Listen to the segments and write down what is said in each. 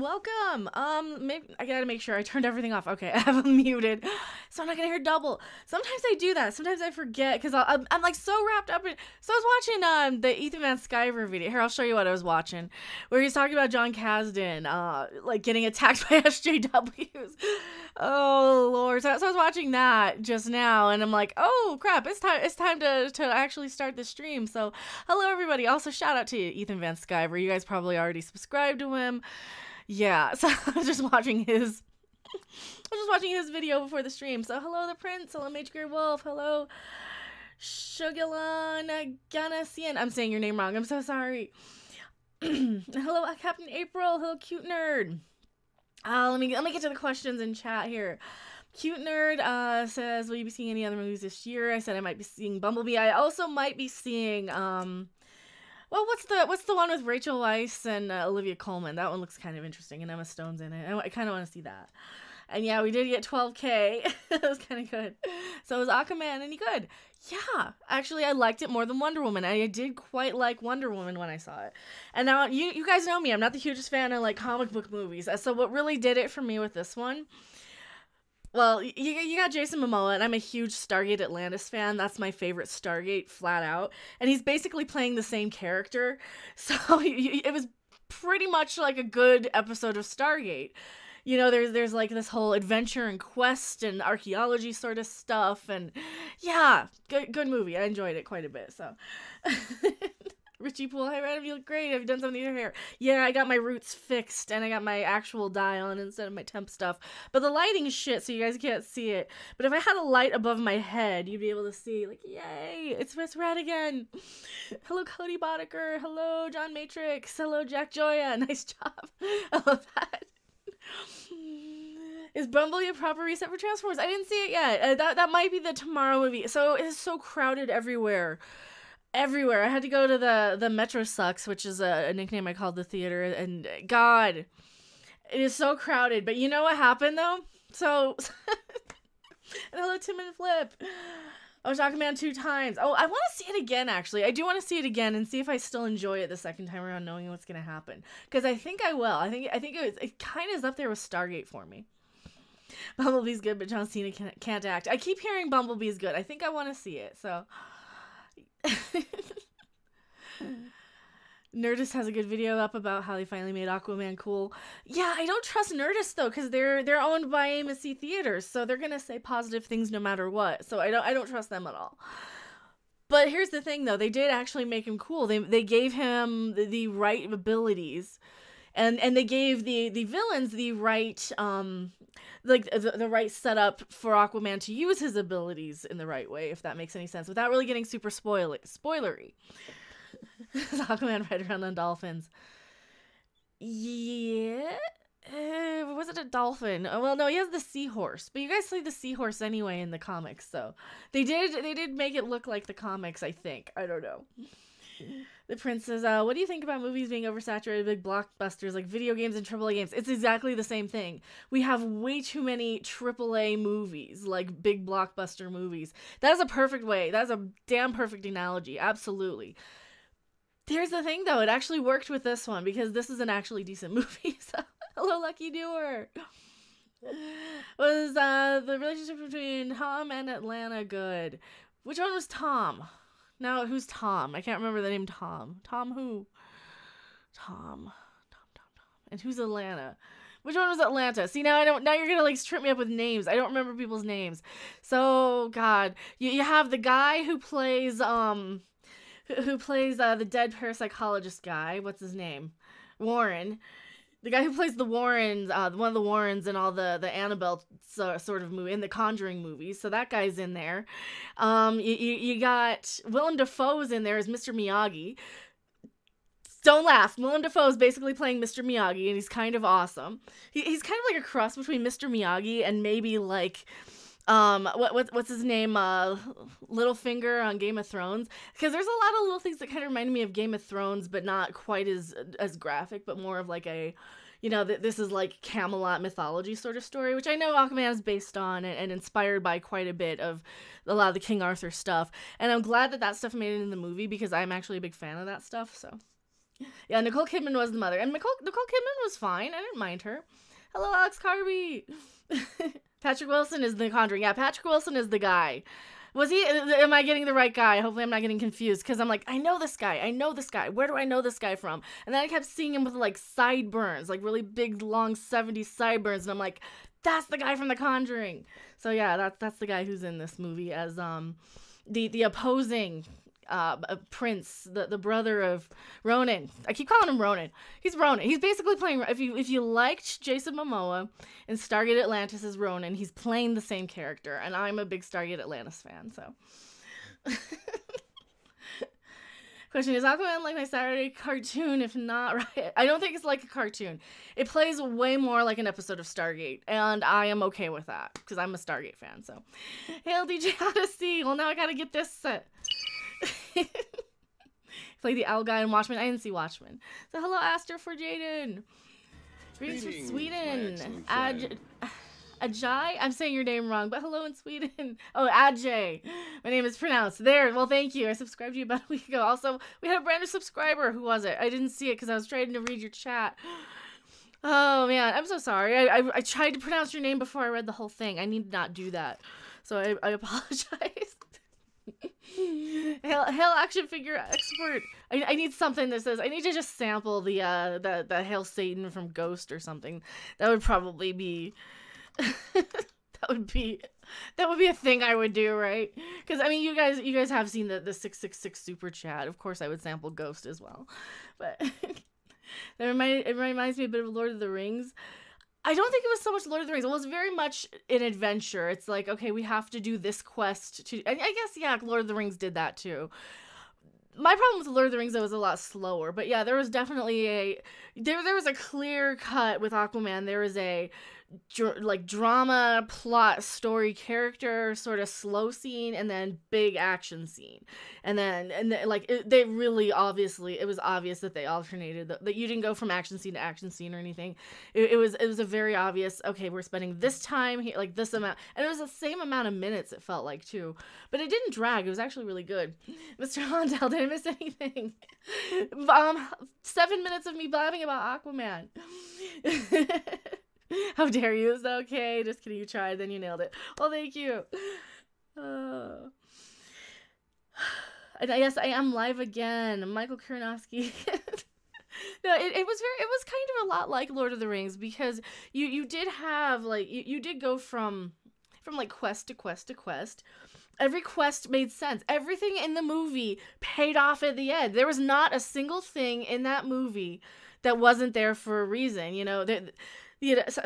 welcome. Maybe I gotta make sure I turned everything off. Okay, I have them muted, so I'm not gonna hear double. Sometimes I do that. Sometimes I forget because I'm like so wrapped up in. So I was watching the Ethan Van Sciver video. Here, I'll show you what I was watching, where he's talking about John Kasdan, like getting attacked by SJWs. Oh Lord! So I was watching that just now, and I'm like, oh crap! It's time to actually start the stream. So hello everybody. Also shout out to Ethan Van Sciver. You guys probably already subscribed to him. Yeah, so I was just watching his video before the stream. So hello the Prince, hello Mage Grey Wolf, hello Shugalan Ganasian. I'm saying your name wrong. I'm so sorry. Hello Captain April. Hello Cute Nerd. Let me get to the questions in chat here. Cute Nerd says, will you be seeing any other movies this year? I said I might be seeing Bumblebee. I also might be seeing well, what's the one with Rachel Weisz and Olivia Colman? That one looks kind of interesting, and Emma Stone's in it. I kind of want to see that. And yeah, we did get 12K. That was kind of good. So was Aquaman any good? Yeah, actually, I liked it more than Wonder Woman. I did quite like Wonder Woman when I saw it. And now you guys know me. I'm not the hugest fan of like comic book movies. So what really did it for me with this one? Well, you got Jason Momoa, and I'm a huge Stargate Atlantis fan. That's my favorite Stargate, flat out. And he's basically playing the same character. So it was pretty much like a good episode of Stargate. You know, there's like this whole adventure and quest and archaeology sort of stuff. And yeah, good movie. I enjoyed it quite a bit, so... Richie Poole, hi Random, you look great. Have you done something to your hair? Yeah, I got my roots fixed and I got my actual dye on instead of my temp stuff. But the lighting is shit, so you guys can't see it. But if I had a light above my head, you'd be able to see, like, yay, it's red again. Hello, Cody Boddicker. Hello, John Matrix. Hello, Jack Joya. Nice job. I love that. Is Bumblebee a proper reset for Transformers? I didn't see it yet. That might be the tomorrow movie. So it is so crowded everywhere. Everywhere. I had to go to the Metro Sucks, which is a nickname I called the theater, and God, it is so crowded. But you know what happened though? So, and hello Tim and Flip. I was Aquaman 2 times. Oh, I want to see it again. Actually, I do want to see it again and see if I still enjoy it the second time around, knowing what's gonna happen. Because I think I will. I think it kind of is up there with Stargate for me. Bumblebee's good, but John Cena can't act. I keep hearing Bumblebee's good. I think I want to see it. So. Nerdist has a good video up about how they finally made Aquaman cool. Yeah, I don't trust Nerdist though, because they're owned by AMC Theaters, so they're gonna say positive things no matter what. So I don't trust them at all. But here's the thing though, they did actually make him cool. They gave him the right abilities, and they gave the villains the right like the right setup for Aquaman to use his abilities in the right way, if that makes any sense, without really getting super spoilery. Aquaman right around on dolphins. Yeah. Was it a dolphin? Oh, well, no, he has the seahorse. But you guys see the seahorse anyway in the comics, so they did make it look like the comics, I think. I don't know. The Prince says, what do you think about movies being oversaturated with big blockbusters like video games and AAA games? It's exactly the same thing. We have way too many AAA movies, like big blockbuster movies. That is a perfect way. That's a damn perfect analogy. Absolutely. Here's the thing, though. It actually worked with this one because this is an actually decent movie. So, hello, Lucky Doer. Was the relationship between Tom and Atlanta good? Which one was Tom? Now, who's Tom? I can't remember the name Tom. Tom who? Tom. And who's Atlanta? Which one was Atlanta? See, now you're gonna like trip me up with names. I don't remember people's names. So, God. You have the guy who plays, the dead parapsychologist guy. What's his name? Warren. The guy who plays the Warrens, one of the Warrens in all the Annabelle sort of movie, in the Conjuring movies. So that guy's in there. You got Willem Dafoe's in there as Mr. Miyagi. Don't laugh. Willem Dafoe is basically playing Mr. Miyagi, and he's kind of awesome. He's kind of like a cross between Mr. Miyagi and maybe like... what's his name? Littlefinger on Game of Thrones. Because there's a lot of little things that kind of remind me of Game of Thrones, but not quite as graphic, but more of like a, you know, this is like Camelot mythology sort of story, which I know Aquaman is based on and inspired by quite a bit of a lot of the King Arthur stuff. And I'm glad that stuff made it in the movie because I'm actually a big fan of that stuff. So Yeah, Nicole Kidman was the mother. And Nicole Kidman was fine. I didn't mind her. Hello, Alex Carby. Patrick Wilson is the Conjuring. Yeah, Patrick Wilson is the guy. Was he? Am I getting the right guy? Hopefully I'm not getting confused, because I'm like, I know this guy. Where do I know this guy from? And then I kept seeing him with like sideburns, like really big, long 70s sideburns. And I'm like, that's the guy from The Conjuring. So yeah, that's the guy who's in this movie as the opposing prince, the brother of Ronan. I keep calling him Ronan. He's Ronan. He's basically playing, if you liked Jason Momoa in Stargate Atlantis as Ronan, he's playing the same character, and I'm a big Stargate Atlantis fan, so. Question, is Aquaman like my Saturday cartoon? If not, right? I don't think it's like a cartoon. It plays way more like an episode of Stargate, and I am okay with that, because I'm a Stargate fan, so. Hail DJ Odyssey! Well, now I gotta get this set. Play the owl guy in Watchmen. I didn't see Watchmen. So hello, Aster for Jaden. Greetings from Sweden. Ajay? I'm saying your name wrong, but hello in Sweden. Oh, Ajay. My name is pronounced. There. Well, thank you. I subscribed to you about a week ago. Also, we had a brand new subscriber. Who was it? I didn't see it because I was trying to read your chat. Oh, man. I'm so sorry. I tried to pronounce your name before I read the whole thing. I need to not do that. So I apologize. Hail action figure expert. I need something that says, I need to just sample the Hail Satan from Ghost or something. That would probably be that would be a thing I would do, right? Because I mean, you guys have seen the 666 super chat. Of course I would sample Ghost as well. But it reminds me a bit of Lord of the Rings. I don't think it was so much Lord of the Rings. It was very much an adventure. It's like, okay, we have to do this quest to... I guess, yeah, Lord of the Rings did that too. My problem with Lord of the Rings, though, was a lot slower. But yeah, there was definitely there was a clear cut with Aquaman. There was a drama, plot, story, character, sort of slow scene, and then big action scene. And then they really obviously, it was obvious that they alternated, that you didn't go from action scene to action scene or anything. It was a very obvious, okay, we're spending this time here, like this amount, and it was the same amount of minutes, it felt like, too. But it didn't drag. It was actually really good. Mr. Hondell, did I miss anything? 7 minutes of me blabbing about Aquaman. How dare you? Is that okay? Just kidding, you tried, then you nailed it. Well, thank you. And yes, I am live again. Michael Kuranowski. No, it was kind of a lot like Lord of the Rings, because you did have, like, you did go from like quest to quest to quest. Every quest made sense. Everything in the movie paid off at the end. There was not a single thing in that movie that wasn't there for a reason, you know.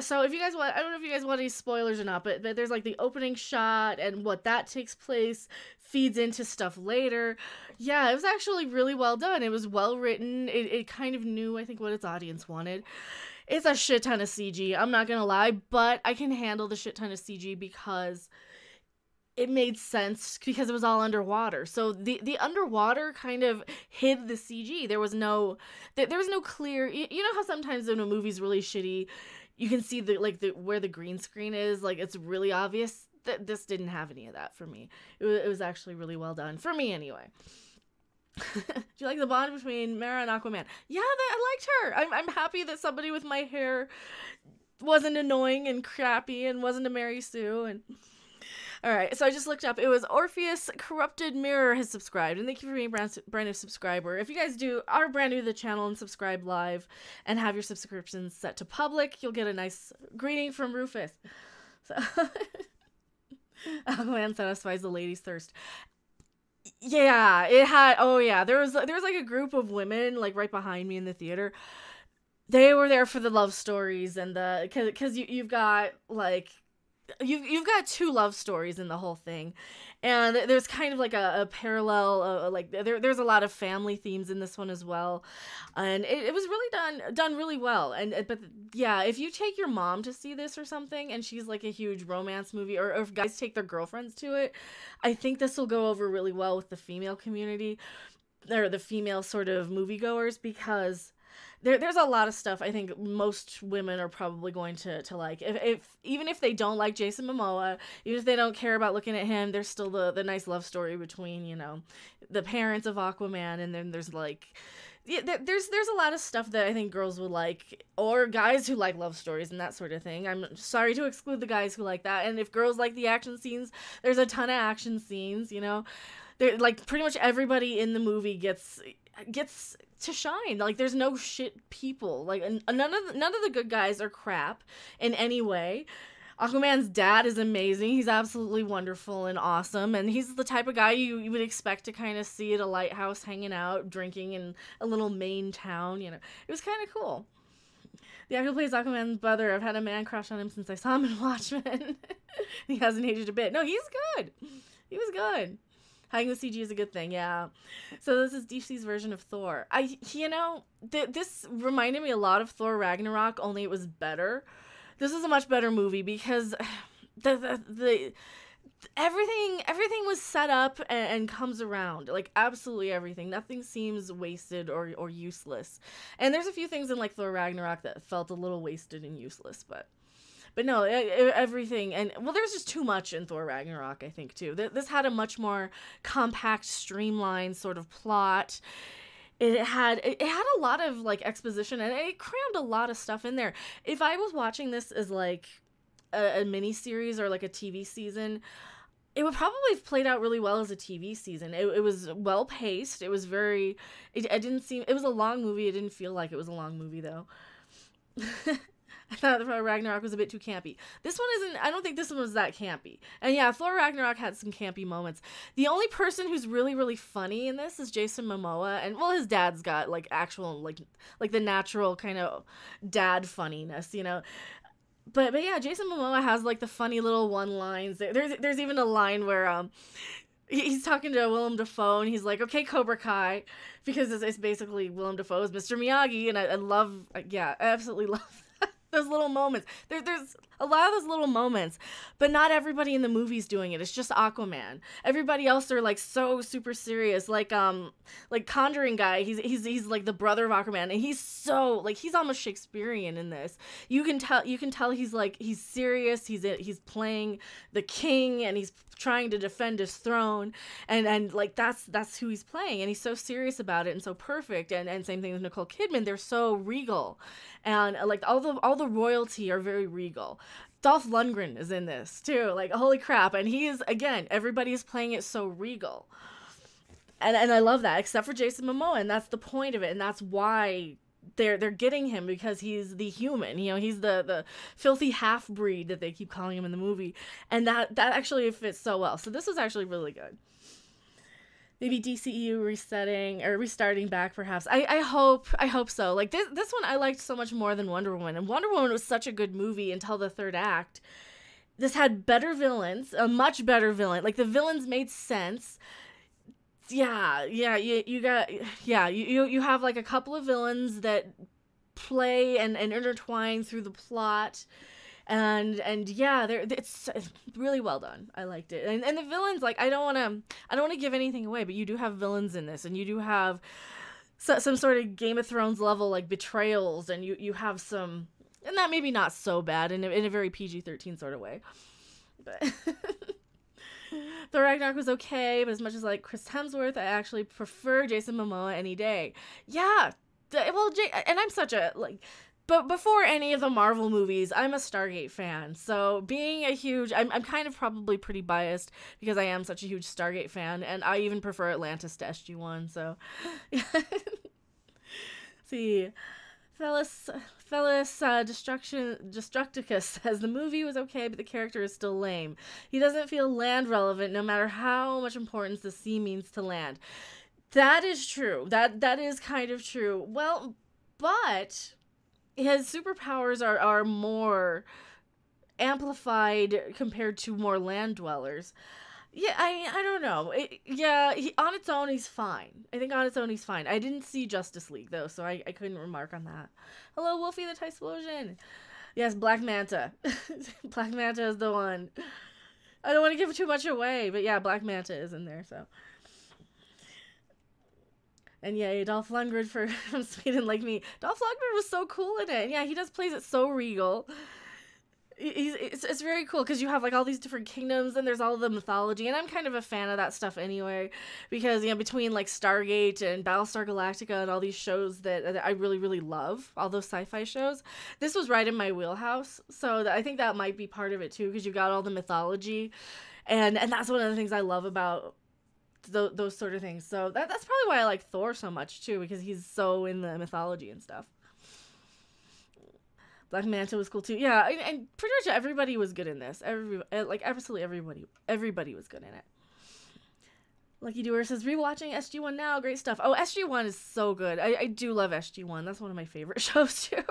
So if you guys want, I don't know if you guys want any spoilers or not, but there's like the opening shot and what that takes place feeds into stuff later. Yeah, it was actually really well done. It was well written. It kind of knew, I think, what its audience wanted. It's a shit ton of CG, I'm not gonna lie, but I can handle the shit ton of CG because it made sense, because it was all underwater. So the underwater kind of hid the CG. There was no clear, you know how sometimes when a movie's really shitty, you can see where the green screen is, like it's really obvious. This didn't have any of that for me. It was actually really well done for me anyway. Do you like the bond between Mara and Aquaman? Yeah, I liked her. I'm happy that somebody with my hair wasn't annoying and crappy and wasn't a Mary Sue. And all right, so I just looked up. It was Orpheus Corrupted Mirror has subscribed, and thank you for being a brand new subscriber. If you guys are brand new to the channel and subscribe live and have your subscriptions set to public, you'll get a nice greeting from Rufus. So Aquaman satisfies the lady's thirst. Yeah, it had. Oh yeah, there was like a group of women like right behind me in the theater. They were there for the love stories and because you've got like. You've got two love stories in the whole thing, and there's kind of like a parallel, like there's a lot of family themes in this one as well, and it was really done really well. But yeah, if you take your mom to see this or something, and she's like a huge romance movie, or if guys take their girlfriends to it, I think this will go over really well with the female community, or the female sort of moviegoers, because there's a lot of stuff I think most women are probably going to like. If even if they don't like Jason Momoa, even if they don't care about looking at him, there's still the nice love story between, you know, the parents of Aquaman, and then there's like, yeah, there's a lot of stuff that I think girls would like, or guys who like love stories and that sort of thing. I'm sorry to exclude the guys who like that. And if girls like the action scenes, there's a ton of action scenes, you know. There, like, pretty much everybody in the movie gets to shine. Like, there's no shit people. Like, none of the good guys are crap in any way. Aquaman's dad is amazing. He's absolutely wonderful and awesome, and he's the type of guy you would expect to kind of see at a lighthouse, hanging out, drinking in a little Maine town, you know. It was kind of cool. The actor who plays Aquaman's brother, I've had a man crush on him since I saw him in Watchmen. He hasn't aged a bit. No, he's good. He was good. Hiding the CG is a good thing, yeah. So this is DC's version of Thor. This reminded me a lot of Thor Ragnarok, only it was better. This is a much better movie because the everything was set up and comes around. Like, absolutely everything. Nothing seems wasted or useless. And there's a few things in, like, Thor Ragnarok that felt a little wasted and useless, but no, everything, and, well, there's just too much in Thor Ragnarok, I think, too. This had a much more compact, streamlined sort of plot. It had a lot of, like, exposition, and it crammed a lot of stuff in there. If I was watching this as, like, a mini-series or, like, a TV season, it would probably have played out really well as a TV season. It was well-paced. It was very... It was a long movie. It didn't feel like it was a long movie, though. I thought Ragnarok was a bit too campy. This one isn't, I don't think this one was that campy. And yeah, Thor Ragnarok had some campy moments. The only person who's really, really funny in this is Jason Momoa. And, well, his dad's got, like, actual, like the natural kind of dad funniness, you know. But yeah, Jason Momoa has, like, the funny little one-lines. There's even a line where, he's talking to Willem Dafoe, and he's like, okay, Cobra Kai, because it's basically Willem Dafoe's Mr. Miyagi, and I love, yeah, I absolutely love those little moments. There's a lot of those little moments, but not everybody in the movie's doing it. It's just Aquaman. Everybody else are, like, so super serious. Like Conjuring guy, he's like the brother of Aquaman, and he's so, like, he's almost Shakespearean in this. You can tell he's serious. He's playing the king, and he's trying to defend his throne, and like that's who he's playing, and he's so serious about it and so perfect. And same thing with Nicole Kidman. They're so regal, and like all the royalty are very regal. Dolph Lundgren is in this too. Like, holy crap. And he is, again, everybody's playing it so regal, and I love that, except for Jason Momoa, and that's the point of it, and that's why they're getting him, because he's the human, you know, he's the filthy half-breed that they keep calling him in the movie, and that actually fits so well. So this was actually really good. Maybe DCEU restarting back, perhaps. I hope so. Like, this one I liked so much more than Wonder Woman, and Wonder Woman was such a good movie until the third act. This had better villains, a much better villain. Like, the villains made sense. You have, like, a couple of villains that play and intertwine through the plot, and yeah, it's really well done. I liked it, and the villains, like, I don't want to give anything away, but you do have villains in this, and you do have some sort of Game of Thrones level, like, betrayals, and you have some, and that maybe not so bad in a very PG-13 sort of way, but. The Ragnarok was okay, but as much as I like Chris Hemsworth, I actually prefer Jason Momoa any day. Yeah, well, and I'm such a, like, but before any of the Marvel movies, I'm a Stargate fan. So being a huge, I'm kind of probably pretty biased because I am such a huge Stargate fan, and I even prefer Atlantis to SG-1. So, see. Phyllis Destructicus says the movie was okay, but the character is still lame. He doesn't feel land relevant, no matter how much importance the sea means to land. That is true. That is kind of true. Well, but his superpowers are more amplified compared to more land dwellers. Yeah, I don't know. On its own, he's fine. I think on its own, he's fine. I didn't see Justice League, though, so I couldn't remark on that. Hello, Wolfie the Tysplosion. Yes, Black Manta. Black Manta is the one. I don't want to give too much away, but yeah, Black Manta is in there, so. And yeah, Dolph Lundgren from Sweden Like Me. Dolph Lundgren was so cool in it. And yeah, he just plays it so regal. It's very cool because you have like all these different kingdoms and there's all the mythology, and I'm kind of a fan of that stuff anyway, because between like Stargate and Battlestar Galactica and all these shows that I really really love, all those sci-fi shows, this was right in my wheelhouse. So I think that might be part of it too, because you've got all the mythology, and that's one of the things I love about those sort of things. So that's probably why I like Thor so much too, because he's so in the mythology and stuff. Black Manta was cool too. Yeah, and pretty much everybody was good in this. Absolutely everybody was good in it. Lucky Doer says, rewatching SG-1 now, great stuff. Oh, SG-1 is so good. I do love SG-1. That's one of my favorite shows too.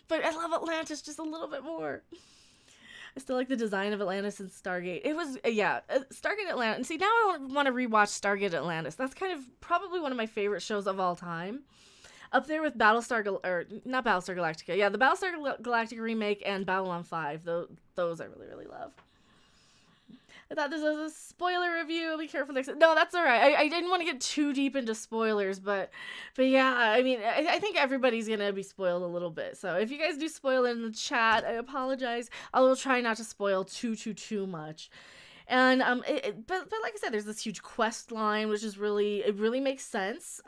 But I love Atlantis just a little bit more. I still like the design of Atlantis and Stargate. It was, Stargate Atlantis. And see, now I want to rewatch Stargate Atlantis. That's kind of probably one of my favorite shows of all time. Up there with not Battlestar Galactica. Yeah, the Battlestar Galactica remake and Babylon 5. Those I really, really love. I thought this was a spoiler review. Be careful next time. No, that's all right. I didn't want to get too deep into spoilers, but yeah, I mean, I think everybody's going to be spoiled a little bit. So if you guys do spoil it in the chat, I apologize. I will try not to spoil too much. And but like I said, there's this huge quest line, which is it really makes sense.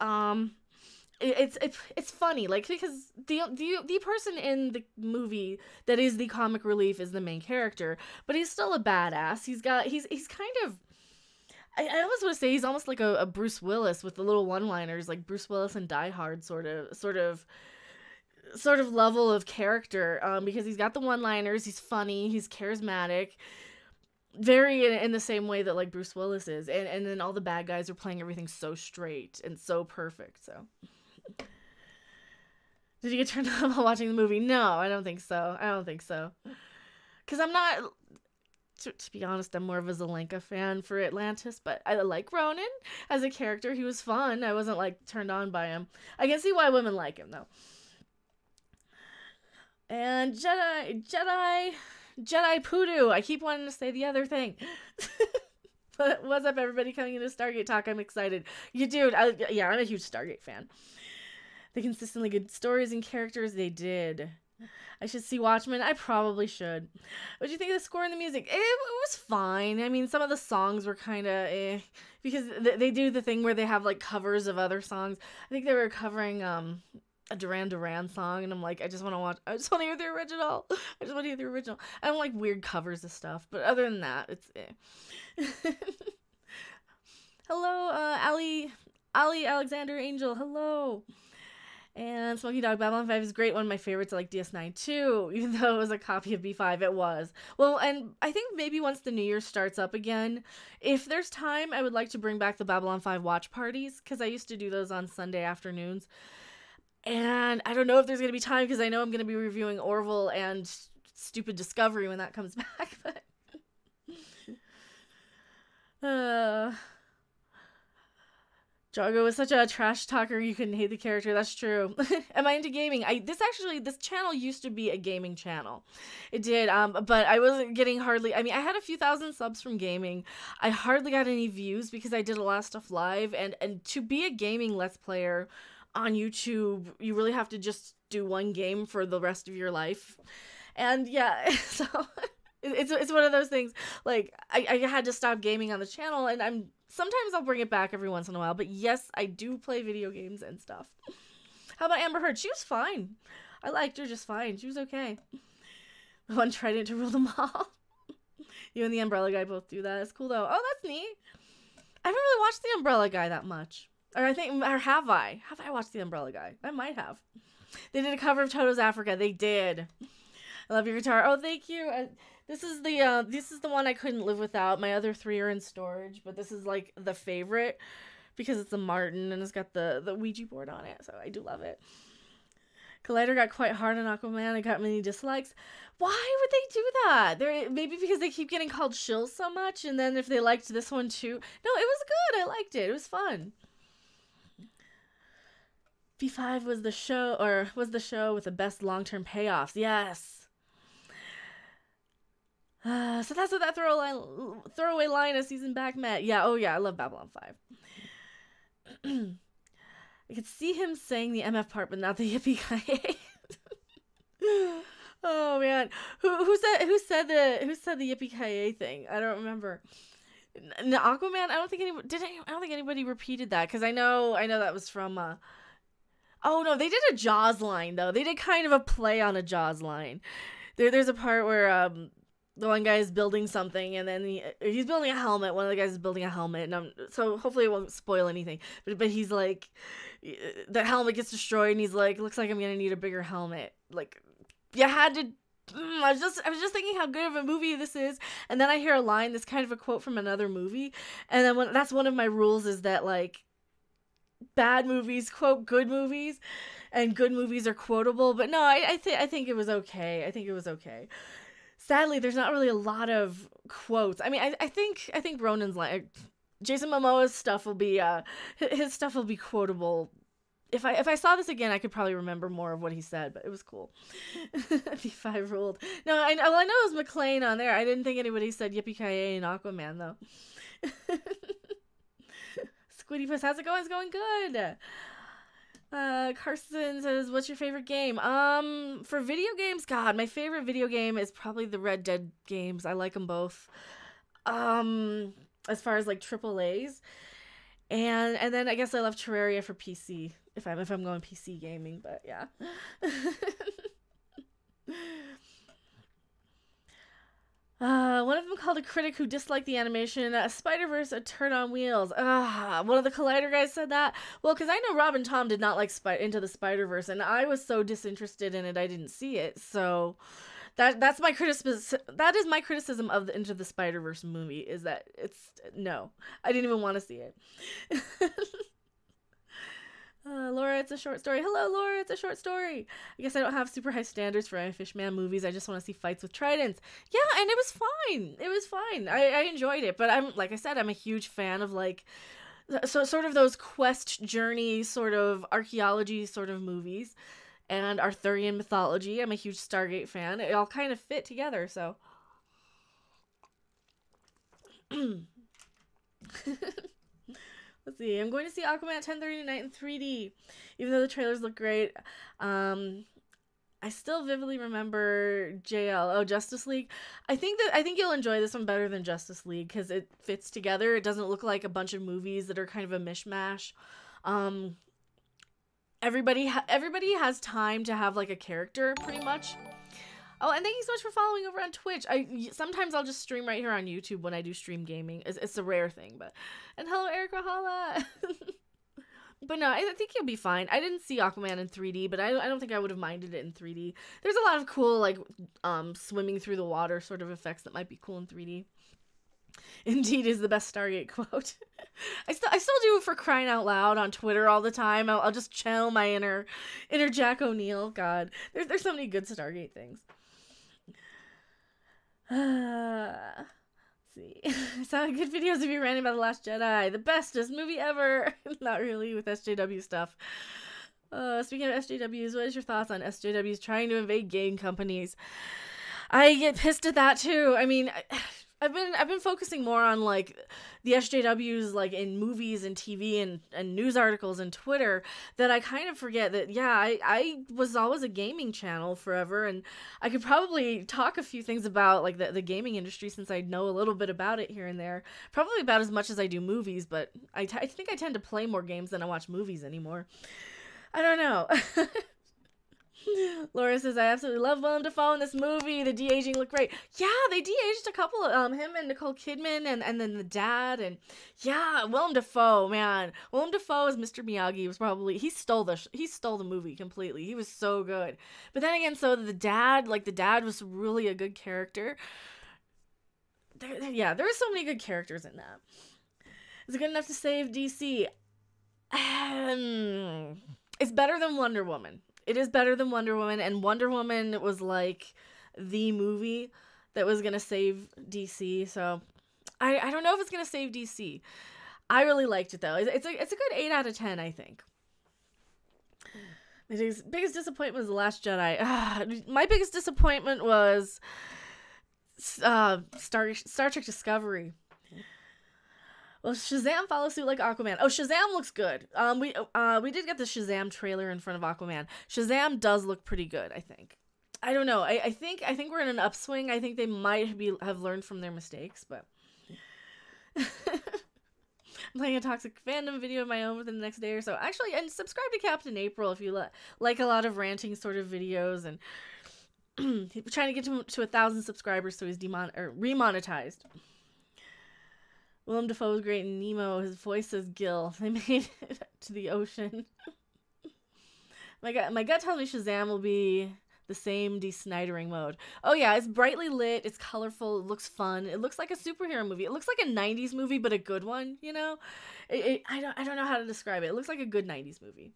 It's funny, like, because the person in the movie that is the comic relief is the main character, but he's still a badass. He's kind of, I almost want to say he's almost like a Bruce Willis with the little one-liners, like Bruce Willis and Die Hard sort of level of character, because he's got the one-liners, he's funny, he's charismatic, very in the same way that like Bruce Willis is, and then all the bad guys are playing everything so straight and so perfect. So did you get turned on while watching the movie? No, I don't think so. Because I'm not, to be honest, I'm more of a Zelenka fan for Atlantis, but I like Ronan as a character. He was fun. I wasn't like turned on by him. I can see why women like him though. And Jedi Poodoo. I keep wanting to say the other thing. But what's up, everybody coming into Stargate Talk? I'm excited. Dude, I'm a huge Stargate fan. The consistently good stories and characters they did. I should see Watchmen. I probably should. What do you think of the score and the music? It was fine. I mean, some of the songs were kind of because they do the thing where they have like covers of other songs. I think they were covering a Duran Duran song, and I'm like, I just want to hear the original. I don't like weird covers of stuff, but other than that, it's Hello, Ali Alexander Angel. Hello. And Smoky Dog Babylon 5 is great. One of my favorites. I like DS9 too, even though it was a copy of B5. It was. Well, and I think maybe once the new year starts up again, if there's time, I would like to bring back the Babylon 5 watch parties, because I used to do those on Sunday afternoons. And I don't know if there's going to be time, because I know I'm going to be reviewing Orville and Stupid Discovery when that comes back, but... Jargo is such a trash talker, you couldn't hate the character. That's true. Am I into gaming? This channel used to be a gaming channel. It did, but I wasn't getting hardly, I mean, I had a few thousand subs from gaming. I hardly got any views because I did a lot of stuff live, and to be a gaming Let's Player on YouTube, you really have to just do one game for the rest of your life. And yeah, so it's one of those things, like, I had to stop gaming on the channel, and sometimes I'll bring it back every once in a while, but yes, I do play video games and stuff. How about Amber Heard? She was fine. I liked her just fine. She was okay. The one trident to rule them all. You and the Umbrella Guy both do that. That's cool, though. Oh, that's neat. I haven't really watched the Umbrella Guy that much. Or have I? Have I watched the Umbrella Guy? I might have. They did a cover of Toto's Africa. They did. I love your guitar. Oh, thank you. This is the one I couldn't live without. My other 3 are in storage, but this is like the favorite because it's a Martin and it's got the Ouija board on it, so I do love it. Collider got quite hard on Aquaman and got many dislikes. Why would they do that? Maybe because they keep getting called shills so much, and then if they liked this one too. No, it was good. I liked it. It was fun. B5 was the show with the best long-term payoffs. Yes. So that's what that throwaway line a season back meant. Yeah, oh yeah, I love Babylon 5. I could see him saying the MF part, but not the yippee-ki-yay. Oh man, who said the yippee-ki-yay thing? I don't remember. No, Aquaman. I don't think anybody repeated that, because I know that was from. Oh no, they did a Jaws line though. They did kind of a play on a Jaws line. There's a part where the one guy is building something, and then he's building a helmet. One of the guys is building a helmet, and so hopefully it won't spoil anything. But he's like, the helmet gets destroyed, and he's like, looks like I'm gonna need a bigger helmet. Like, you had to. I was just thinking how good of a movie this is, and then I hear a line that's kind of a quote from another movie, and then that's one of my rules, is that like, bad movies quote good movies, and good movies are quotable. But no, I think it was okay. I think it was okay. Sadly, there's not really a lot of quotes. I mean, I think Ronan's line, Jason Momoa's stuff will be his stuff will be quotable. If I saw this again, I could probably remember more of what he said, but it was cool. B5 ruled. No, I know it was McClane on there. I didn't think anybody said Yippee-ki-yay in Aquaman, though. Squiddy Puss, how's it going? It's going good. Carson says, what's your favorite game? For video games, God, my favorite video game is probably the Red Dead games. I like them both. As far as like AAAs. And then I guess I love Terraria for PC if I'm going PC gaming, but yeah. One of them called a critic who disliked the animation Spider-Verse a turd on wheels. One of the Collider guys said that. Well, because I know Rob and Tom did not like Into the Spider-Verse, and I was so disinterested in it I didn't see it. So that's my criticism. That is my criticism of the Into the Spider-Verse movie, is that no, I didn't even want to see it. Laura, it's a short story. Hello, Laura, it's a short story. I guess I don't have super high standards for Fishman movies. I just want to see fights with tridents. Yeah, and it was fine. It was fine. I enjoyed it, but like I said, I'm a huge fan of like, so sort of those quest journey, sort of archaeology sort of movies, and Arthurian mythology. I'm a huge Stargate fan. It all kind of fit together, so. Let's see. I'm going to see Aquaman at 10:30 tonight in 3D, even though the trailers look great. I still vividly remember JL. Oh, Justice League. I think you'll enjoy this one better than Justice League because it fits together. It doesn't look like a bunch of movies that are kind of a mishmash. Everybody has time to have like a character, pretty much. Oh, and thank you so much for following over on Twitch. Sometimes I'll just stream right here on YouTube when I do stream gaming. It's a rare thing, but. And hello, Eric Rahala. But no, I think you'll be fine. I didn't see Aquaman in 3D, but I don't think I would have minded it in 3D. There's a lot of cool like swimming through the water sort of effects that might be cool in 3D. Indeed is the best Stargate quote. I still do it for crying out loud on Twitter all the time. I'll just channel my inner Jack O'Neill. God, there's so many good Stargate things. Let's see. I saw good videos of you ranting about The Last Jedi. The bestest movie ever. Not really with SJW stuff. Speaking of SJWs, what is your thoughts on SJWs trying to invade game companies? I get pissed at that too. I mean, I've been focusing more on like the SJWs like in movies and TV and news articles and Twitter, that I kind of forget that I was always a gaming channel forever, and I could probably talk a few things about like the gaming industry since I know a little bit about it here and there, probably about as much as I do movies, but I think I tend to play more games than I watch movies anymore. I don't know. Laura says, I absolutely love Willem Dafoe in this movie. The de-aging looked great. Yeah, they de-aged a couple of him and Nicole Kidman and then the dad, and yeah, Willem Dafoe, man. Willem Dafoe as Mr. Miyagi was probably he stole the movie completely. He was so good. But then again, so the dad was really a good character. There were so many good characters in that. Is it good enough to save DC? It's better than Wonder Woman. It is better than Wonder Woman, and Wonder Woman was like the movie that was gonna save DC. So I don't know if it's gonna save DC. I really liked it though. It's a good 8 out of 10, I think. My biggest disappointment was The Last Jedi. My biggest disappointment was Star Trek Discovery. Well, Shazam follows suit like Aquaman. Oh, Shazam looks good. We did get the Shazam trailer in front of Aquaman. Shazam does look pretty good, I think. I don't know. I think we're in an upswing. I think they might have learned from their mistakes, but I'm playing a toxic fandom video of my own within the next day or so. Actually, and subscribe to Captain April if you like a lot of ranting sort of videos, and trying to get to 1,000 subscribers so he's remonetized. Willem Dafoe was great in Nemo. His voice is Gil. They made it to the ocean. My gut tells me Shazam will be the same de-snidering mode. Oh yeah, it's brightly lit, it's colorful, it looks fun, it looks like a superhero movie. It looks like a 90s movie, but a good one, you know? I don't know how to describe it. It looks like a good 90s movie.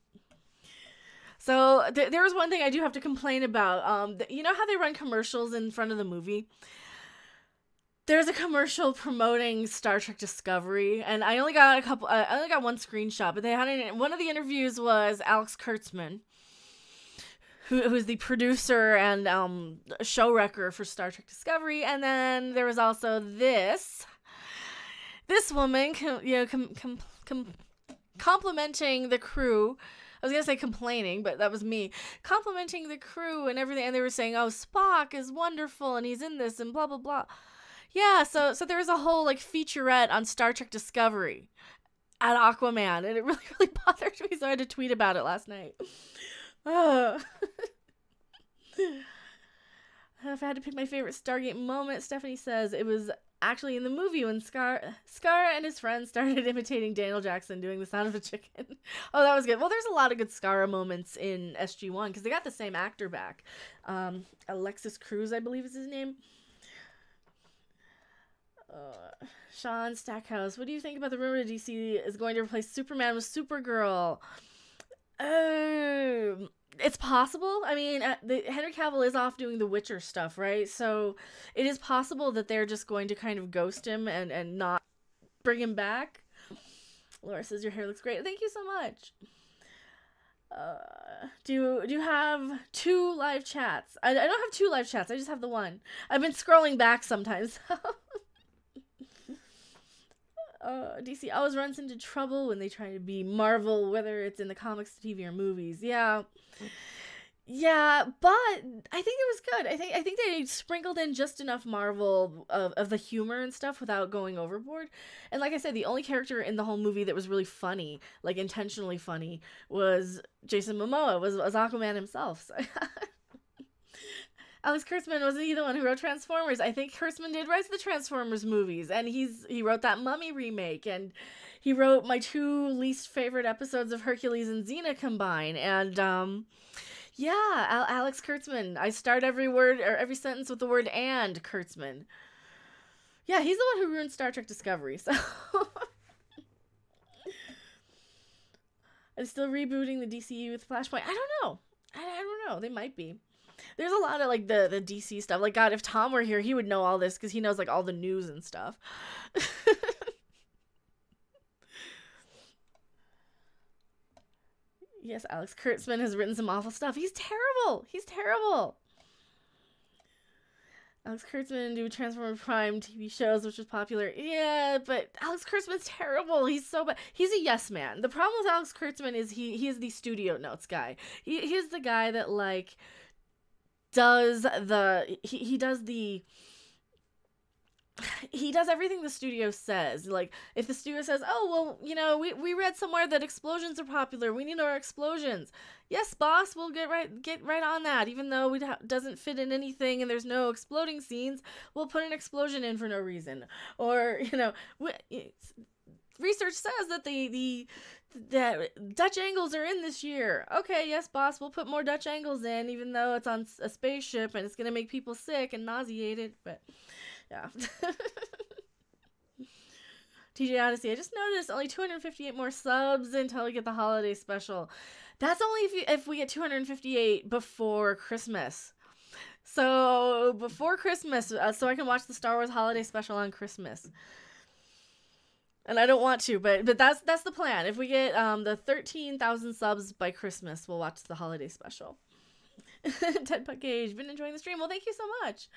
So there was one thing I do have to complain about. You know how they run commercials in front of the movie? There's a commercial promoting Star Trek Discovery, and I only got one screenshot, but they had one of the interviews was Alex Kurtzman, who's the producer and show wrecker for Star Trek Discovery, and then there was also this woman, complimenting the crew. I was gonna say complaining, but that was me. Complimenting the crew and everything, and they were saying, "Oh, Spock is wonderful, and he's in this, and blah blah blah." Yeah, so there was a whole like featurette on Star Trek Discovery at Aquaman, and it really really bothered me, so I had to tweet about it last night. Oh. If I had to pick my favorite Stargate moment, Stephanie says it was actually in the movie when Scar and his friends started imitating Daniel Jackson doing the sound of a chicken. Oh, that was good. Well, there's a lot of good Scar moments in SG-1 because they got the same actor back. Alexis Cruz, I believe is his name. Sean Stackhouse, what do you think about the rumor that DC is going to replace Superman with Supergirl? It's possible. I mean, Henry Cavill is off doing the Witcher stuff, right? So it is possible that they're just going to kind of ghost him and not bring him back. Laura says your hair looks great. Thank you so much. Do you have 2 live chats? I don't have 2 live chats. I just have the one. I've been scrolling back sometimes. DC always runs into trouble when they try to be Marvel, whether it's in the comics, TV, or movies. Yeah, but I think it was good. I think they sprinkled in just enough Marvel of the humor and stuff without going overboard. And like I said, the only character in the whole movie that was really funny, like intentionally funny, was Jason Momoa, was Aquaman himself. So Alex Kurtzman, wasn't he the one who wrote Transformers? I think Kurtzman did write the Transformers movies, and he wrote that Mummy remake, and he wrote my 2 least favorite episodes of Hercules and Xena combined, and yeah, Alex Kurtzman. I start every word or every sentence with the word "and" Kurtzman. Yeah, he's the one who ruined Star Trek Discovery, so I'm still rebooting the DCU with Flashpoint. I don't know. I don't know. They might be. There's a lot of like the DC stuff. Like, God, if Tom were here, he would know all this because he knows like all the news and stuff. Yes, Alex Kurtzman has written some awful stuff. He's terrible. Alex Kurtzman do Transformers Prime TV shows, which was popular. Yeah, but Alex Kurtzman's terrible. He's so bad. He's a yes man. The problem with Alex Kurtzman is he is the studio notes guy. He's the guy that like does he does everything the studio says. Like, if the studio says, "Oh, well, you know, we read somewhere that explosions are popular. We need our explosions." Yes, boss, we'll get right on that. Even though it doesn't fit in anything and there's no exploding scenes, we'll put an explosion in for no reason. Or, you know, research says that that Dutch angles are in this year. Okay, yes, boss, we'll put more Dutch angles in, even though it's on a spaceship and it's gonna make people sick and nauseated. But yeah. TJ Odyssey, I just noticed only 258 more subs until we get the holiday special. That's only if we get 258 before Christmas. So before Christmas, so I can watch the Star Wars holiday special on Christmas. And I don't want to, but that's the plan. If we get the 13,000 subs by Christmas, we'll watch the holiday special. Ted Puck Gage, been enjoying the stream. Well, thank you so much.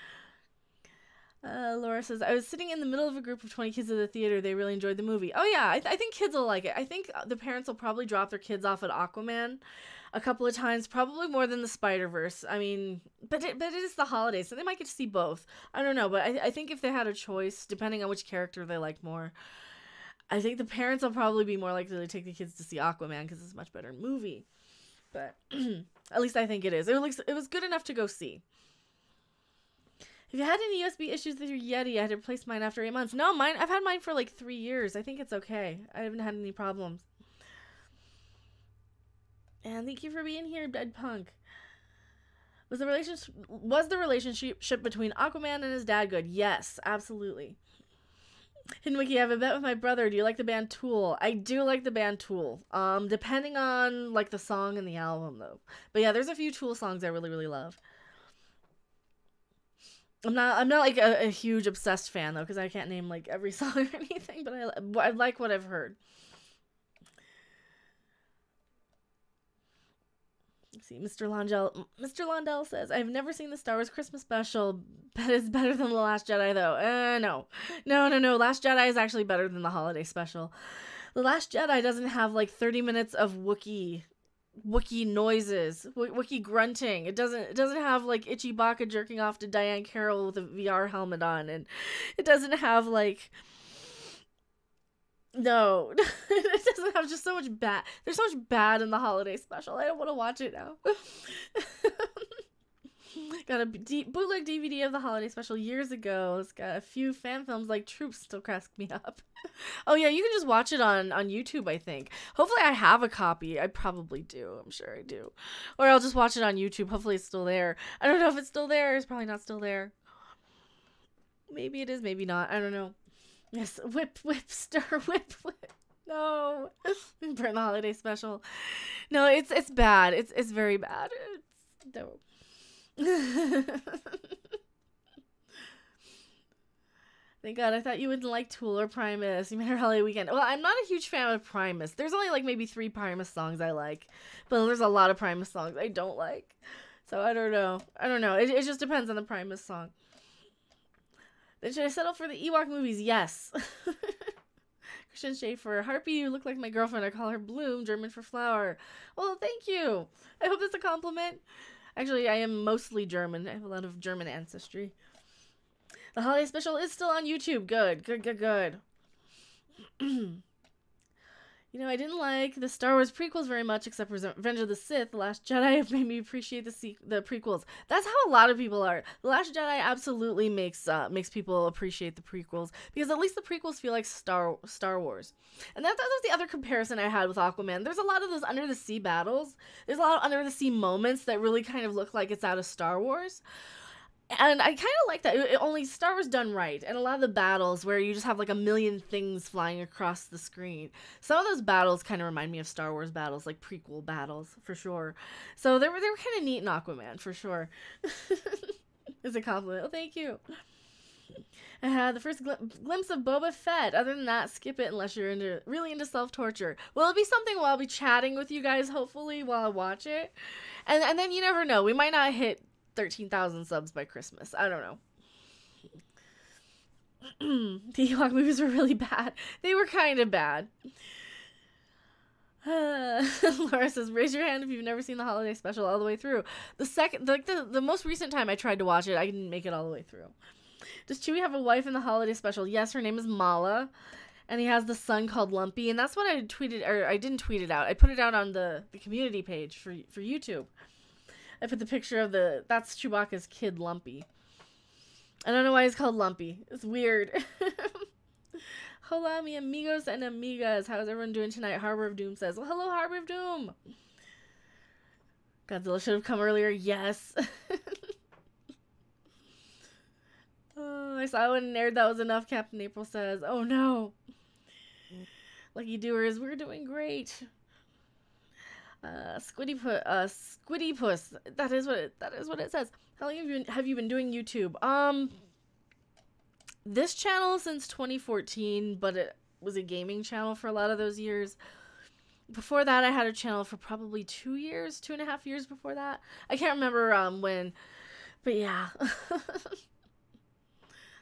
Laura says, I was sitting in the middle of a group of 20 kids at the theater. They really enjoyed the movie. Oh, yeah, I think kids will like it. I think the parents will probably drop their kids off at Aquaman a couple of times, probably more than the Spider-Verse. I mean, but it is the holidays, so they might get to see both. I don't know, but I think if they had a choice, depending on which character they like more, I think the parents will probably be more likely to take the kids to see Aquaman because it's a much better movie. But at least I think it is. It was good enough to go see. Have you had any USB issues with your Yeti? I had to replace mine after 8 months. No, I've had mine for like 3 years. I think it's okay. I haven't had any problems. And thank you for being here, Dead Punk. Was the relationship between Aquaman and his dad good? Yes, absolutely. Hidden Wiki, I have a bet with my brother. Do you like the band Tool? I do like the band Tool. Depending on like the song and the album though. But yeah, there's a few Tool songs I really, really love. I'm not like a huge obsessed fan though, because I can't name like every song or anything, but I like what I've heard. Let's see, Mr. Londell says, I've never seen the Star Wars Christmas special, but it's better than The Last Jedi though. No. Last Jedi is actually better than the holiday special. The Last Jedi doesn't have like 30 minutes of Wookiee noises, Wookiee grunting. It doesn't have like Ichibaka jerking off to Diane Carroll with a VR helmet on, and it doesn't have like no it doesn't have just so much bad. There's so much bad in the holiday special. I don't want to watch it now. Got a bootleg DVD of the holiday special years ago. It's got a few fan films like Troops still cracks me up. Oh yeah, you can just watch it on YouTube, I think. Hopefully I have a copy. I probably do. I'm sure I do. Or I'll just watch it on YouTube. Hopefully it's still there. I don't know if it's still there. It's probably not still there. Maybe it is, maybe not. I don't know. Yes, whip, stir, whip. No. Burn the holiday special. No, it's bad. It's very bad. It's dope. Thank God, I thought you wouldn't like Tool or Primus. You made our holiday weekend. Well, I'm not a huge fan of Primus. There's only like maybe 3 Primus songs I like, but there's a lot of Primus songs I don't like. So I don't know. It just depends on the Primus song. Then should I settle for the Ewok movies? Yes. Christian Schaefer, Harpy, you look like my girlfriend. I call her Bloom, German for flower. Well, thank you. I hope that's a compliment. Actually, I am mostly German. I have a lot of German ancestry. The holiday special is still on YouTube. Good. You know, I didn't like the Star Wars prequels very much, except for Revenge of the Sith. The Last Jedi made me appreciate the prequels. That's how a lot of people are. The Last Jedi absolutely makes people appreciate the prequels, because at least the prequels feel like Star Wars. And that was the other comparison I had with Aquaman. There's a lot of those under the sea battles. There's a lot of under the sea moments that really kind of look like it's out of Star Wars. And I kind of like that. Only Star Wars done right. And a lot of the battles where you just have like a million things flying across the screen. Some of those battles kind of remind me of Star Wars battles, like prequel battles, for sure. So they were kind of neat in Aquaman, for sure. It's a compliment. Oh, thank you. I had the first glimpse of Boba Fett. Other than that, skip it unless you're really into self-torture. Well, it'll be something while I'll be chatting with you guys, hopefully, while I watch it. And then you never know. We might not hit 13,000 subs by Christmas. I don't know. The Ewok movies were really bad. They were kind of bad. Laura says, raise your hand if you've never seen the holiday special all the way through. The most recent time I tried to watch it, I didn't make it all the way through. Does Chewie have a wife in the holiday special? Yes, her name is Mala. And he has the son called Lumpy. And that's what I tweeted, or I didn't tweet it out. I put it out on the community page for YouTube. I put the picture of that's Chewbacca's kid, Lumpy. I don't know why he's called Lumpy. It's weird. Hola, mi amigos and amigas. How's everyone doing tonight? Harbor of Doom says, well, hello, Harbor of Doom. Godzilla should have come earlier. Yes. Oh, I saw when it aired. That was enough, Captain April says. Oh, no. Lucky doers, we're doing great. Squiddy Puss. That is what it says. How long have you been doing YouTube? This channel since 2014, but it was a gaming channel for a lot of those years. Before that, I had a channel for probably 2.5 years before that. I can't remember when, but yeah.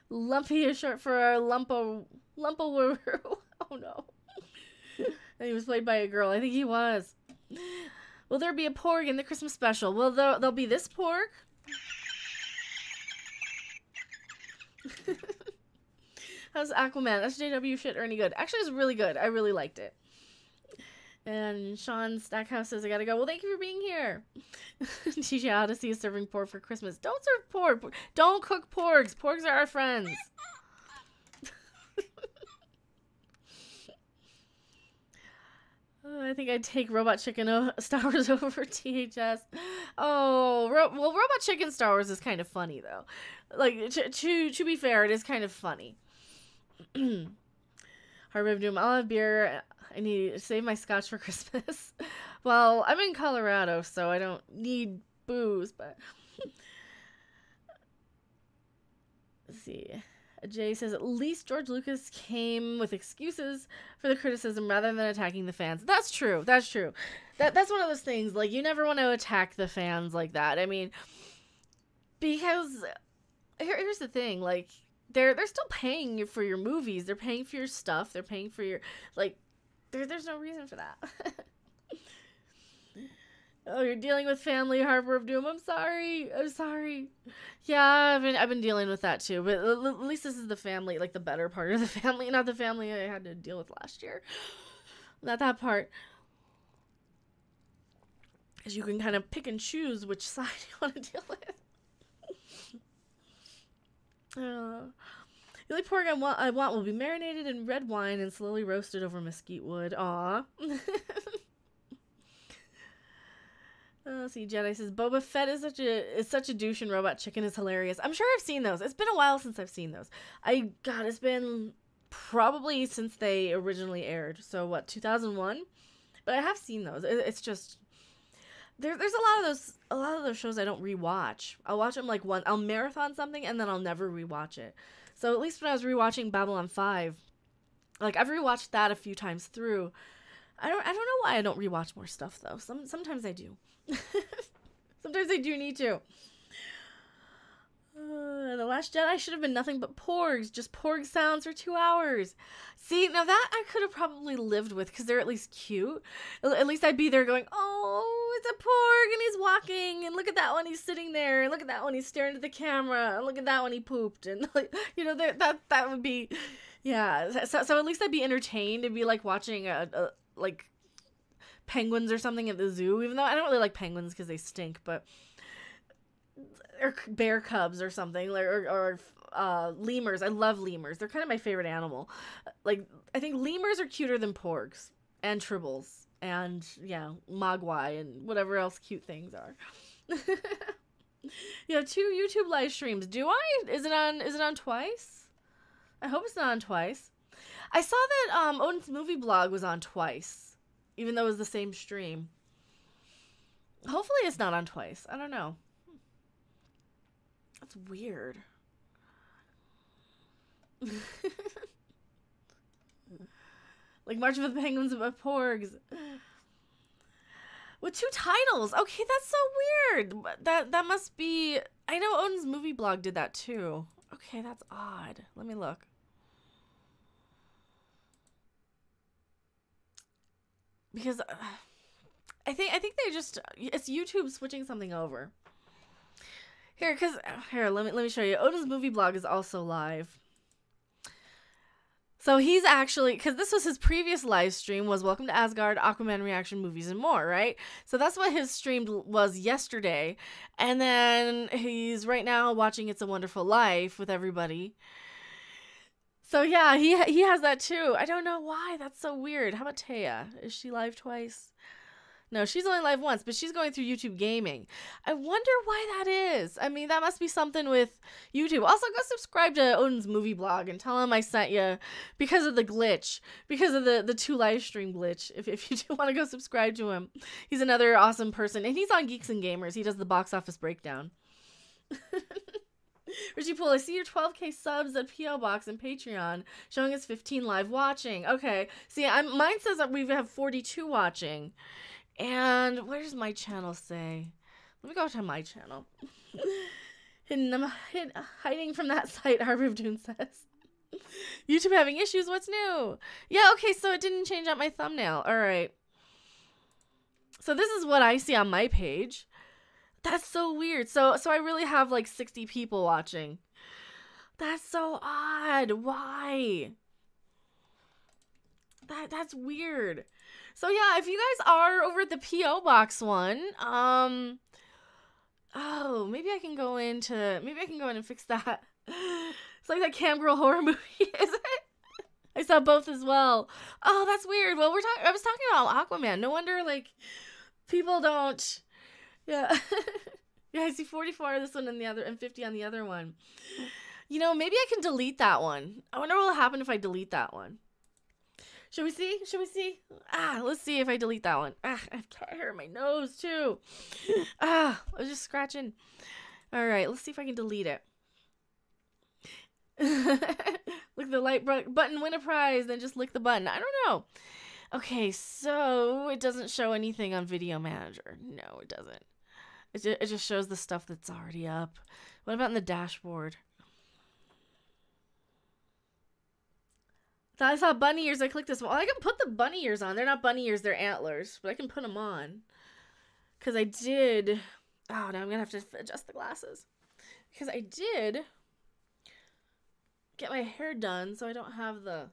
Lumpy is short for Lumpa. Oh no. And he was played by a girl. I think he was. Will there be a porg in the Christmas special? Well, there'll be this porg. How's Aquaman? SJW shit or any good? Actually, it's really good. I really liked it. And Sean Stackhouse says, I gotta go. Well, thank you for being here. TJ Odyssey is serving porg for Christmas. Don't serve porg. Don't cook porgs. Porgs are our friends. I think I'd take Robot Chicken Star Wars over THS. Oh, well, Robot Chicken Star Wars is kind of funny, though. Like, to be fair, it is kind of funny. Harbor of Doom, I'll have beer. I need to save my scotch for Christmas. Well, I'm in Colorado, so I don't need booze, but... Let's see. Jay says, at least George Lucas came with excuses for the criticism rather than attacking the fans. That's true. That's true. That's one of those things. Like, you never want to attack the fans like that. I mean, because here's the thing. Like, they're still paying you for your movies. They're paying for your stuff. They're paying for your, like, there's no reason for that. Oh, you're dealing with family, Harbor of Doom. I'm sorry. I'm sorry. Yeah, I've been dealing with that too. But at least this is the family, like the better part of the family, not the family I had to deal with last year. Not that part. Because you can kind of pick and choose which side you want to deal with. The only pork I want will be marinated in red wine and slowly roasted over mesquite wood. Aw. Let's see, Jedi says, Boba Fett is such a douche and Robot Chicken is hilarious. I'm sure I've seen those. It's been a while since I've seen those. God, it's been probably since they originally aired. So what, 2001? But I have seen those. It's just, there's a lot of those shows I don't rewatch. I'll watch them like once. I'll marathon something and then I'll never rewatch it. So at least when I was rewatching Babylon 5, like I've rewatched that a few times through. I don't know why I don't rewatch more stuff though. Sometimes I do. Sometimes I do need to. The Last Jedi should have been nothing but porgs. Just porg sounds for 2 hours. See, now that I could have probably lived with because they're at least cute. At least I'd be there going, oh, it's a porg and he's walking. And look at that one, he's sitting there. And look at that one, he's staring at the camera. And look at that one, he pooped. And, like, you know, that would be, yeah. So at least I'd be entertained. It'd be like watching like penguins or something at the zoo, even though I don't really like penguins because they stink, but or bear cubs or something, like or lemurs. I love lemurs. They're kind of my favorite animal. Like, I think lemurs are cuter than porgs and tribbles and yeah, mogwai and whatever else cute things are. You have 2 YouTube live streams. Do I? Is it on twice? I hope it's not on twice. I saw that Odin's movie blog was on twice. Even though it was the same stream. Hopefully it's not on twice. I don't know. That's weird. Like March of the Penguins about porgs. With 2 titles. Okay, that's so weird. That must be... I know Odin's movie blog did that too. Okay, that's odd. Let me look. Because I think they just, it's YouTube switching something over. Here, let me show you. Odin's movie blog is also live. So he's actually, because this was his previous live stream, was Welcome to Asgard, Aquaman reaction movies and more, right? So that's what his stream was yesterday. And then he's right now watching It's a Wonderful Life with everybody. So yeah, he has that too. I don't know why. That's so weird. How about Taya? Is she live twice? No, she's only live once, but she's going through YouTube Gaming. I wonder why that is. I mean, that must be something with YouTube. Also, go subscribe to Odin's movie blog and tell him I sent you because of the glitch. Because of the 2 live stream glitch. If you do want to go subscribe to him. He's another awesome person. And he's on Geeks and Gamers. He does the box office breakdown. Richie Poole, I see your 12K subs at P.O. Box and Patreon showing us 15 live watching. Okay. See, mine says that we have 42 watching. And where does my channel say? Let me go to my channel. Hiding from that site, Harbor of Doom says. YouTube having issues, what's new? Yeah, okay, so it didn't change out my thumbnail. Alright. So this is what I see on my page. That's so weird. So I really have like 60 people watching. That's so odd. Why? That's weird. So yeah, if you guys are over at the P.O. Box one, oh, maybe I can go in and fix that. It's like that Cam Girl horror movie, is it? I saw both as well. Oh, that's weird. Well, I was talking about Aquaman. No wonder, like, people don't. Yeah. Yeah, I see 44 on this one and 50 on the other one. You know, maybe I can delete that one. I wonder what will happen if I delete that one. Should we see? Let's see if I delete that one. I have cat hair in my nose, too. I was just scratching. All right, let's see if I can delete it. Look, the light button, win a prize, then just lick the button. I don't know. Okay, so it doesn't show anything on Video Manager. No, it doesn't. It just shows the stuff that's already up. What about in the dashboard? I saw bunny ears. I clicked this one. Well, I can put the bunny ears on. They're not bunny ears. They're antlers. But I can put them on. Because I did... Oh, now I'm going to have to adjust the glasses. Because I did get my hair done, so I don't have the...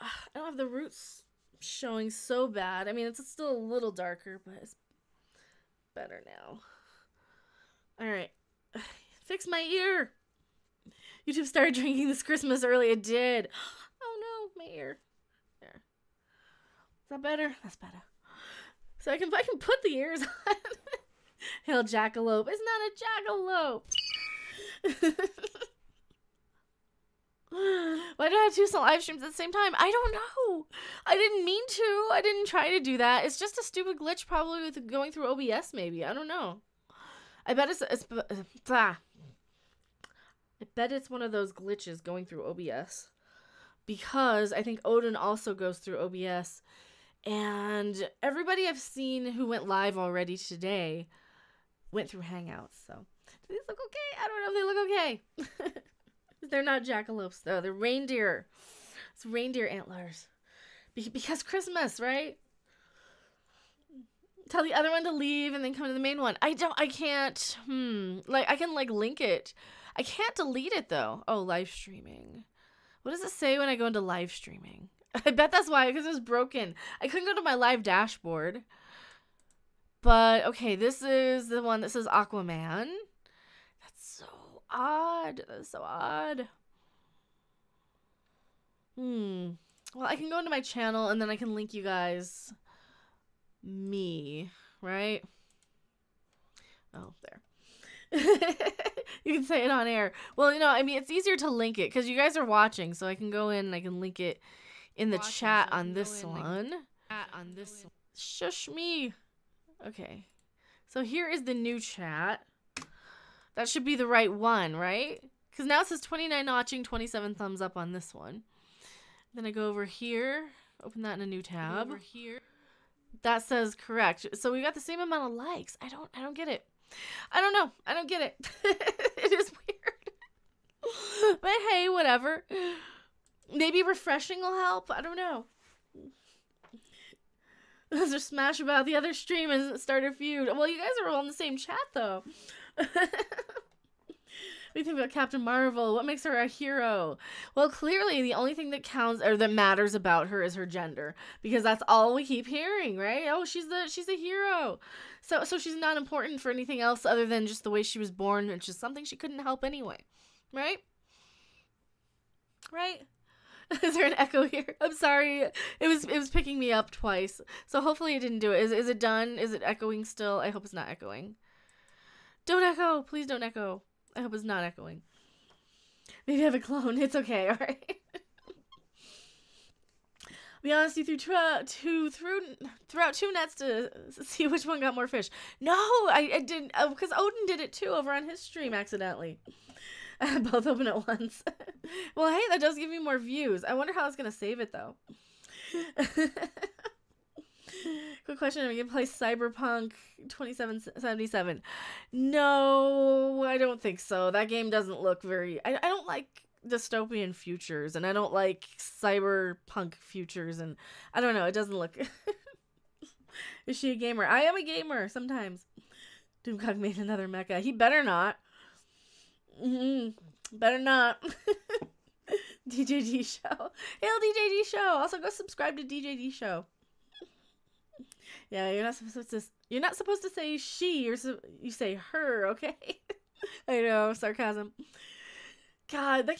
I don't have the roots showing so bad. I mean, it's still a little darker, but it's better now. Alright. Fix my ear! YouTube started drinking this Christmas early. It did. Oh no, my ear. There. Is that better? That's better. So I can put the ears on. Hail jackalope. It's not a jackalope. Why do I have two live streams at the same time? I don't know. I didn't mean to. I didn't try to do that. It's just a stupid glitch, probably with going through OBS. Maybe, I don't know. I bet it's one of those glitches going through OBS, because I think Odin also goes through OBS, and everybody I've seen who went live already today went through Hangouts. So do these look okay? I don't know if they look okay. They're not jackalopes though. They're reindeer. It's reindeer antlers. Because Christmas, right? Tell the other one to leave and then come to the main one. I can't. Like, I can, like, link it. I can't delete it, though. Oh, live streaming. What does it say when I go into live streaming? I bet that's why, because it was broken. I couldn't go to my live dashboard. But, okay, this is the one that says Aquaman. That's so odd. That's so odd. Well, I can go into my channel, and then I can link you guys me, right? Oh, there. You can say it on air. Well, you know, I mean, it's easier to link it because you guys are watching, so I can go in and I can link it in the chat on this one. Shush me. Okay. So here is the new chat. That should be the right one, right? Because now it says 29 watching, 27 thumbs up on this one. Then I go over here, open that in a new tab. Over here. That says correct. So we got the same amount of likes. I don't get it. I don't know. I don't get it. It is weird. But hey, whatever. Maybe refreshing will help. I don't know. Those are smash about the other stream and start a feud. Well, you guys are all in the same chat, though. What do you think about Captain Marvel? What makes her a hero? Well, clearly the only thing that counts or that matters about her is her gender, because that's all we keep hearing, right? Oh, she's a hero. So she's not important for anything else other than just the way she was born, which is something she couldn't help anyway. Right? Right? Is there an echo here? I'm sorry. It was picking me up twice. So hopefully it didn't do it. Is it done? Is it echoing still? I hope it's not echoing. Don't echo. Please don't echo. I hope it's not echoing. Maybe I have a clone. It's okay, alright? Be honest, you threw out two nets to see which one got more fish. No, I didn't, because Odin did it too over on his stream accidentally. Both open at once. Well, hey, that does give me more views. I wonder how it's going to save it, though. Quick question: are you gonna play Cyberpunk 2077? No, I don't think so. That game doesn't look very. I don't like dystopian futures, and I don't like cyberpunk futures, and I don't know. It doesn't look. Is she a gamer? I am a gamer sometimes. Doomcock made another mecha. He better not. Better not. DJD Show. Hail DJD Show. Also go subscribe to DJD Show. Yeah, you're not supposed to say she. You say her, okay? I know, sarcasm. God, the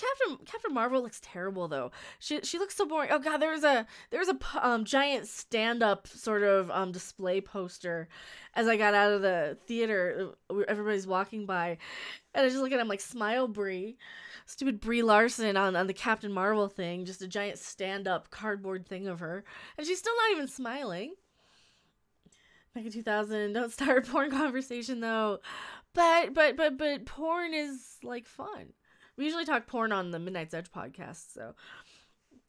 Captain Marvel looks terrible though. She looks so boring. Oh God, there was a giant stand up sort of display poster as I got out of the theater. Everybody's walking by, and I just look at him like, smile, Brie. Stupid Brie Larson on the Captain Marvel thing, just a giant stand up cardboard thing of her, and she's still not even smiling. Mega 2000, don't start a porn conversation though. But porn is like fun. We usually talk porn on the Midnight's Edge podcast, so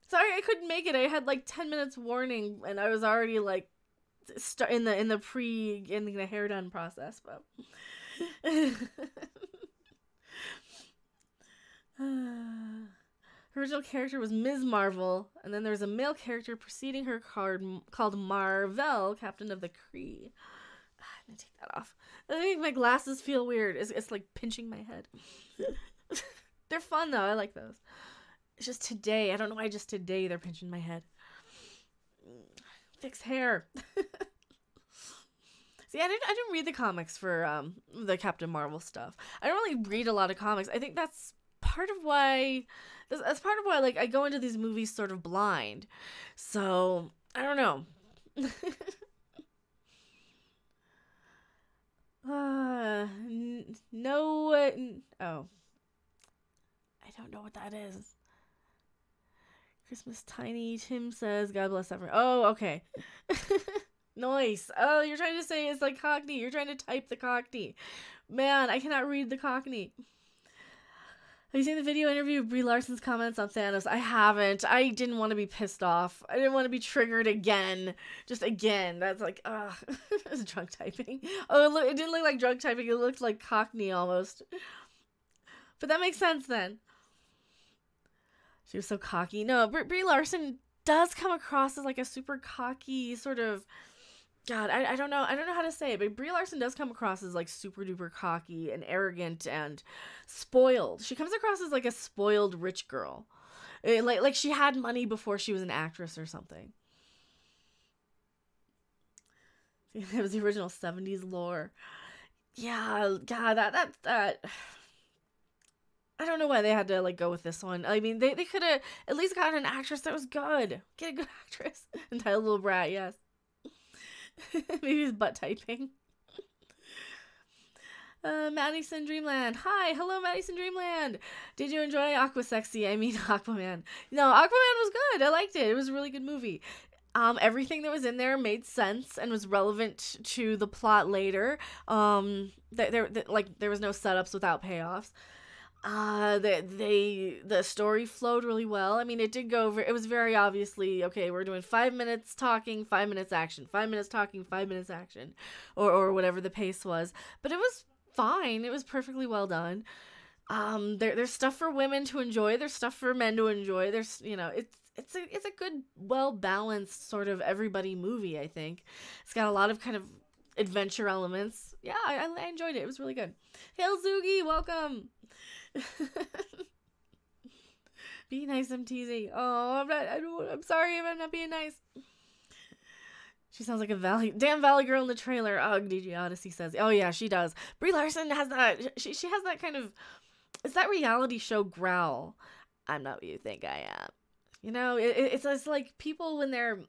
sorry I couldn't make it. I had like 10 minutes warning, and I was already like in the getting the hair done process. But her original character was Ms. Marvel, and then there's a male character preceding her called Marvel, Captain of the Kree. I'm gonna take that off. I think my glasses feel weird. It's like pinching my head. They're fun though. I like those. It's just today. I don't know why just today they're pinching my head. Fix hair. See, I didn't read the comics for the Captain Marvel stuff. I don't really read a lot of comics. I think that's part of why. That's part of why like I go into these movies sort of blind. So I don't know. Oh. I don't know what that is. Christmas Tiny Tim says, God bless everyone. Oh, okay. Nice. Oh, you're trying to say it's like Cockney. You're trying to type the Cockney. Man, I cannot read the Cockney. Have you seen the video interview of Brie Larson's comments on Thanos? I haven't. I didn't want to be pissed off. I didn't want to be triggered again. Just again. That's like, ugh. It's drunk typing. Oh, it didn't look like drunk typing. It looked like Cockney almost. But that makes sense then. She was so cocky. No, Brie Larson does come across as like a super cocky sort of. God, I don't know. I don't know how to say it, but Brie Larson does come across as like super duper cocky and arrogant and spoiled. She comes across as like a spoiled rich girl, like she had money before she was an actress or something. It was the original 70s lore. Yeah, God, that. I don't know why they had to like go with this one. I mean, they could have at least gotten an actress that was good. Get a good actress. Entitled Little Brat, yes. Maybe it's butt typing. Madison Dreamland. Hi, hello Madison Dreamland. Did you enjoy Aquasexy? I mean Aquaman. No, Aquaman was good. I liked it. It was a really good movie. Everything that was in there made sense and was relevant to the plot later. There was no setups without payoffs. The story flowed really well. I mean, it did go over. It was very obviously, okay, we're doing 5 minutes talking, 5 minutes action, 5 minutes talking, 5 minutes action, or whatever the pace was. But it was fine. It was perfectly well done. There's stuff for women to enjoy. There's stuff for men to enjoy. There's, it's a good, well balanced sort of everybody movie. I think it's got a lot of kind of adventure elements. Yeah, I enjoyed it. It was really good. Hail Zoogie, welcome. Be nice, I'm teasing. Oh, I'm sorry if I'm not being nice. She sounds like a Valley girl in the trailer. Ugh, DJ Odyssey says. Oh yeah, she does. Brie Larson has that. She has that kind of. It's that reality show growl. I'm not what you think I am. It's like people when they're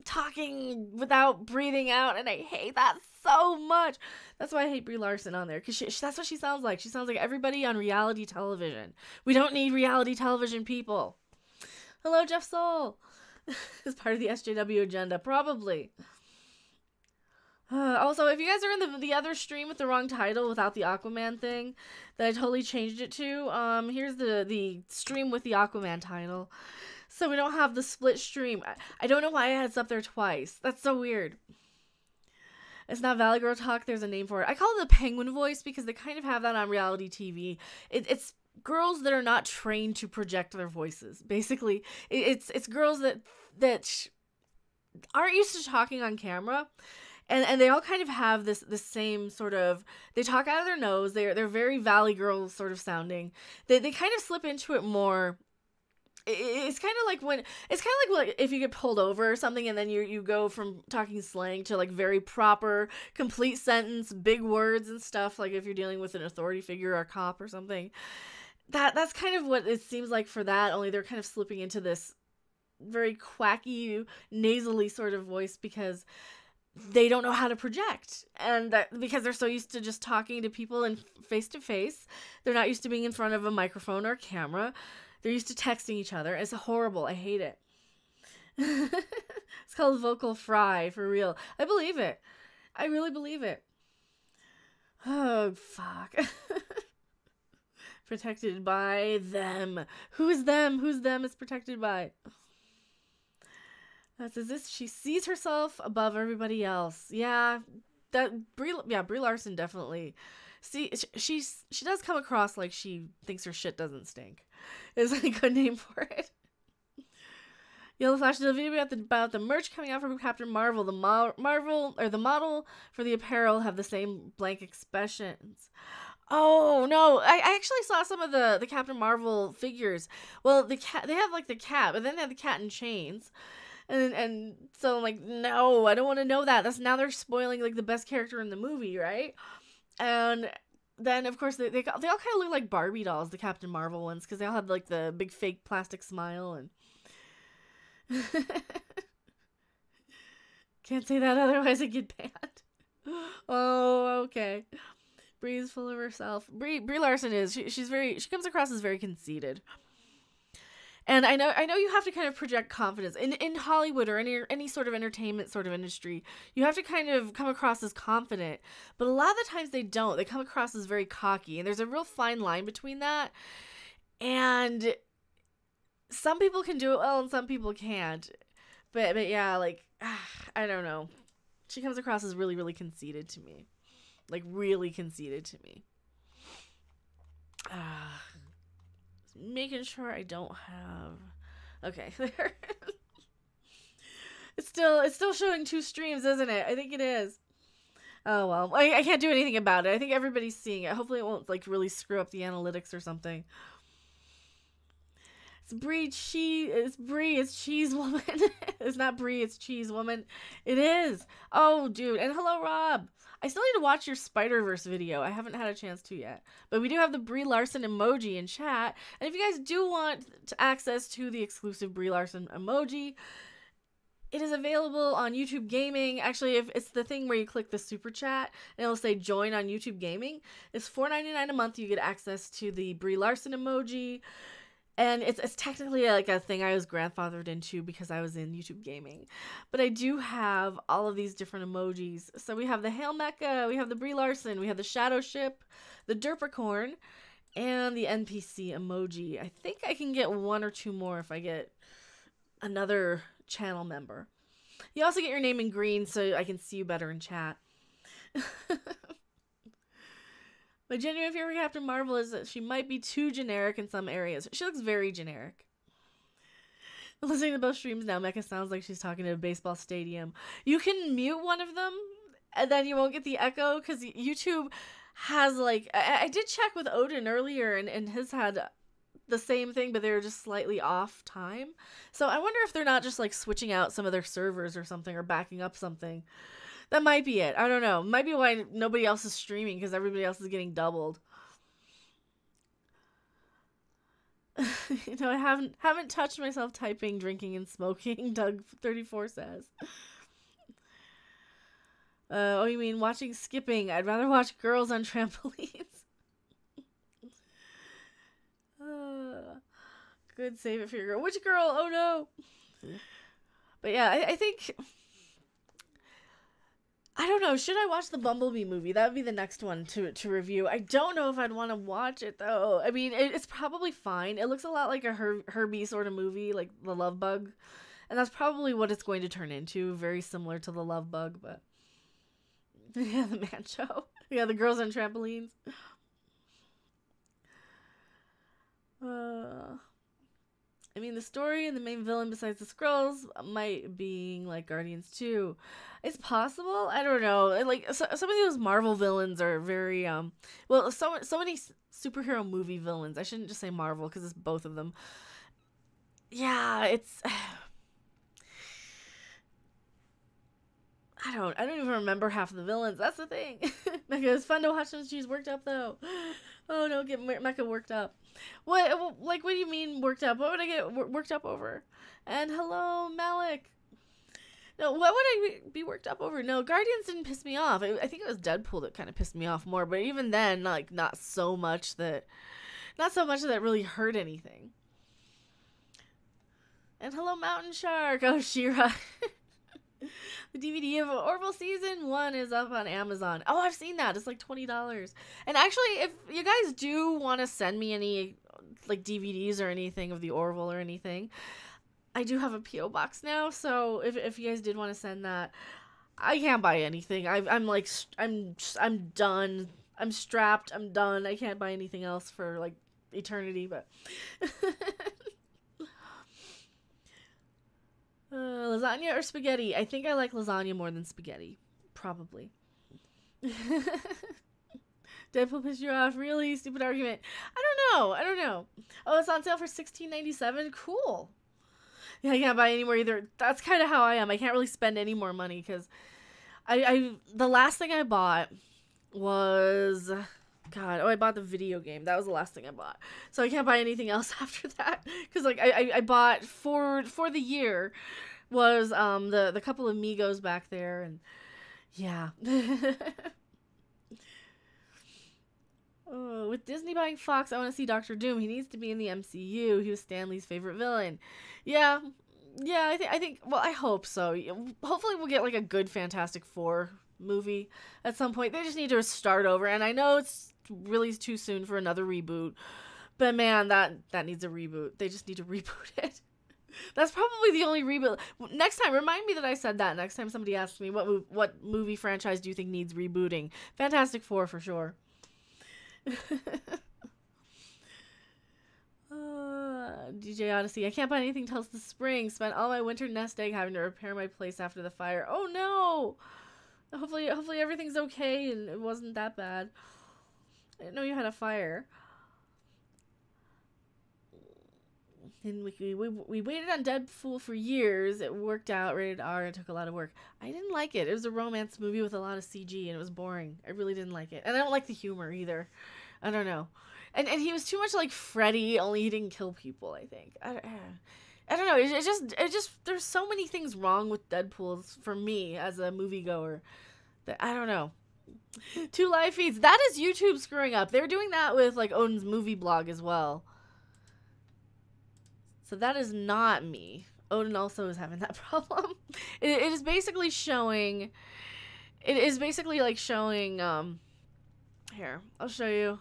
talking without breathing out, and I hate that so much. That's why I hate Brie Larson on there, because that's what she sounds like. She sounds like everybody on reality television. We don't need reality television people. Hello, Jeff Soul. As part of the SJW agenda, probably. Also, if you guys are in the other stream with the wrong title without the Aquaman thing that I totally changed it to, here's the stream with the Aquaman title. So we don't have the split stream. I don't know why it's up there twice. That's so weird. It's not Valley Girl Talk. There's a name for it. I call it the penguin voice because they kind of have that on reality TV. It's girls that are not trained to project their voices. Basically, it's girls that aren't used to talking on camera. And they all kind of have this same sort of, they talk out of their nose. They're very Valley Girl sort of sounding. They kind of slip into it more. It's kind of like if you get pulled over or something and then you go from talking slang to like very proper, complete sentence, big words and stuff, like if you're dealing with an authority figure or a cop or something. That's kind of what it seems like for that, only they're kind of slipping into this very quacky, nasally sort of voice because they don't know how to project. And because they're so used to just talking to people and face to face, they're not used to being in front of a microphone or a camera. They're used to texting each other. It's horrible. I hate it. It's called vocal fry, for real. I believe it. I really believe it. Oh, fuck. Protected by them. Who is them? Who's them is protected by? That's as if she sees herself above everybody else. Yeah, Brie Larson definitely. See, she does come across like she thinks her shit doesn't stink. Is a good name for it. Yellow Flash did a video about the merch coming out from Captain Marvel. The model for the apparel have the same blank expressions. Oh no! I actually saw some of the Captain Marvel figures. Well, they have like the cat, but then they have the cat in chains. And so I'm like, no, I don't want to know that. Now they're spoiling like the best character in the movie, right? And then of course they all kind of look like Barbie dolls, the Captain Marvel ones, because they all have like the big fake plastic smile and can't say that otherwise I get banned. Oh, okay. Brie's full of herself. Brie Larson is. She comes across as very conceited. And I know you have to kind of project confidence in Hollywood or any sort of entertainment sort of industry. You have to kind of come across as confident, but a lot of the times they don't. They come across as very cocky, and there's a real fine line between that. And some people can do it well, and some people can't. But yeah, like I don't know. She comes across as really, really conceited to me, like really conceited to me. Making sure I don't have. Okay, there. It's still showing 2 streams, isn't it? I think it is. Oh well, I can't do anything about it. I think everybody's seeing it. Hopefully, it won't like really screw up the analytics or something. It's Brie. It's Brie. It's Cheese Woman. It's not Brie. It's Cheese Woman. It is. Oh, dude. And hello, Rob. I still need to watch your Spider-Verse video. I haven't had a chance to yet. But we do have the Brie Larson emoji in chat. And if you guys do want access to the exclusive Brie Larson emoji, it is available on YouTube Gaming. Actually, if it's the thing where you click the super chat and it'll say join on YouTube Gaming. It's $4.99 a month. You get access to the Brie Larson emoji. And it's technically like a thing I was grandfathered into because I was in YouTube Gaming. But I do have all of these different emojis. So we have the Hail Mecca, we have the Brie Larson, we have the Shadow Ship, the Derpicorn, and the NPC emoji. I think I can get 1 or 2 more if I get another channel member. You also get your name in green so I can see you better in chat. My genuine fear for Captain Marvel is that she might be too generic in some areas. She looks very generic. Listening to both streams now, Mecca sounds like she's talking to a baseball stadium. You can mute one of them, and then you won't get the echo, because YouTube has, like... I did check with Odin earlier, and his had the same thing, but they were just slightly off time. So I wonder if they're not just, like, switching out some of their servers or something, or backing up something. That might be it. I don't know. Might be why nobody else is streaming, because everybody else is getting doubled. You know, I haven't touched myself typing, drinking, and smoking, Doug34 says. Oh, you mean watching skipping? I'd rather watch girls on trampolines. Good, save it for your girl. Which girl? Oh, no. But yeah, I think... I don't know. Should I watch the Bumblebee movie? That would be the next one to review. I don't know if I'd want to watch it though. I mean, it's probably fine. It looks a lot like a Herbie sort of movie, like The Love Bug, and that's probably what it's going to turn into. Very similar to The Love Bug, but yeah, the man show. Yeah, the girls on trampolines. I mean, the story and the main villain besides the Skrulls might being like Guardians 2. It's possible. I don't know. Like some of those Marvel villains are very well, so many superhero movie villains. I shouldn't just say Marvel because it's both of them. Yeah, it's I don't even remember half of the villains. That's the thing. Like, it was fun to watch them. She's worked up though. Oh no, get Mecca worked up. What? Like, what do you mean worked up? What would I get worked up over? And hello, Malik. No, what would I be worked up over? No, Guardians didn't piss me off. I think it was Deadpool that kind of pissed me off more. But even then, like, not so much that really hurt anything. And hello, Mountain Shark. Oh, She-Ra. The DVD of Orville Season 1 is up on Amazon. Oh, I've seen that. It's like $20. And actually, if you guys do want to send me any like DVDs or anything of the Orville or anything, I do have a P.O. box now. So if you guys did want to send that, I can't buy anything. I'm done. I'm strapped. I'm done. I can't buy anything else for like eternity, but lasagna or spaghetti? I think I like lasagna more than spaghetti. Probably. Deadpool pissed you off? Really? Stupid argument. I don't know. Oh, it's on sale for $16.97? Cool. Yeah, I can't buy any more either. That's kind of how I am. I can't really spend any more money because the last thing I bought was... I bought the video game. That was the last thing I bought. So I can't buy anything else after that. Because like I bought for the year was the couple of Migos back there, and yeah. Oh, with Disney buying Fox, I want to see Doctor Doom. He needs to be in the MCU. He was Stan Lee's favorite villain. Yeah, I think. Well, I hope so. Hopefully, we'll get like a good Fantastic Four movie at some point. They just need to start over, and I know it's really too soon for another reboot, but man, that needs a reboot. They just need to reboot it. That's probably the only reboot. Next time, remind me that I said that. Next time somebody asks me what movie franchise do you think needs rebooting, Fantastic Four for sure. DJ Odyssey. I can't buy anything till the spring. Spent all my winter nest egg having to repair my place after the fire. Oh no! Hopefully everything's okay and it wasn't that bad. I didn't know you had a fire. And we waited on Deadpool for years. It worked out, rated R. It took a lot of work. I didn't like it. It was a romance movie with a lot of CG and it was boring. I really didn't like it. And I don't like the humor either. I don't know. And he was too much like Freddy, only he didn't kill people, I think. I don't know. It just there's so many things wrong with Deadpool for me as a moviegoer that I don't know. 2 live feeds. That is YouTube screwing up. They're doing that with like Odin's movie blog as well. So that is not me. Odin also is having that problem. It is basically showing. It is basically like showing. Here, I'll show you.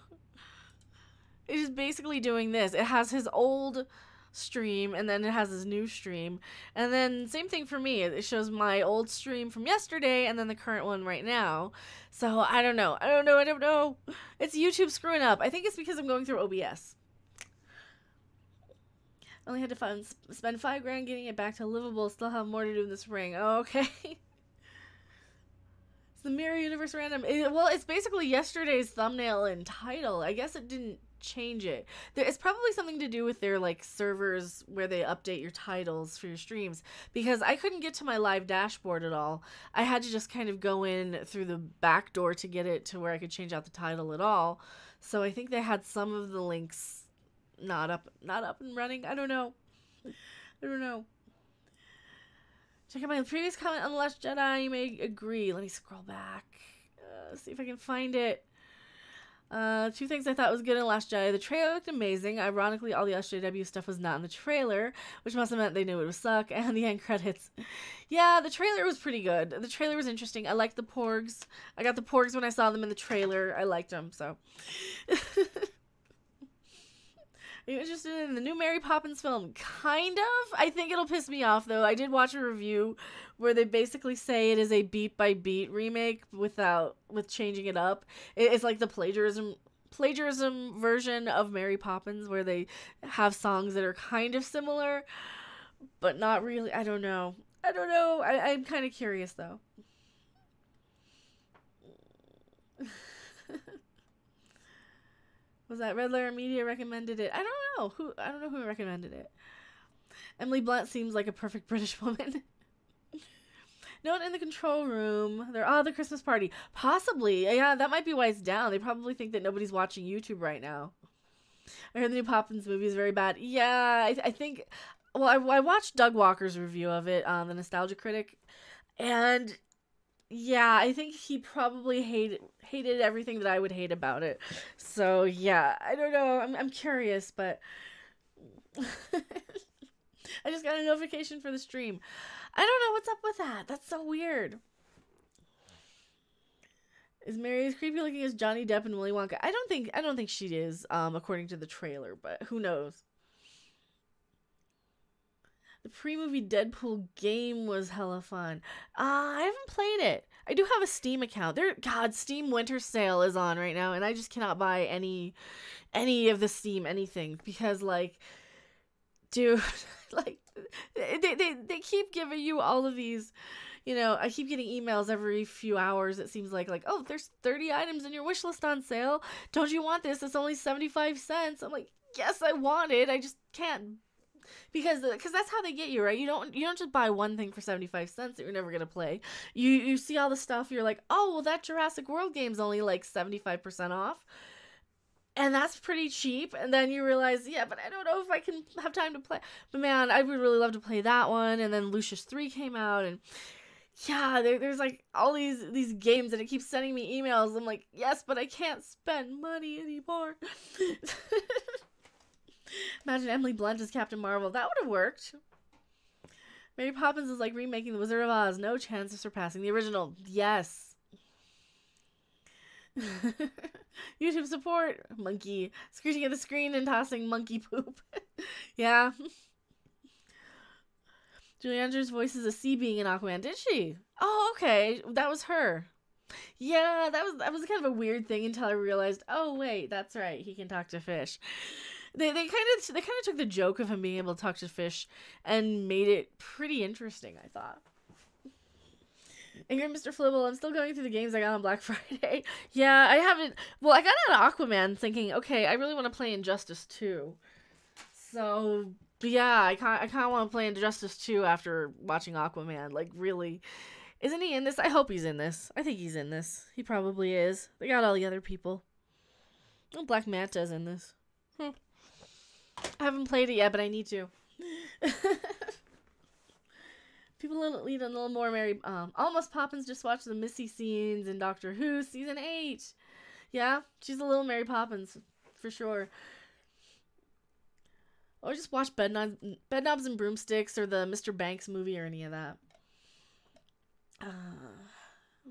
It is basically doing this. It has his old stream and then it has his new stream, and then same thing for me. It shows my old stream from yesterday and then the current one right now. So I don't know. It's YouTube screwing up. I think it's because I'm going through OBS. Only had to spend $5,000 getting it back to livable. Still have more to do in the spring. Oh, okay. It's the Mirror Universe random. It's basically yesterday's thumbnail and title. I guess it didn't change it. It's probably something to do with their like servers where they update your titles for your streams, because I couldn't get to my live dashboard at all. I had to just kind of go in through the back door to get it to where I could change out the title at all. So I think they had some of the links not up and running. I don't know. Check out my previous comment on The Last Jedi. You may agree. Let me scroll back. See if I can find it. Two things I thought was good in Last Jedi. The trailer looked amazing. Ironically, all the SJW stuff was not in the trailer, which must have meant they knew it would suck. And the end credits. Yeah, the trailer was pretty good. The trailer was interesting. I liked the porgs. I got the porgs when I saw them in the trailer. I liked them, so. Are you interested in the new Mary Poppins film? Kind of. I think it'll piss me off, though. I did watch a review where they basically say it is a beat-by-beat remake with changing it up. It's like the plagiarism version of Mary Poppins, where they have songs that are kind of similar, but not really. I don't know. I'm kind of curious, though. Was that Red Letter Media recommended it? I don't know who recommended it. Emily Blunt seems like a perfect British woman. No one in the control room. They're the Christmas party. Possibly. Yeah, that might be why it's down. They probably think that nobody's watching YouTube right now. I heard the new Poppins movie is very bad. Yeah, I think... Well, I watched Doug Walker's review of it, the Nostalgia Critic, and... Yeah, I think he probably hated everything that I would hate about it. So, yeah, I don't know. I'm curious, but I just got a notification for the stream. I don't know what's up with that. That's so weird. Is Mary as creepy looking as Johnny Depp and Willy Wonka? I don't think she is, according to the trailer, but who knows? The pre-movie Deadpool game was hella fun. I haven't played it. I do have a Steam account. Steam Winter Sale is on right now, and I just cannot buy any of the Steam anything because, like, dude, like, they keep giving you all of these. You know, I keep getting emails every few hours. It seems like, oh, there's 30 items in your wish list on sale. Don't you want this? It's only 75 cents. I'm like, yes, I want it. I just can't. Because that's how they get you, right? You don't just buy one thing for 75 cents that you're never gonna play. You see all the stuff, you're like, oh, well, that Jurassic World game's only like 75% off, and that's pretty cheap. And then you realize, yeah, but I don't know if I can have time to play. But man, I would really love to play that one. And then Lucius 3 came out, and yeah, there's like all these games, and it keeps sending me emails. I'm like, yes, but I can't spend money anymore. Imagine Emily Blunt as Captain Marvel. That would have worked. Mary Poppins is like remaking The Wizard of Oz. No chance of surpassing the original. Yes. YouTube support. Monkey. Screeching at the screen and tossing monkey poop. Yeah. Julie Andrews voices a sea being in Aquaman. Did she? Oh, okay. That was her. Yeah, that was kind of a weird thing until I realized, oh, wait, that's right. He can talk to fish. They kind of took the joke of him being able to talk to fish and made it pretty interesting, I thought. Angry Mr. Flibble, I'm still going through the games I got on Black Friday. Yeah, I haven't. Well, I got out of Aquaman thinking, okay, I really want to play Injustice 2. So, yeah, I kind of want to play Injustice 2 after watching Aquaman. Like, really. Isn't he in this? I hope he's in this. I think he's in this. He probably is. They got all the other people. Oh, Black Manta's in this. I haven't played it yet, but I need to. People need a little more Mary. Almost Poppins just watched the Missy scenes in Doctor Who season 8. Yeah, she's a little Mary Poppins for sure. Or just watch Bedknobs and Broomsticks or the Mr. Banks movie or any of that.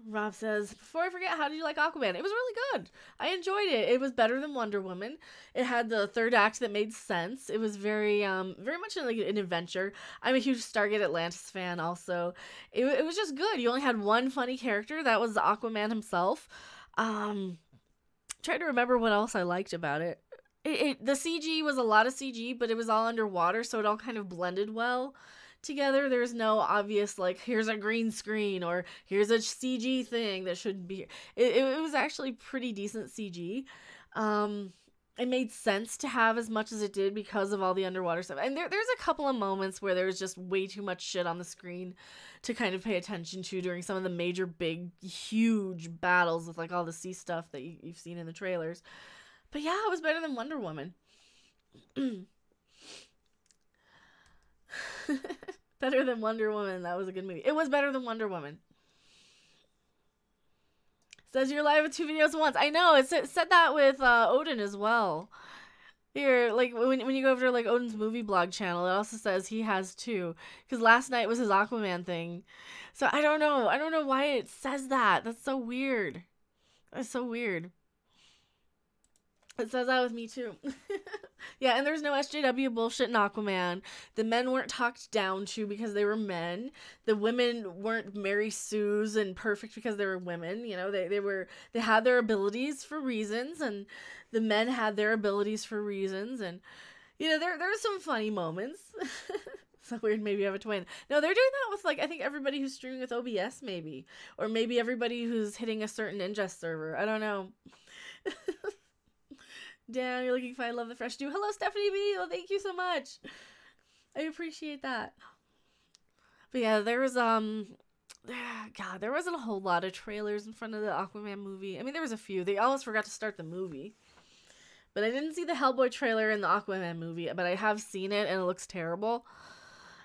Rob says, before I forget, how did you like Aquaman? It was really good. I enjoyed it. It was better than Wonder Woman. It had the third act that made sense. It was very much like an adventure. I'm a huge Stargate Atlantis fan also. It was just good. You only had one funny character. That was Aquaman himself. Trying to remember what else I liked about it. The CG was a lot of CG, but it was all underwater, so it all kind of blended well together. There's no obvious, like, here's a green screen or here's a CG thing that shouldn't be. It was actually pretty decent CG. It made sense to have as much as it did because of all the underwater stuff. And there's a couple of moments where there was just way too much shit on the screen to kind of pay attention to during some of the major, big, huge battles with, like, all the sea stuff that you've seen in the trailers. But yeah, it was better than Wonder Woman. Better than Wonder Woman. That was a good movie. It was better than Wonder Woman. Says you're live with 2 videos at once. I know, it said that with Odin as well. Here, like, when you go over to, like, Odin's movie blog channel, it also says he has 2. Because last night was his Aquaman thing. So, I don't know. I don't know why it says that. That's so weird. That's so weird. It says that with me, too. Yeah, and there's no SJW bullshit in Aquaman. The men weren't talked down to because they were men. The women weren't Mary Sue's and perfect because they were women. You know, they had their abilities for reasons, and the men had their abilities for reasons. And, you know, there are some funny moments. So weird, maybe you have a twin. No, they're doing that with, like, I think everybody who's streaming with OBS, maybe. Or maybe everybody who's hitting a certain ingest server. I don't know. Damn, you're looking fine. Love the fresh dew. Hello, Stephanie B. Oh, thank you so much. I appreciate that. But yeah, there was God, there wasn't a whole lot of trailers in front of the Aquaman movie. I mean, there was a few. They almost forgot to start the movie. But I didn't see the Hellboy trailer in the Aquaman movie, but I have seen it and it looks terrible.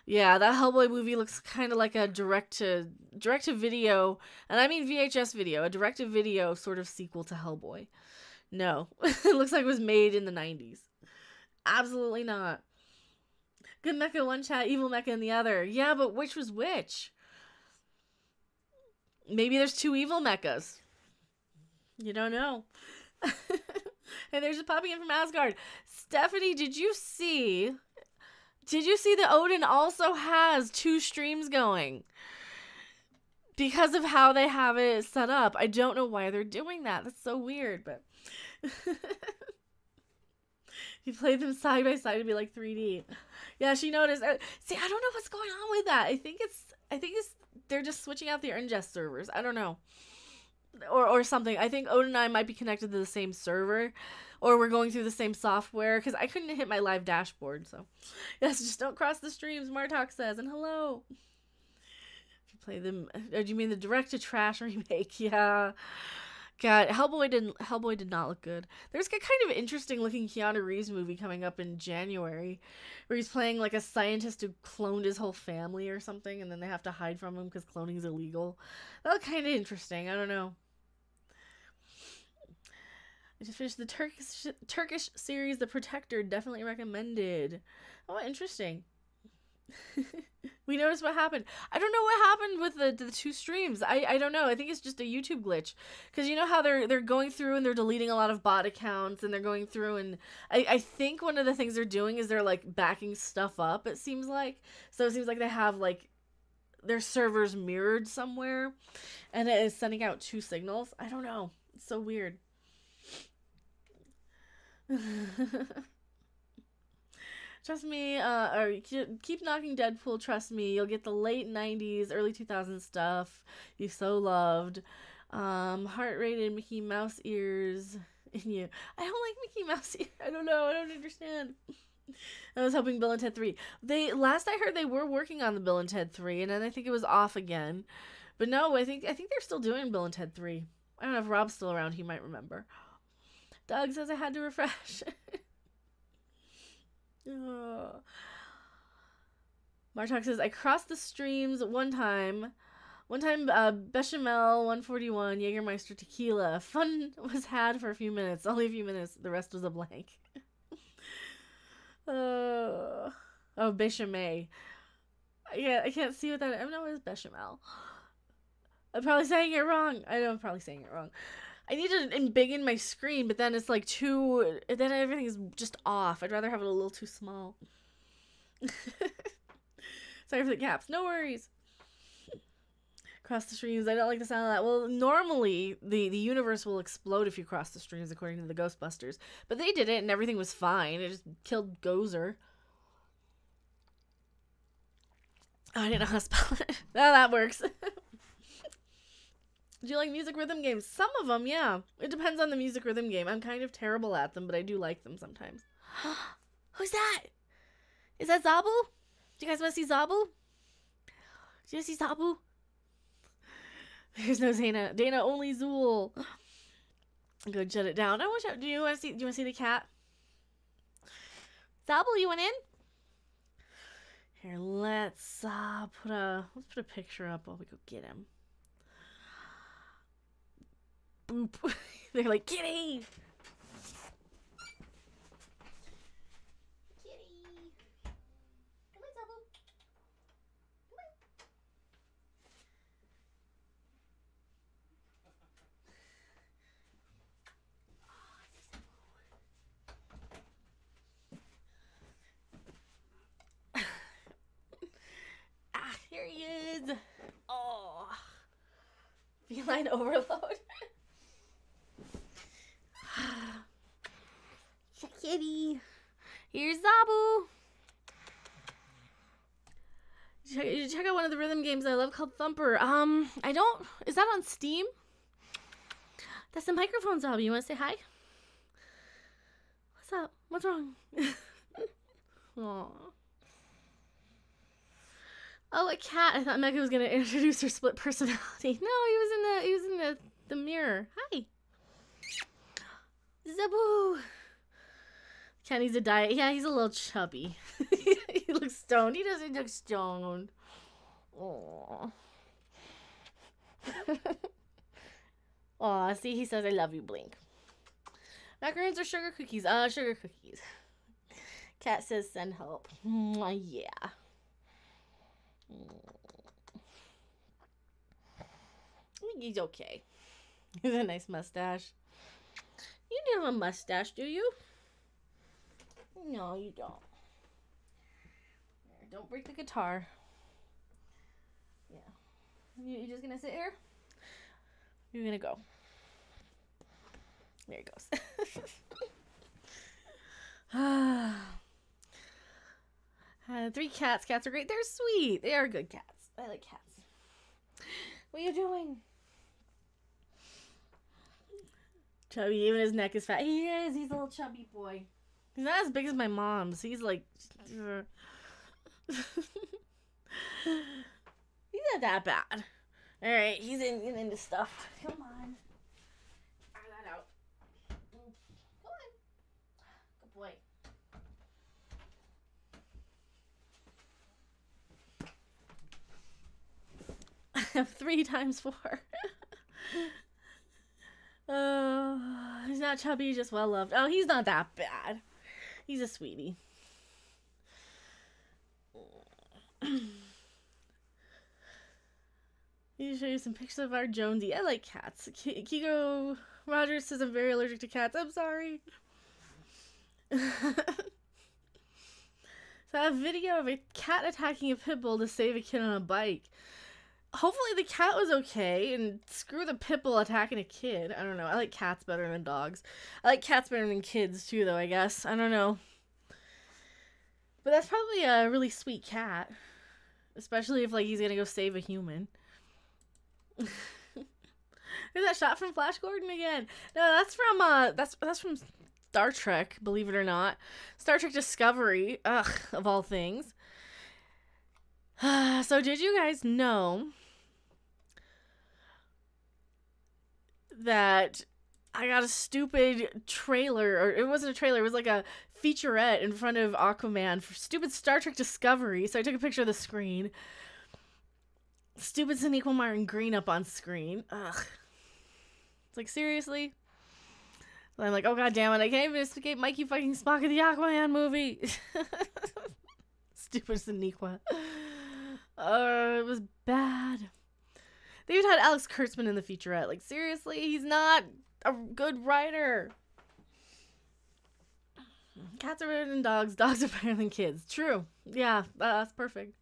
Yeah, that Hellboy movie looks kind of like a direct to video, and I mean VHS video, a direct to video sort of sequel to Hellboy. No. It looks like it was made in the 90s. Absolutely not. Good mecha one chat, evil mecha in the other. Yeah, but which was which? Maybe there's 2 evil mechas. You don't know. And there's just popping in from Asgard. Stephanie, did you see that Odin also has 2 streams going? Because of how they have it set up. I don't know why they're doing that. That's so weird, but you play them side by side to be like 3D. Yeah, she noticed. See, I don't know what's going on with that. I think it's they're just switching out the ingest servers. I don't know. Or something. I think Odin and I might be connected to the same server, or we're going through the same software, because I couldn't hit my live dashboard. So yes, just don't cross the streams, Martok says. And hello. If you play them, do you mean the direct to trash remake? Yeah. God, Hellboy did not look good. There's a kind of interesting looking Keanu Reeves movie coming up in January, where he's playing like a scientist who cloned his whole family or something, and then they have to hide from him because cloning is illegal. That looked kind of interesting. I don't know. I just finished the Turkish series, The Protector. Definitely recommended. Oh, interesting. We noticed what happened. I don't know what happened with the 2 streams. I don't know. I think it's just a YouTube glitch. Because you know how they're going through and they're deleting a lot of bot accounts, and they're going through, and I think one of the things they're doing is they're like backing stuff up, it seems like. So it seems like they have like their servers mirrored somewhere, and it is sending out 2 signals. I don't know. It's so weird. Trust me, or keep knocking Deadpool, trust me, you'll get the late 90s, early 2000s stuff you so loved. Heart-rated Mickey Mouse ears in you. I don't like Mickey Mouse ears. I don't know, I don't understand. I was hoping Bill and Ted 3. Last I heard they were working on the Bill and Ted 3, and then I think it was off again. But no, I think they're still doing Bill and Ted 3. I don't know if Rob's still around, he might remember. Doug says I had to refresh. Oh. Martok says, I crossed the streams one time. Bechamel, 141, Jägermeister tequila. Fun was had for a few minutes. Only a few minutes. The rest was a blank. Oh, bechamel. I can't see what that is. I don't know what is bechamel. I'm probably saying it wrong. I know I'm probably saying it wrong. I need to embiggen my screen, but then it's like then everything is just off. I'd rather have it a little too small. Sorry for the gaps. No worries. Cross the streams. I don't like the sound of that. Well, normally the universe will explode if you cross the streams, according to the Ghostbusters. But they did it and everything was fine. It just killed Gozer. Oh, I didn't know how to spell it. Oh, that works. Do you like music rhythm games? Some of them, yeah. It depends on the music rhythm game. I'm kind of terrible at them, but I do like them sometimes. Who's that? Is that Zabu? Do you guys want to see Zabu? Do you see Zabu? There's no Dana. Dana, only Zool. Go shut it down. Do you want to see the cat? Zabu, you want in? Here, let's put a picture up while we go get him. boop. They're like, kitty! Kitty! Come on, Zabu. Come on. Ah, here he is. Oh. Feline overload. Kitty. Here's Zabu. Check out one of the rhythm games I love called Thumper. I don't... Is that on Steam? That's the microphone, Zabu. You want to say hi? What's up? What's wrong? Aww. Oh, a cat. I thought Mecca was gonna introduce her split personality. No, he was in the mirror. Hi. Zabu. Cat needs a diet. Yeah, he's a little chubby. He looks stoned. He doesn't look stoned. Aww. Aw, see, he says I love you, Blink. Macaroons or sugar cookies? Sugar cookies. Cat says send help. Yeah. I think he's okay. He has a nice mustache. You don't have a mustache, do you? No, you don't. Here, don't break the guitar. Yeah. You just gonna sit here? You're gonna go. There he goes. Three cats. Cats are great. They're sweet. They are good cats. I like cats. What are you doing? Chubby. Even his neck is fat. He is. He's a little chubby boy. He's not as big as my mom's. He's like... He's not that bad. Alright, he's into stuff. Come on. Fire that out. Come on. Good boy. I have 3 times 4. Oh, he's not chubby, he's just well loved. Oh, he's not that bad. He's a sweetie. Need to show you some pictures of our Jonesy. I like cats. Kiko Rogers says I'm very allergic to cats. I'm sorry. So I have a video of a cat attacking a pit bull to save a kid on a bike. Hopefully the cat was okay, and screw the pit bull attacking a kid. I don't know. I like cats better than dogs. I like cats better than kids, too, though, I guess. I don't know. But that's probably a really sweet cat. Especially if, like, he's gonna go save a human. There's that shot from Flash Gordon again. No, that's from, that's from Star Trek, believe it or not. Star Trek Discovery. Ugh, of all things. So did you guys know that I got a stupid trailer, or it wasn't a trailer, it was like a featurette in front of Aquaman for stupid Star Trek Discovery. So I took a picture of the screen. Stupid Sonequa Martin Green up on screen. Ugh. It's like, seriously? And I'm like, oh god damn it, I can't even escape Mikey fucking Spock of the Aquaman movie. Stupid Sonequa. It was bad. They even had Alex Kurtzman in the featurette. Like, seriously? He's not a good writer. Cats are better than dogs. Dogs are better than kids. True. Yeah, that's perfect.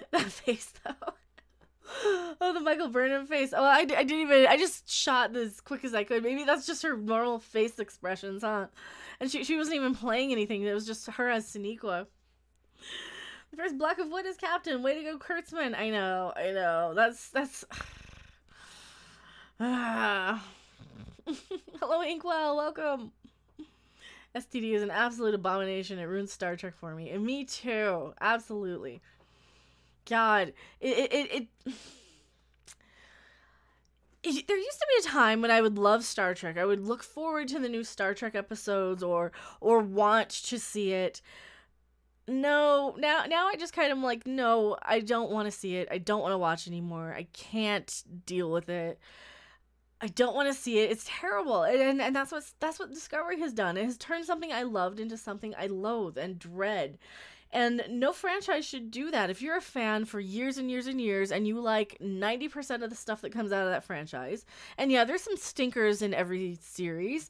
That face, though. Oh, the Michael Burnham face. Oh, I just shot as quick as I could. Maybe that's just her normal face expressions, huh? And she wasn't even playing anything. It was just her as Sonequa. The first block of wood is Captain. Way to go, Kurtzman. I know. That's... Hello, Inkwell. Welcome. STD is an absolute abomination. It ruins Star Trek for me. And me too. Absolutely. God. There used to be a time when I would love Star Trek. I would look forward to the new Star Trek episodes or want to see it. No, now I just kind of like, no, I don't want to see it. I don't want to watch anymore. I can't deal with it. I don't want to see it. It's terrible. And that's what Discovery has done. It has turned something I loved into something I loathe and dread. And no franchise should do that. If you're a fan for years and years and years and you like 90% of the stuff that comes out of that franchise, and yeah, there's some stinkers in every series,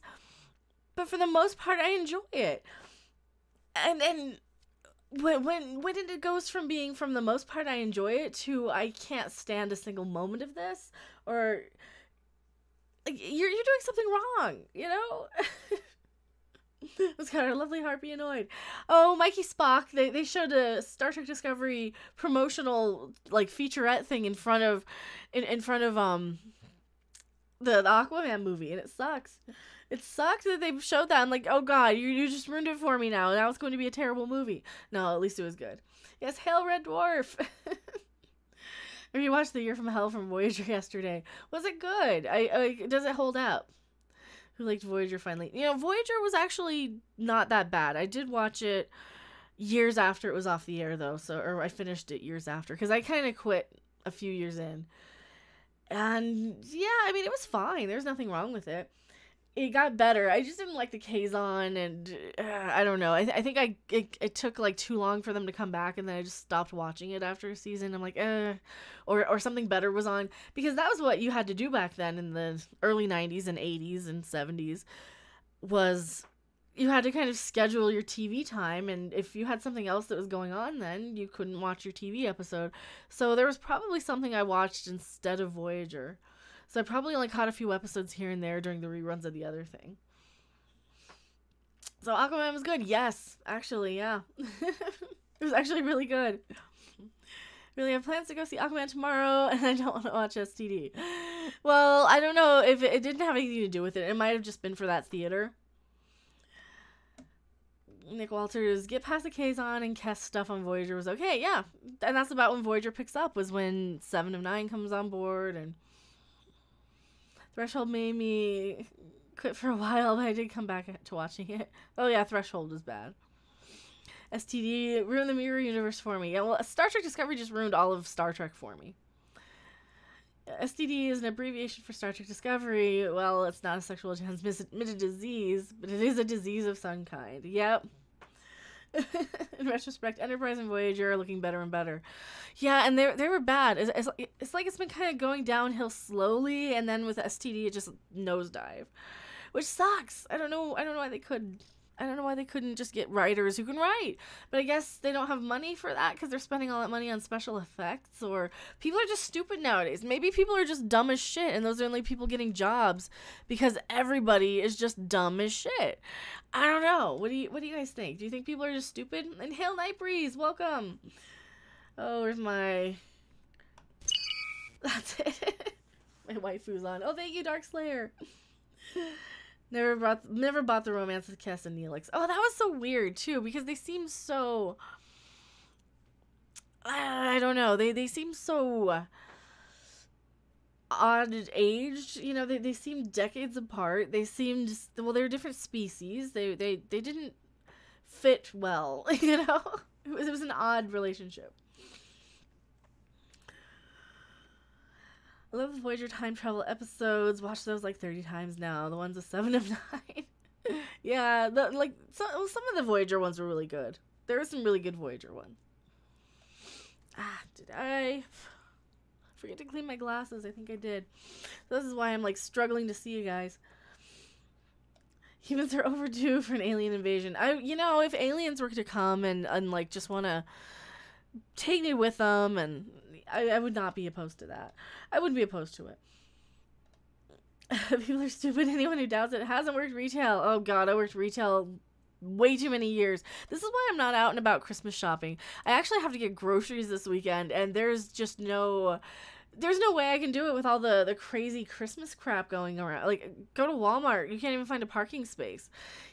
but for the most part I enjoy it. And when it goes from being from the most part I enjoy it to I can't stand a single moment of this, or like you're doing something wrong, you know? It's got our lovely heart be annoyed. Oh, Mikey Spock, they showed a Star Trek Discovery promotional like featurette thing in front of the Aquaman movie, and it sucks. It sucks that they showed that. I'm like, oh god, you just ruined it for me now. Now it's going to be a terrible movie. No, at least it was good. Yes, Hail Red Dwarf. We watched The Year from Hell from Voyager yesterday. Was it good? Does it hold up? Who liked Voyager finally? You know, Voyager was actually not that bad. I did watch it years after it was off the air, though. Or I finished it years after, because I kind of quit a few years in. And yeah, I mean, it was fine. There's nothing wrong with it. It got better. I just didn't like the Kazon, and I don't know. I think it took like too long for them to come back, and then I just stopped watching it after a season. I'm like, or something better was on, because that was what you had to do back then in the early 90s and 80s and 70s, was you had to kind of schedule your TV time, and if you had something else that was going on, then you couldn't watch your TV episode. So there was probably something I watched instead of Voyager. So I probably only caught a few episodes here and there during the reruns of the other thing. So Aquaman was good. Yes, actually, yeah. It was actually really good. Really have plans to go see Aquaman tomorrow, and I don't want to watch STD. Well, I don't know if it didn't have anything to do with it. It might have just been for that theater. Nick Walters, get past the Kazon and Kess stuff on Voyager was okay, yeah. And that's about when Voyager picks up, was when 7 of 9 comes on board, and Threshold made me quit for a while, but I did come back to watching it. Oh yeah, Threshold was bad. STD ruined the Mirror Universe for me. Yeah, well, Star Trek Discovery just ruined all of Star Trek for me. STD is an abbreviation for Star Trek Discovery. Well, it's not a sexually transmitted disease, but it is a disease of some kind. Yep. In retrospect, Enterprise and Voyager are looking better and better. Yeah, and they were bad. It's like it's been kind of going downhill slowly, and then with STD it just nosedive, which sucks. I don't know why they could. I don't know why they couldn't just get writers who can write. But I guess they don't have money for that because they're spending all that money on special effects, or people are just stupid nowadays. Maybe people are just dumb as shit, and those are only people getting jobs because everybody is just dumb as shit. I don't know. What do you guys think? Do you think people are just stupid? And hail Night Breeze, welcome. Oh, where's my... That's it. My waifu's on. Oh, thank you, Dark Slayer. Never bought the Romance of Kess and Neelix. Oh, that was so weird too, because they seem so... I don't know. They seem so odd aged. You know, they seem decades apart. They seemed, well, they were different species. They didn't fit well. You know, it was an odd relationship. I love the Voyager time travel episodes. Watched those like 30 times now. The ones with 7 of 9. Yeah, some of the Voyager ones were really good. There were some really good Voyager ones. Did I forget to clean my glasses? I think I did. So this is why I'm like struggling to see you guys. Humans are overdue for an alien invasion. If aliens were to come and like just want to take me with them, and I would not be opposed to that. I wouldn't be opposed to it. People are stupid. Anyone who doubts it hasn't worked retail. Oh god, I worked retail way too many years. This is why I'm not out and about Christmas shopping. I actually have to get groceries this weekend, and there's no way I can do it with all the crazy Christmas crap going around. Like, go to Walmart, you can't even find a parking space,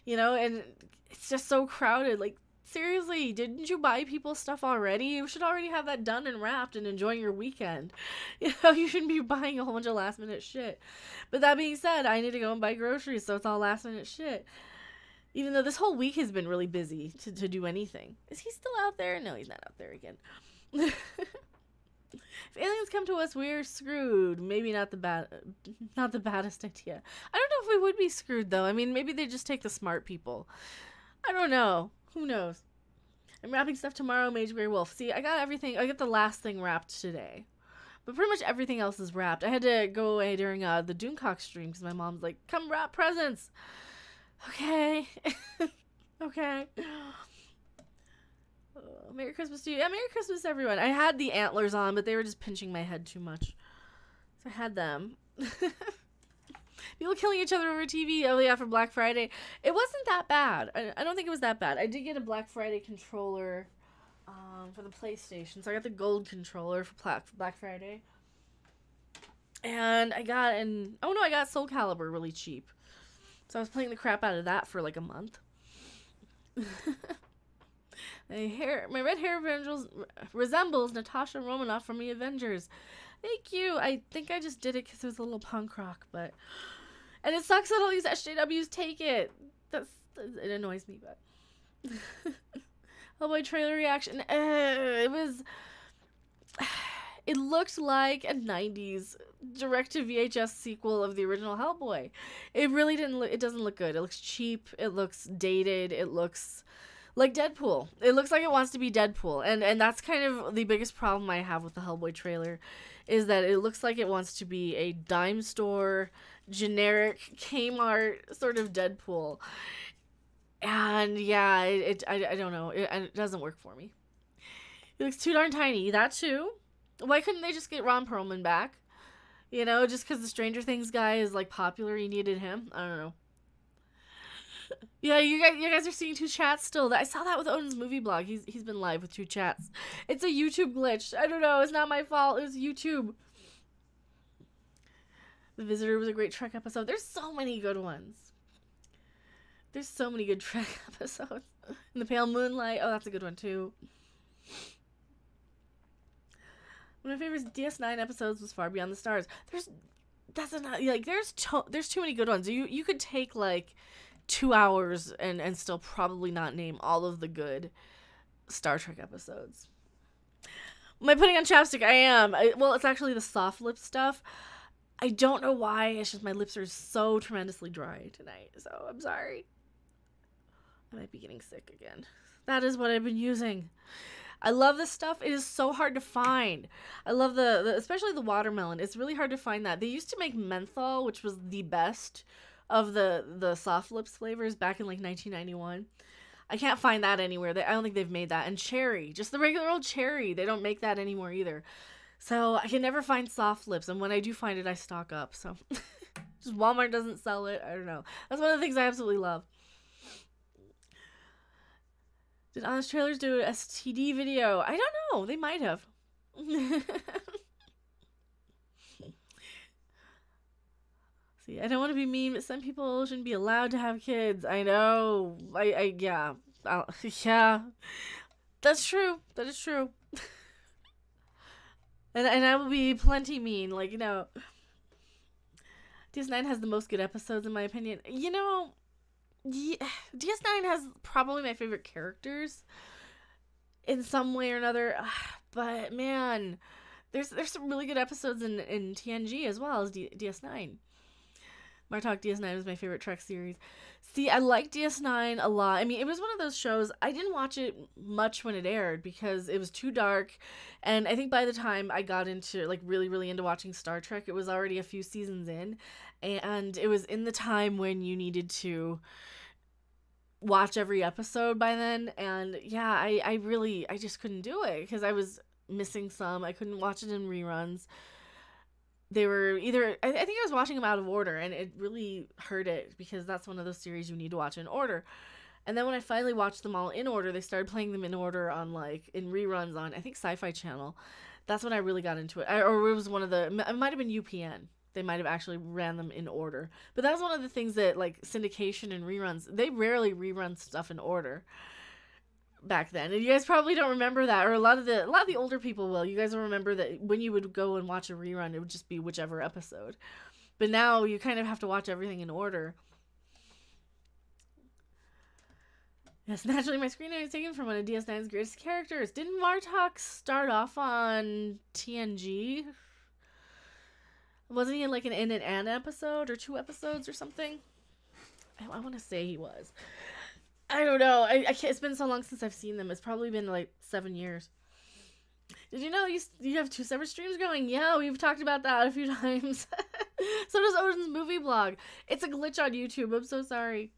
and it's just so crowded. Like, seriously, didn't you buy people stuff already? You should already have that done and wrapped and enjoying your weekend. You shouldn't be buying a whole bunch of last minute shit. But that being said, I need to go and buy groceries, so it's all last minute shit. Even though this whole week has been really busy to do anything. Is he still out there? No, he's not out there again. If aliens come to us, we're screwed. Maybe not the baddest idea. I don't know if we would be screwed though. I mean, maybe they just take the smart people. I don't know. Who knows? I'm wrapping stuff tomorrow, Mage Grey Wolf. See, I got everything. I got the last thing wrapped today. But pretty much everything else is wrapped. I had to go away during the Doomcock stream because my mom's like, come wrap presents. Okay. Okay. Merry Christmas to you. Yeah, Merry Christmas, everyone. I had the antlers on, but they were just pinching my head too much. So I had them. People killing each other over TV. Oh, yeah, for Black Friday. It wasn't that bad. I don't think it was that bad. I did get a Black Friday controller for the PlayStation. So I got the gold controller for Black Friday. And I got I got Soul Calibur really cheap. So I was playing the crap out of that for like a month. My red hair resembles Natasha Romanoff from the Avengers. Thank you. I think I just did it because it was a little punk rock, and it sucks that all these SJWs take it. It annoys me, but Hellboy trailer reaction. It looked like a 90s direct-to-VHS sequel of the original Hellboy. It really didn't look, it doesn't look good. It looks cheap. It looks dated. It looks like Deadpool. It looks like it wants to be Deadpool. And that's kind of the biggest problem I have with the Hellboy trailer, is that it looks like it wants to be a dime store, generic Kmart sort of Deadpool. And yeah, I don't know. It doesn't work for me. He looks too darn tiny. That too. Why couldn't they just get Ron Perlman back? You know, just because the Stranger Things guy is like popular, you needed him. I don't know. Yeah, you guys are seeing 2 chats still. I saw that with Odin's movie blog. He's been live with 2 chats. It's a YouTube glitch. I don't know. It's not my fault. It was YouTube. The Visitor was a great Trek episode. There's so many good ones. There's so many good Trek episodes. In the Pale Moonlight. Oh, that's a good one too. One of my favorite DS9 episodes was Far Beyond the Stars. There's too many good ones. You could take like 2 hours and still probably not name all of the good Star Trek episodes. Am I putting on chapstick? I am. Well, it's actually the soft lip stuff. I don't know why. It's just my lips are so tremendously dry tonight. So I'm sorry. I might be getting sick again. That is what I've been using. I love this stuff. It is so hard to find. I love especially the watermelon. It's really hard to find that. They used to make menthol, which was the best of the soft lips flavors back in like 1991. I can't find that anywhere. I don't think they've made that. And cherry, just the regular old cherry. They don't make that anymore either. So I can never find soft lips. And when I do find it, I stock up. So just Walmart doesn't sell it. I don't know. That's one of the things I absolutely love. Did Honest Trailers do an STD video? I don't know. They might have. See, I don't want to be mean, but some people shouldn't be allowed to have kids. I know. Yeah. Yeah. That's true. That is true. And I will be plenty mean. Like, you know, DS9 has the most good episodes, in my opinion. You know, yeah, DS9 has probably my favorite characters in some way or another. But, man, there's some really good episodes in TNG as well as DS9. Martok DS9 was my favorite Trek series. See, I like DS9 a lot. I mean, it was one of those shows, I didn't watch it much when it aired because it was too dark. And I think by the time I got into, like, really, really into watching Star Trek, it was already a few seasons in. And it was in the time when you needed to watch every episode by then. And yeah, I just couldn't do it because I was missing some. I couldn't watch it in reruns. They were either, I think I was watching them out of order, and it really hurt it because that's one of those series you need to watch in order. And then when I finally watched them all in order, they started playing them in order on, like, in reruns on, I think, Sci-Fi Channel. That's when I really got into it. Or it was one of the, it might have been UPN. They might have actually ran them in order. But that was one of the things that, like, syndication and reruns, they rarely rerun stuff in order back then. And you guys probably don't remember that, or a lot of the older people will. You guys will remember that when you would go and watch a rerun, it would just be whichever episode. But now you kind of have to watch everything in order. Yes, naturally, my screen name is taken from one of DS9's greatest characters. Didn't Martok start off on TNG? Wasn't he in like in an Anna episode or 2 episodes or something? I want to say he was. I don't know. I can't, it's been so long since I've seen them. It's probably been like 7 years. Did you know you have 2 separate streams going? Yeah, we've talked about that a few times. So does Odin's movie blog. It's a glitch on YouTube. I'm so sorry.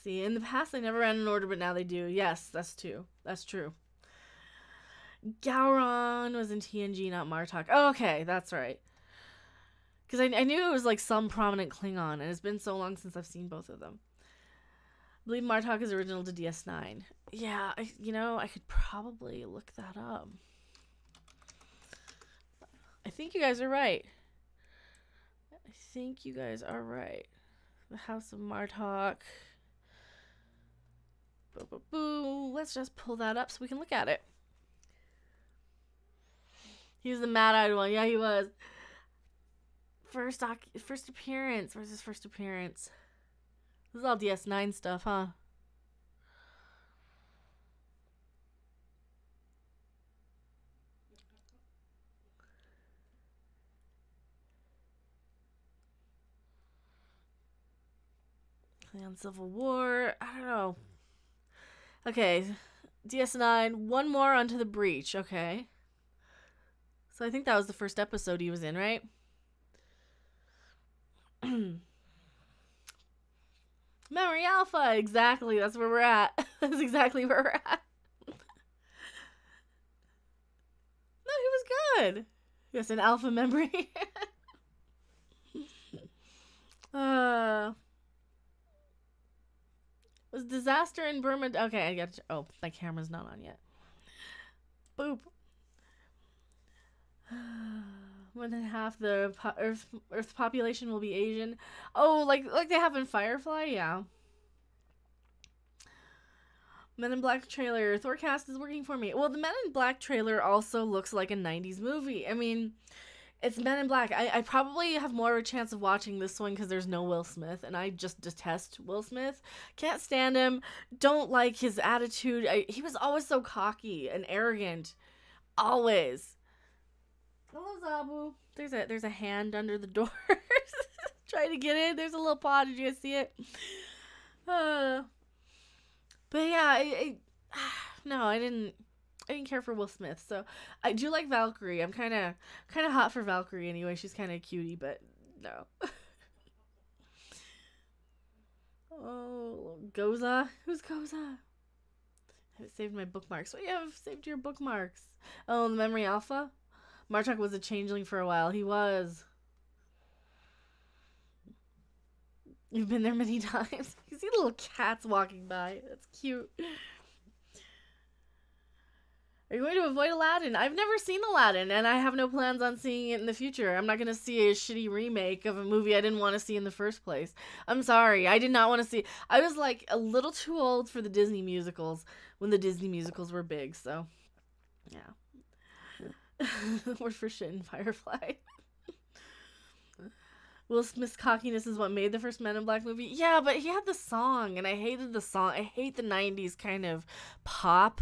See, in the past they never ran in order, but now they do. Yes, that's true. That's true. Gowron was in TNG, not Martok. Oh, okay, that's right. Because I knew it was like some prominent Klingon, and it's been so long since I've seen both of them. I believe Martok is original to DS9. Yeah, I could probably look that up. I think you guys are right. The House of Martok. Boo. Let's just pull that up so we can look at it. He was the mad-eyed one. Yeah, he was. First appearance. Where's his first appearance? This is all DS9 stuff, huh? On Civil War. I don't know. Okay. DS9. One more onto the breach. Okay. So I think that was the first episode he was in, right? Memory Alpha. Exactly. That's where we're at. That's exactly where we're at. No, he was good. Yes, an alpha memory. Was disaster in Burma? Okay, I got. Oh, my camera's not on yet. Boop. More than half the Earth population will be Asian. Oh, like they have in Firefly, yeah. Men in Black trailer. Thorcast is working for me. Well, the Men in Black trailer also looks like a 90s movie. I mean, it's Men in Black. I probably have more of a chance of watching this one because there's no Will Smith, and I just detest Will Smith. Can't stand him. Don't like his attitude. He was always so cocky and arrogant. Always. Hello, Zabu. There's a hand under the door. Trying to get in. There's a little paw. Did you guys see it? But yeah, no, I didn't care for Will Smith. So I do like Valkyrie. I'm kind of hot for Valkyrie anyway. She's kind of cutie, but no. Oh, Goza. Who's Goza? I haven't saved my bookmarks. What do you have saved your bookmarks? Oh, the Memory Alpha. Martok was a changeling for a while. He was. You've been there many times. You see little cats walking by. That's cute. Are you going to avoid Aladdin? I've never seen Aladdin, and I have no plans on seeing it in the future. I'm not going to see a shitty remake of a movie I didn't want to see in the first place. I'm sorry. I did not want to see... I was, like, a little too old for the Disney musicals when the Disney musicals were big, so... Yeah. Word for shit in Firefly. Will Smith's cockiness is what made the first Men in Black movie. Yeah, but he had the song, and I hated the song. I hate the 90s kind of pop,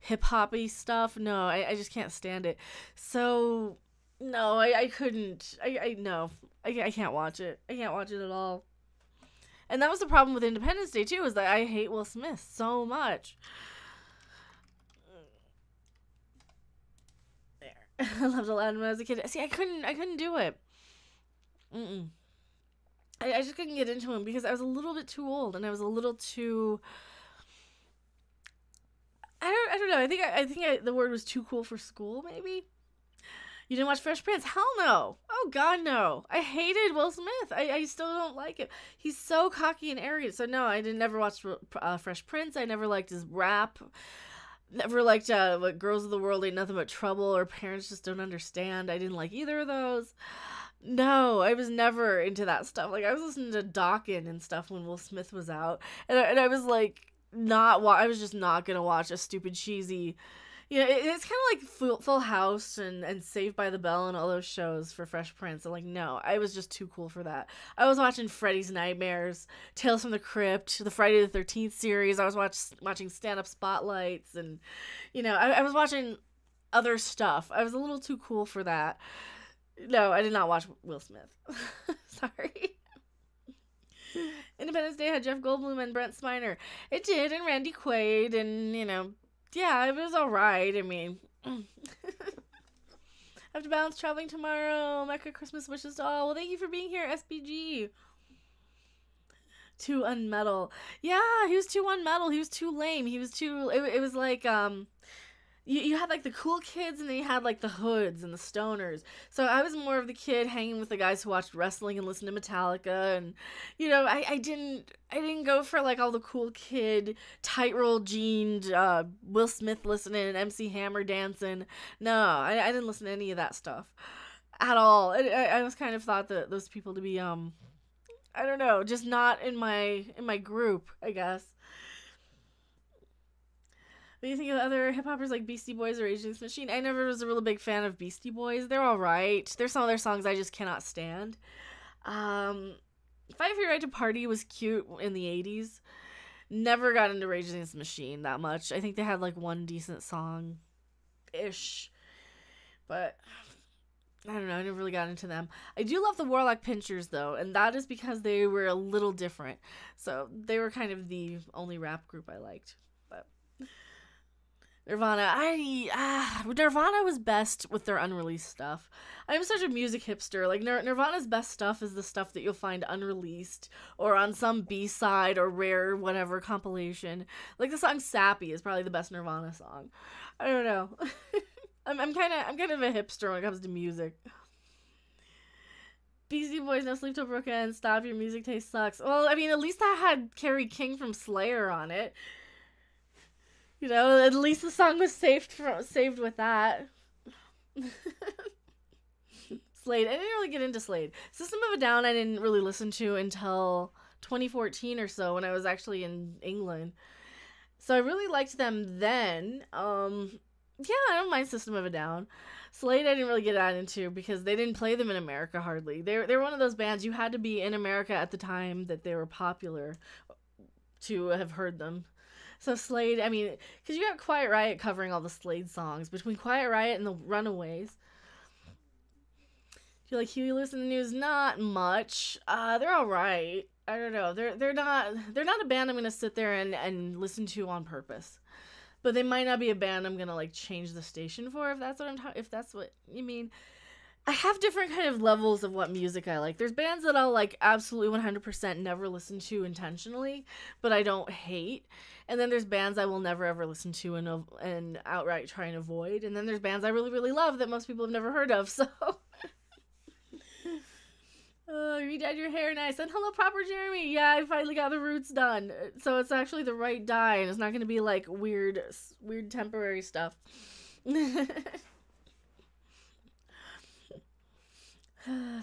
hip-hop-y stuff. No, I just can't stand it. So, no, I couldn't. No. I can't watch it. I can't watch it at all. And that was the problem with Independence Day, too, is that I hate Will Smith so much. There. I loved Aladdin when I was a kid. See, I couldn't do it. I just couldn't get into him because I was a little bit too old and I was a little too... I don't know. I think the word was too cool for school, maybe? You didn't watch Fresh Prince? Hell no. Oh, God, no. I hated Will Smith. I still don't like him. He's so cocky and arrogant. So, no, I never watched Fresh Prince. I never liked his rap. Never liked what Girls of the World Ain't Nothing But Trouble or Parents Just Don't Understand. I didn't like either of those. No, I was never into that stuff. Like, I was listening to Dawkins and stuff when Will Smith was out. And I was like, I was just not gonna watch a stupid, cheesy, Yeah, it's kind of like Full House and Saved by the Bell and all those shows for Fresh Prince. I'm like, no, I was just too cool for that. I was watching Freddy's Nightmares, Tales from the Crypt, the Friday the 13th series. I was watching stand-up spotlights, and, I was watching other stuff. I was a little too cool for that. No, I did not watch Will Smith. Sorry. Independence Day had Jeff Goldblum and Brent Spiner. It did, and Randy Quaid, and, yeah, it was alright. I mean, I have to balance traveling tomorrow. Mecca Christmas wishes to all. Well, thank you for being here, SBG. Too unmetal. Yeah, he was too unmetal. He was too lame. He was too. It was like, you had like the cool kids and then you had like the hoods and the stoners. So I was more of the kid hanging with the guys who watched wrestling and listened to Metallica, and I didn't go for like all the cool kid tight roll jeaned Will Smith listening and MC Hammer dancing. No, I didn't listen to any of that stuff at all. I was kind of thought that those people to be I don't know, just not in my group, I guess. What do you think of other hip-hoppers like Beastie Boys or Rage Against the Machine? I never was a real big fan of Beastie Boys. They're alright. There's some of their songs I just cannot stand. Fight for Your Right to Party was cute in the 80s. Never got into Rage Against the Machine that much. I think they had like one decent song-ish. But I don't know, I never really got into them. I do love the Warlock Pinchers, though, and that is because they were a little different. So they were kind of the only rap group I liked. But Nirvana, Nirvana was best with their unreleased stuff. I'm such a music hipster. Like, Nirvana's best stuff is the stuff that you'll find unreleased or on some B-side or rare whatever compilation. Like, the song Sappy is probably the best Nirvana song. I don't know. I'm kind of a hipster when it comes to music. Beastie Boys, No Sleep Till Broken End, Stop, Your Music Taste Sucks. Well, I mean, at least that had Kerry King from Slayer on it. At least the song was saved with that. Slade. I didn't really get into Slade. System of a Down I didn't really listen to until 2014 or so when I was actually in England. So I really liked them then. Yeah, I don't mind System of a Down. Slade I didn't really get that into because they didn't play them in America hardly. They're one of those bands you had to be in America at the time that they were popular to have heard them. So Slade, I mean, because you got Quiet Riot covering all the Slade songs. Between Quiet Riot and the Runaways. Do you like Huey Lewis and the News? Not much. They're alright. I don't know. They're not a band I'm gonna sit there and listen to on purpose. But they might not be a band I'm gonna like change the station for, if that's what you mean. I have different kind of levels of what music I like. There's bands that I'll like absolutely 100% never listen to intentionally, but I don't hate. And then there's bands I will never ever listen to and outright try and avoid. And then there's bands I really, really love that most people have never heard of. So, you dyed your hair nice. And hello, Proper Jeremy. Yeah, I finally got the roots done. So it's actually the right dye, and it's not going to be like weird temporary stuff.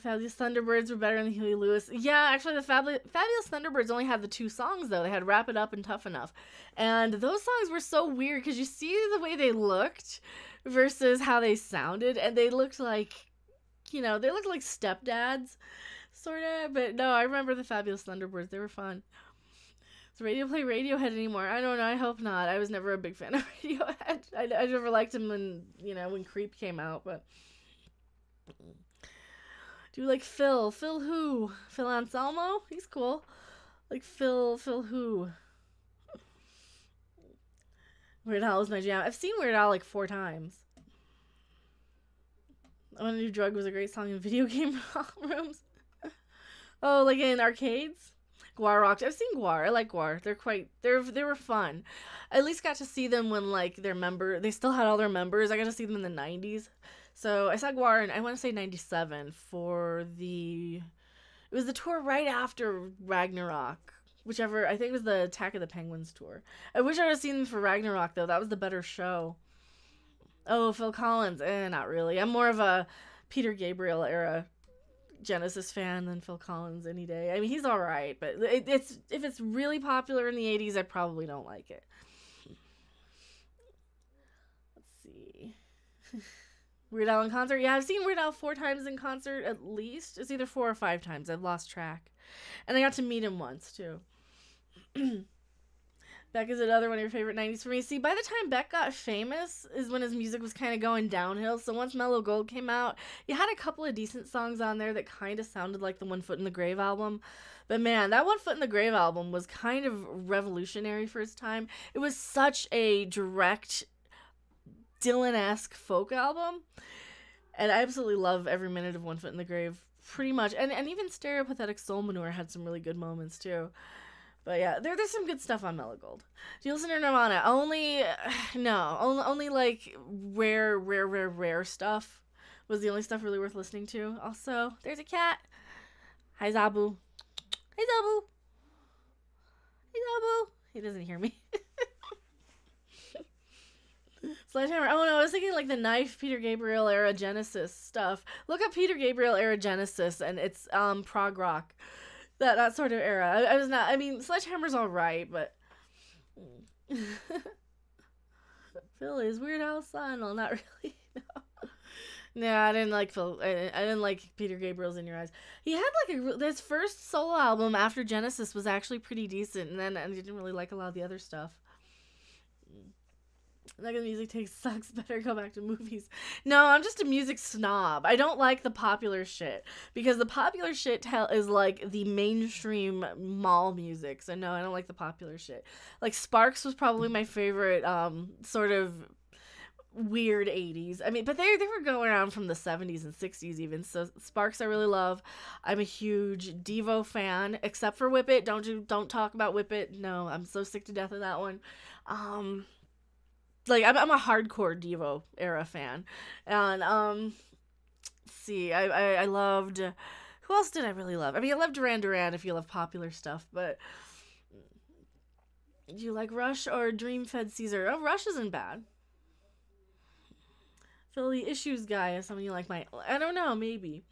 Fabulous Thunderbirds were better than Huey Lewis. Yeah, actually, the Fabulous Thunderbirds only had the two songs, though. They had Wrap It Up and Tough Enough. And those songs were so weird, because you see the way they looked versus how they sounded, and they looked like, they looked like stepdads, sort of. But no, I remember the Fabulous Thunderbirds. They were fun. Does radio play Radiohead anymore? I don't know. I hope not. I was never a big fan of Radiohead. I never liked him when Creep came out, but... Do you like Phil? Phil who? Phil Anselmo? He's cool. Like Phil who? Weird Al is my jam. I've seen Weird Al like 4 times. I Want a New Drug was a great song in video game rooms. Oh, like in arcades? Guar rocked. I've seen Guar. I like Guar. They were fun. I at least got to see them when like they still had all their members. I got to see them in the 90s. So I saw Guar in, I want to say 97 it was the tour right after Ragnarok. Whichever, I think it was the Attack of the Penguins tour. I wish I would have seen them for Ragnarok, though. That was the better show. Oh, Phil Collins. Not really. I'm more of a Peter Gabriel era Genesis fan than Phil Collins any day. I mean, he's alright, but if it's really popular in the 80s, I probably don't like it. Weird Al in concert. Yeah, I've seen Weird Al 4 times in concert at least. It's either 4 or 5 times. I've lost track. And I got to meet him once, too. Beck is another one of your favorite 90s for me. See, by the time Beck got famous is when his music was kind of going downhill. So once Mellow Gold came out, he had a couple of decent songs on there that kind of sounded like the One Foot in the Grave album. But man, that One Foot in the Grave album was kind of revolutionary for its time. It was such a direct Dylan-esque folk album. And I absolutely love every minute of One Foot in the Grave, pretty much. And even Stereopathetic Soul Manure had some really good moments, too. But yeah, there's some good stuff on Mellow Gold. Do you listen to Nirvana? Only like rare stuff was the only stuff really worth listening to. Also, there's a cat. Hi, Zabu. Hey, Zabu. Hey, Zabu. He doesn't hear me. Sledgehammer. Oh no, I was thinking like the Knife, Peter Gabriel era Genesis stuff. Look up Peter Gabriel era Genesis, and it's prog rock. That sort of era. I was not. I mean, Sledgehammer's all right, but Phil is Weird Al's son. Well, not really. No, I didn't like Phil. I didn't like Peter Gabriel's In Your Eyes. He had like his first solo album after Genesis was actually pretty decent, and then I didn't really like a lot of the other stuff. Like the music taste sucks. Better go back to movies. No, I'm just a music snob. I don't like the popular shit because the popular shit is like the mainstream mall music. So no, I don't like the popular shit. Like Sparks was probably my favorite sort of weird 80s. I mean, but they were going around from the 70s and 60s even. So Sparks I really love. I'm a huge Devo fan, except for Whip It. Don't talk about Whip It. No, I'm so sick to death of that one. Like I'm a hardcore Devo era fan, and let's see, I loved. Who else did I really love? I mean, I love Duran Duran if you love popular stuff, but do you like Rush or Dream Fed Caesar? Oh, Rush isn't bad. Philly Issues guy is something you like. I don't know, maybe.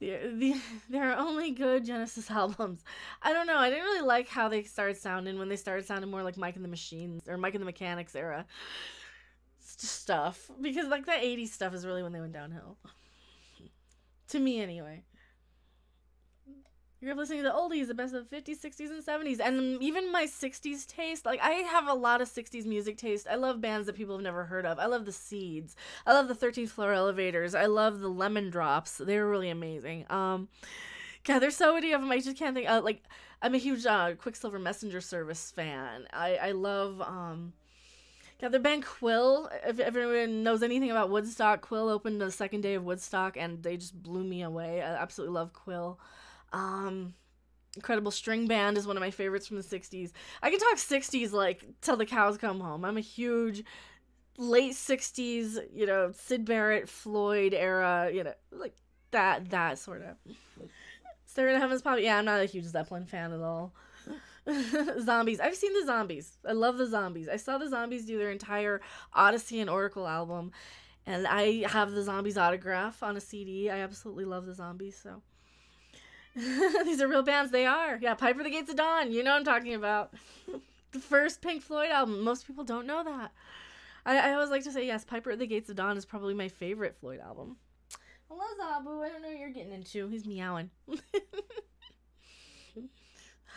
There are only good Genesis albums. I don't know. I didn't really like how they started sounding when they started sounding more like Mike and the Machines or Mike and the Mechanics era stuff. Because like that 80s stuff is really when they went downhill. To me anyway. You're listening to the oldies, the best of the 50s, 60s, and 70s. And even my 60s taste. Like, I have a lot of 60s music taste. I love bands that people have never heard of. I love the Seeds. I love the 13th Floor Elevators. I love the Lemon Drops. They were really amazing. God, there's so many of them. I just can't think. Like, I'm a huge Quicksilver Messenger Service fan. I love... God, the band Quill. If everyone knows anything about Woodstock, Quill opened the second day of Woodstock, and they just blew me away. I absolutely love Quill. Incredible String Band is one of my favorites from the 60s. I can talk 60s like till the cows come home. I'm a huge late 60s, Syd Barrett, Floyd era, like that sort of. Staring at Heaven's Pop. Yeah, I'm not a huge Zeppelin fan at all. Zombies. I've seen the Zombies. I love the Zombies. I saw the Zombies do their entire Odyssey and Oracle album, and I have the Zombies autograph on a CD. I absolutely love the Zombies, so. These are real bands. They are. Yeah, Piper the Gates of Dawn. You know what I'm talking about. The first Pink Floyd album. Most people don't know that. I always like to say, yes, Piper at the Gates of Dawn is probably my favorite Floyd album. Hello, Zabu. I don't know what you're getting into. He's meowing.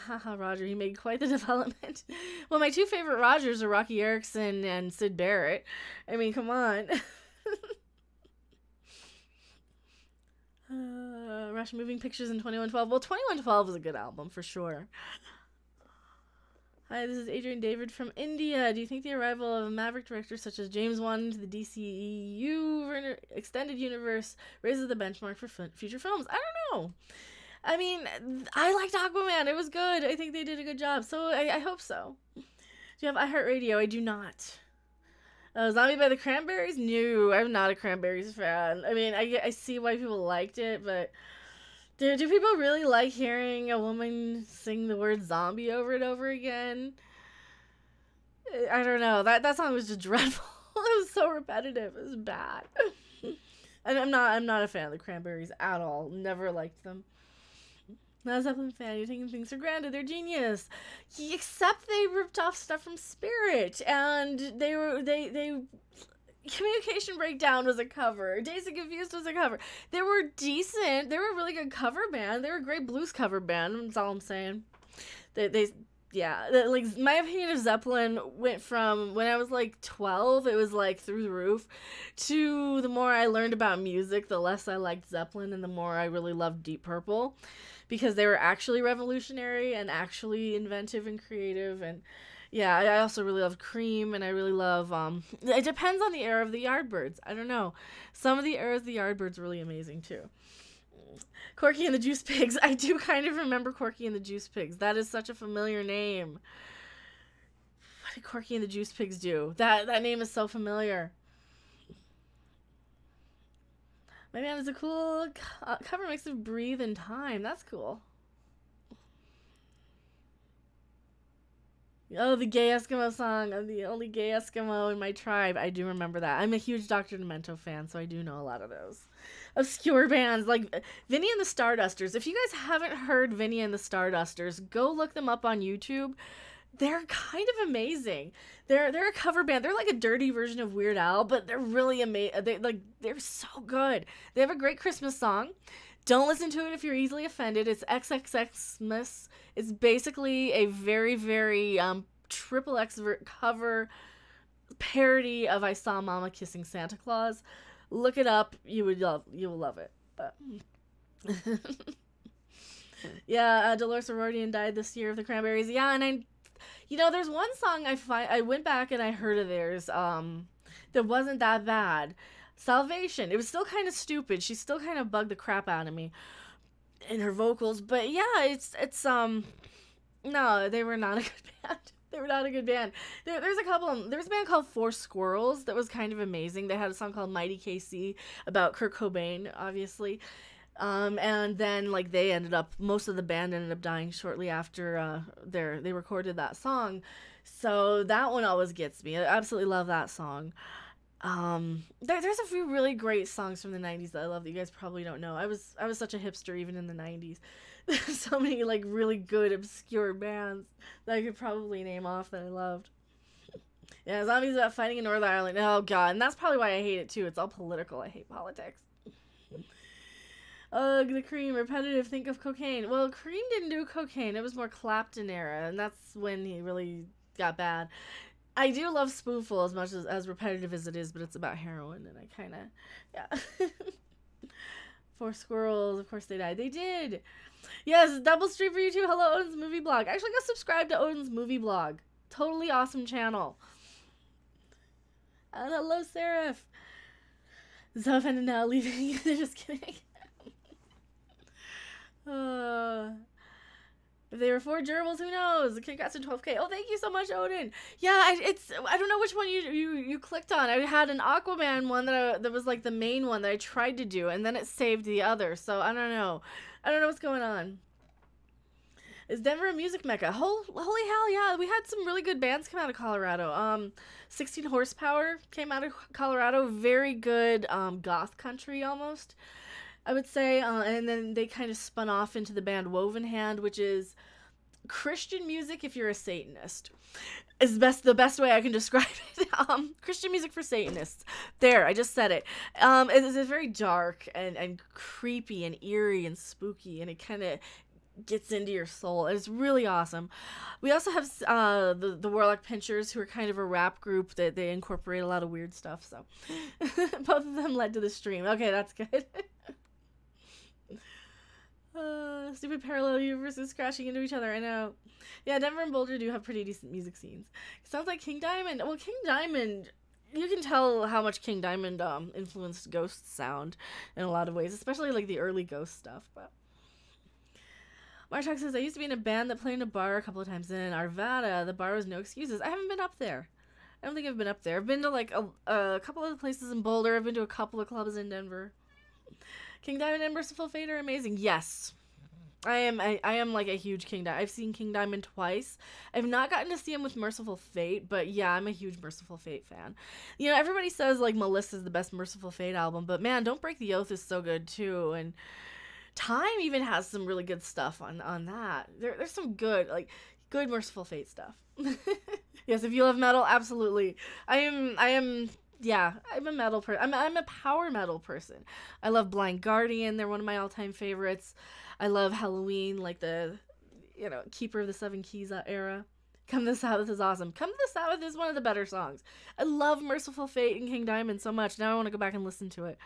Haha, Roger. He made quite the development. Well, my two favorite Rogers are Rocky Erickson and Syd Barrett. I mean, come on. Rush Moving Pictures in 2112. Well, 2112 is a good album for sure. Hi, this is Adrian David from India. Do you think the arrival of Maverick directors such as James Wan to the DCEU extended universe raises the benchmark for future films? I don't know. I mean, I liked Aquaman. It was good. I think they did a good job. So I hope so. Do you have iHeartRadio? I do not. Zombie by the Cranberries? No, I'm not a Cranberries fan. I mean, I see why people liked it, but do people really like hearing a woman sing the word zombie over and over again? I don't know. That song was just dreadful. It was so repetitive. It was bad. And I'm not a fan of the Cranberries at all. Never liked them. Not a Zeppelin fan. You're taking things for granted. They're genius. Except they ripped off stuff from Spirit, and they Communication Breakdown was a cover. Dazed and Confused was a cover. They were decent. They were a really good cover band. They were a great blues cover band. That's all I'm saying. Like, my opinion of Zeppelin went from when I was like 12, it was like through the roof, to the more I learned about music, the less I liked Zeppelin, and the more I really loved Deep Purple, because they were actually revolutionary and actually inventive and creative. And yeah, I also really love Cream, and I really love, it depends on the era of the Yardbirds. I don't know. Some of the eras of the Yardbirds are really amazing too. Corky and the Juice Pigs. I do kind of remember Corky and the Juice Pigs. That is such a familiar name. What did Corky and the Juice Pigs do? That name is so familiar. My man is a cool cover mix of Breathe and Time. That's cool. Oh, the gay Eskimo song. I'm the only gay Eskimo in my tribe. I do remember that. I'm a huge Dr. Demento fan, so I do know a lot of those obscure bands like Vinny and the Stardusters. If you guys haven't heard Vinny and the Stardusters, go look them up on YouTube. They're kind of amazing. They're a cover band. They're like a dirty version of Weird Al, but they're really amazing. They're so good. They have a great Christmas song. Don't listen to it if you're easily offended. It's XXXmas. It's basically a very, very triple X cover parody of I Saw Mama Kissing Santa Claus. Look it up. You will love it. But yeah, Dolores O'Riordan died this year of the Cranberries. Yeah, and there's one song I went back and I heard of theirs that wasn't that bad. Salvation. It was still kind of stupid. She still kind of bugged the crap out of me in her vocals, but yeah, it's no, they were not a good band. They were not a good band. There's a band called Four Squirrels that was kind of amazing. They had a song called Mighty KC about Kurt Cobain, obviously. And then like most of the band ended up dying shortly after they recorded that song. So that one always gets me. I absolutely love that song. There's a few really great songs from the 90s that I love that you guys probably don't know. I was such a hipster even in the 90s. There's so many like really good obscure bands that I could probably name off that I loved. Yeah, Zombies About Fighting in Northern Ireland. Oh god, and that's probably why I hate it too. It's all political. I hate politics. Ugh, the Cream, repetitive, think of cocaine. Well, Cream didn't do cocaine. It was more Clapton era, and that's when he really got bad. I do love Spoonful as much as repetitive as it is, but it's about heroin, and I kind of, yeah. Four Squirrels, of course they died. They did. Yes, double stream for you too. Hello, Odin's Movie Blog. I actually got subscribed to Odin's Movie Blog. Totally awesome channel. And hello, Seraph. So offended now, leaving. They're just kidding. If they were 4 gerbils, who knows? Congrats on 12K. Oh, thank you so much, Odin. Yeah, I don't know which one you clicked on. I had an Aquaman one that was like the main one that I tried to do, and then it saved the other. So I don't know. I don't know what's going on. Is Denver a music mecca? Holy hell, yeah. We had some really good bands come out of Colorado. 16 Horsepower came out of Colorado. Very good goth country almost, I would say. And then they kind of spun off into the band Woven Hand, which is Christian music if you're a Satanist. Is the best way I can describe it. Christian music for Satanists. There, I just said it. It's very dark and creepy and eerie and spooky, and it kind of gets into your soul. It's really awesome. We also have the Warlock Pinchers, who are kind of a rap group that they incorporate a lot of weird stuff. So both of them led to the stream. Okay, that's good. Stupid parallel universes crashing into each other. I know. Yeah, Denver and Boulder do have pretty decent music scenes. Sounds like King Diamond. Well, King Diamond, you can tell how much King Diamond influenced Ghost sound in a lot of ways, especially like the early Ghost stuff. But Marchak says, I used to be in a band that played in a bar a couple of times in Arvada. The bar was No Excuses. I haven't been up there. I don't think I've been up there. I've been to like a couple of places in Boulder. I've been to a couple of clubs in Denver. King Diamond and Merciful Fate are amazing. Yes. I am like a huge King Diamond. I've seen King Diamond twice. I've not gotten to see him with Merciful Fate, but yeah, I'm a huge Merciful Fate fan. You know, everybody says like Melissa's the best Merciful Fate album, but man, Don't Break the Oath is so good too, and Time even has some really good stuff on that. There's some good Merciful Fate stuff. Yes, if you love metal, absolutely. I am Yeah, I'm a metal person. I'm a power metal person. I love Blind Guardian. They're one of my all-time favorites. I love Halloween, like the, Keeper of the Seven Keys era. Come the Sabbath is awesome. Come the Sabbath is one of the better songs. I love Merciful Fate and King Diamond so much. Now I want to go back and listen to it.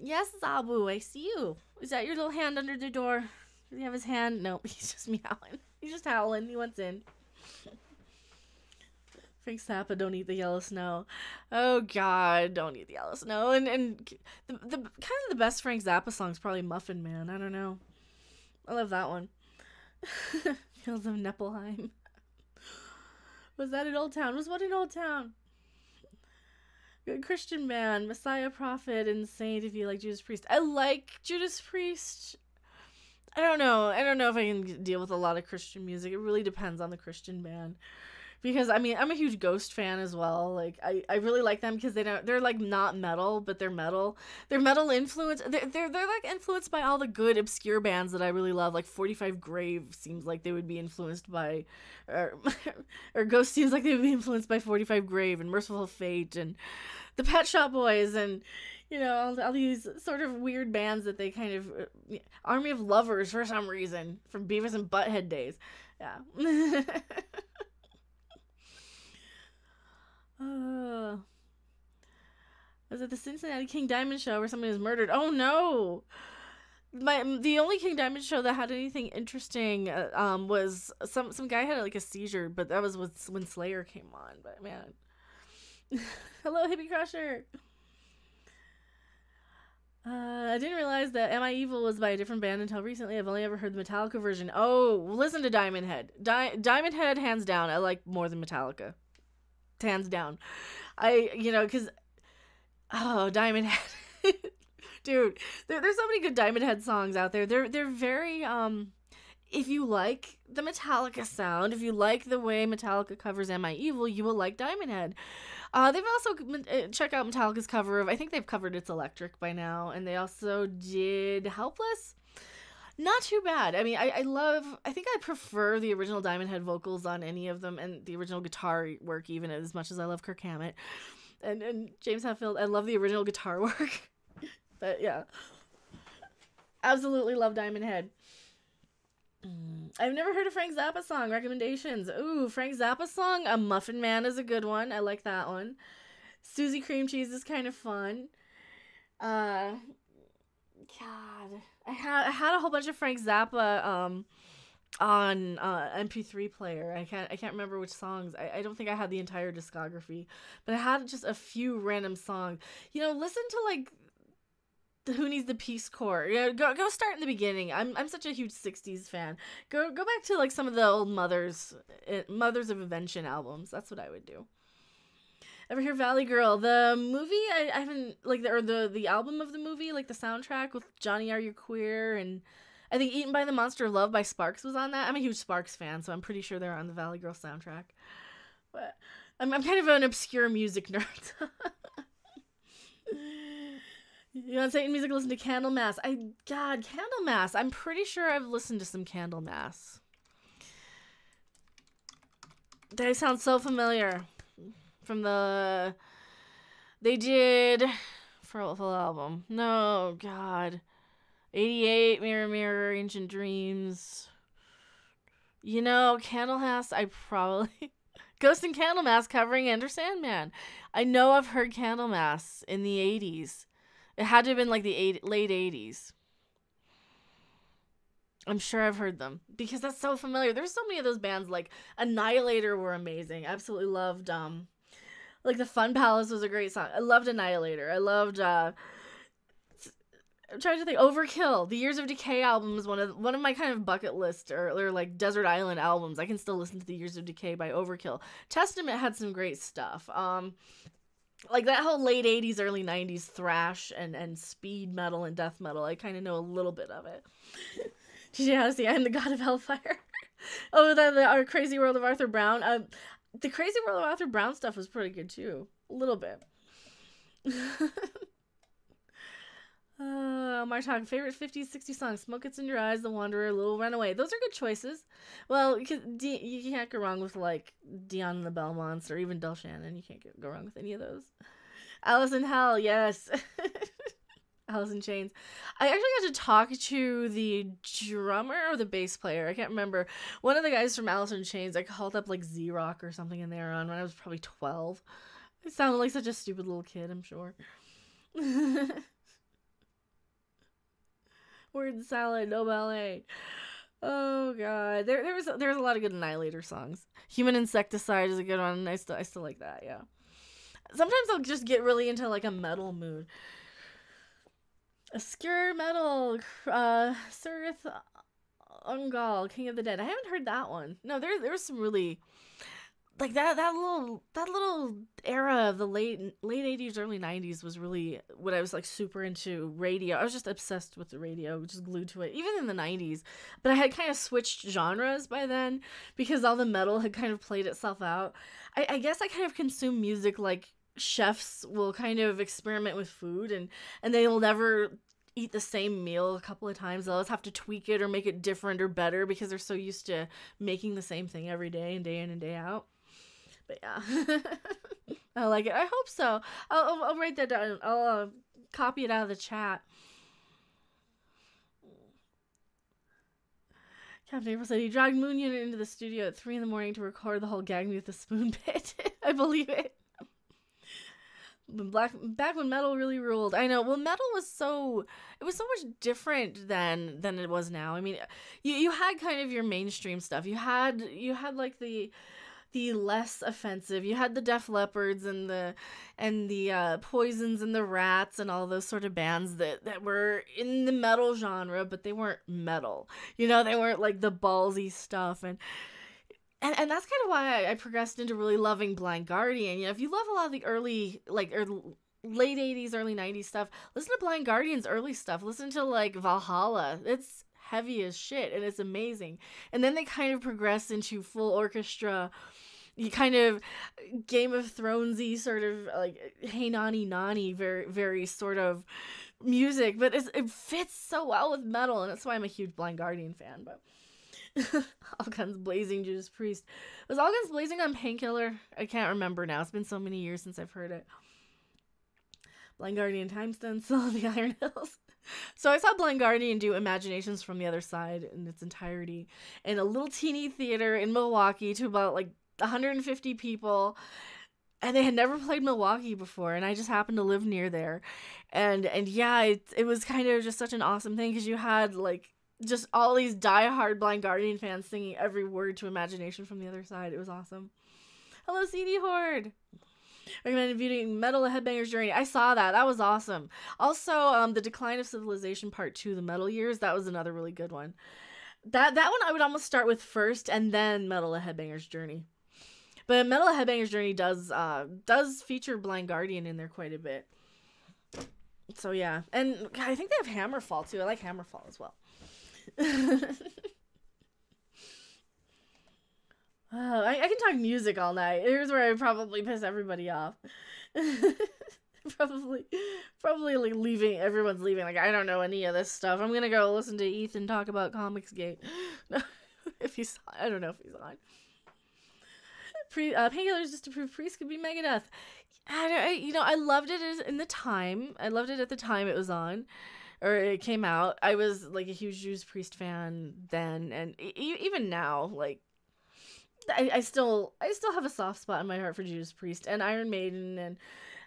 Yes, Zabu, I see you. Is that your little hand under the door? Does he have his hand? No, he's just meowing. He's just howling. He wants in. Frank Zappa, don't eat the yellow snow. Oh God, don't eat the yellow snow. And the kind of the best Frank Zappa song is probably Muffin Man. I don't know. I love that one. Fields of Neppelheim. Was that in Old Town? Was what in Old Town? Good Christian man, Messiah, prophet, and saint. If you like Judas Priest, I like Judas Priest. I don't know if I can deal with a lot of Christian music. It really depends on the Christian band. Because, I mean, I'm a huge Ghost fan as well. Like, I really like them because they're like not metal, but they're metal. They're metal influenced. They're like influenced by all the good obscure bands that I really love. Like 45 Grave seems like they would be influenced by, or Ghost seems like they would be influenced by 45 Grave and Merciful Fate and the Pet Shop Boys and, all these sort of weird bands that they kind of, Army of Lovers for some reason from Beavis and Butthead days. Yeah. Was it the Cincinnati King Diamond show where somebody was murdered? Oh no! The only King Diamond show that had anything interesting was some guy had like a seizure, but that was when Slayer came on. But man, hello Hippie Crusher. I didn't realize that Am I Evil was by a different band until recently. I've only ever heard the Metallica version. Oh, listen to Diamond Head. Diamond Head, hands down, I like more than Metallica. Hands down. Because Diamond Head. Dude, there's so many good Diamond Head songs out there. They're very if you like the Metallica sound, if you like the way Metallica covers Am I Evil, you will like Diamond Head. They've also check out Metallica's cover of, I think they've covered It's Electric by now, and they also did Helpless. Not too bad. I mean, I think I prefer the original Diamond Head vocals on any of them, and the original guitar work even as much as I love Kirk Hammett. And James Hetfield, I love the original guitar work. But yeah. Absolutely love Diamond Head. I've never heard a Frank Zappa song. Recommendations. Ooh, Frank Zappa song? A Muffin Man is a good one. I like that one. Susie Cream Cheese is kind of fun. God. I had a whole bunch of Frank Zappa on MP3 player. I can't remember which songs. I don't think I had the entire discography, but I had just a few random songs. Listen to like the Who Needs the Peace Corps. Go start in the beginning. I'm such a huge 60s fan. Go back to like some of the old Mothers of Invention albums. That's what I would do. Ever hear Valley Girl? The movie, I haven't, like, the album of the movie, like the soundtrack with Johnny Are You Queer, and I think Eaten by the Monster of Love by Sparks was on that. I'm a huge Sparks fan, so I'm pretty sure they're on the Valley Girl soundtrack. But I'm kind of an obscure music nerd. You want Satan music? Listen to Candlemass. Candlemass. I'm pretty sure I've listened to some Candlemass. They sound so familiar. From they did for a full album. No, God. 88, Mirror Mirror, Ancient Dreams. Candlemass, I probably Ghost and Candlemass covering Enter Sandman. I know I've heard Candlemass in the 80s. It had to have been like the late 80s. I'm sure I've heard them because that's so familiar. There's so many of those bands. Like Annihilator were amazing. I absolutely loved like the Fun Palace was a great song. I loved Annihilator. I loved I'm trying to think. Overkill. The Years of Decay album is one of my kind of bucket list or like desert island albums. I can still listen to the Years of Decay by Overkill. Testament had some great stuff. Like that whole late 80s, early 90s thrash and speed metal and death metal. I kind of know a little bit of it. Did you see I'm the God of Hellfire? Our Crazy World of Arthur Brown. The Crazy World of Arthur Brown stuff was pretty good too. A little bit. My talk favorite 50s, 60s songs: Smoke Gets in Your Eyes, The Wanderer, Little Runaway. Those are good choices. Well, you can't go wrong with like Dion and the Belmonts or even Del Shannon. You can't go wrong with any of those. Alice in Hell, yes. Alice in Chains. I actually got to talk to the drummer or the bass player. I can't remember. One of the guys from Alice in Chains. I called up like Z-Rock or something in there on when I was probably 12. I sounded like such a stupid little kid, I'm sure. Word salad, no ballet. Oh god, there was a lot of good Annihilator songs. Human Insecticide is a good one. I still like that. Yeah. Sometimes I'll just get really into like a metal mood. Obscure metal, Surith Ungal, King of the Dead. I haven't heard that one. No, there was some really like that little era of the late 80s, early 90s was really what I was like super into. Radio. I was just obsessed with the radio, just glued to it, even in the 90s. But I had kind of switched genres by then because all the metal had kind of played itself out. I guess I kind of consume music like chefs will kind of experiment with food and they will never eat the same meal a couple of times. They'll always have to tweak it or make it different or better because they're so used to making the same thing every day and day in and day out. But yeah, I like it. I hope so. I'll write that down. I'll copy it out of the chat. Captain April said he dragged Moon Unit into the studio at 3 a.m. to record the whole Gag Me with the Spoon bit. I believe it. Back when metal really ruled. I know. Well, metal was so much different than it was now. I mean, you had kind of your mainstream stuff. You had like the less offensive. You had the Def Leppards and the Poisons and the Rats and all those sort of bands that were in the metal genre, but they weren't metal. You know, they weren't like the ballsy stuff and that's kind of why I progressed into really loving Blind Guardian. You know, if you love a lot of the early, like, or late 80s, early 90s stuff, listen to Blind Guardian's early stuff. Listen to, like, Valhalla. It's heavy as shit, and it's amazing. And then they kind of progress into full orchestra, you kind of Game of Thronesy sort of, like, hey nani nani, very, very sort of music. But it fits so well with metal, and that's why I'm a huge Blind Guardian fan, but... All Guns Blazing, Judas Priest. Was All Guns Blazing on Painkiller? I can't remember now. It's been so many years since I've heard it. Blind Guardian, Time Stone, Still on the Iron Hills. So I saw Blind Guardian do Imaginations from the Other Side in its entirety in a little teeny theater in Milwaukee to about like 150 people. And they had never played Milwaukee before, and I just happened to live near there. And yeah, it was kind of just such an awesome thing because you had like just all these diehard Blind Guardian fans singing every word to Imagination from the Other Side. It was awesome. Hello, CD Horde. Recommended viewing Metal: A Headbanger's Journey. I saw that. That was awesome. Also, The Decline of Civilization Part 2, The Metal Years. That was another really good one. That one I would almost start with first, and then Metal: A Headbanger's Journey. But Metal: A Headbanger's Journey does feature Blind Guardian in there quite a bit. So yeah, and I think they have Hammerfall too. I like Hammerfall as well. I can talk music all night. Here's where I probably piss everybody off. probably like leaving. Everyone's leaving. Like, I don't know any of this stuff. I'm gonna go listen to Ethan talk about Comicsgate. No, I don't know if he's on. Painkillers just to prove Priest could be Megadeth. I loved it in the time. I loved it at the time it was on. Or it came out. I was like a huge Judas Priest fan then, and even now, like I still have a soft spot in my heart for Judas Priest and Iron Maiden, and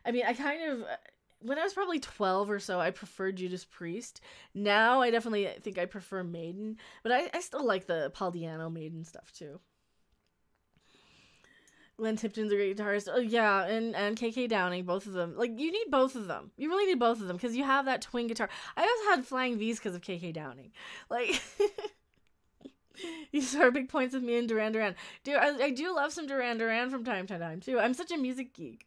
I mean I kind of when I was probably 12 or so I preferred Judas Priest. Now I definitely think I prefer Maiden, but I still like the Paul Di'Anno Maiden stuff too. Glenn Tipton's a great guitarist. Oh, yeah, and KK Downing, both of them. Like, you need both of them. You really need both of them, because you have that twin guitar. I also had Flying V's because of KK Downing. Like, these are big points with me and Duran Duran. Dude, I do love some Duran Duran from time to time, too. I'm such a music geek.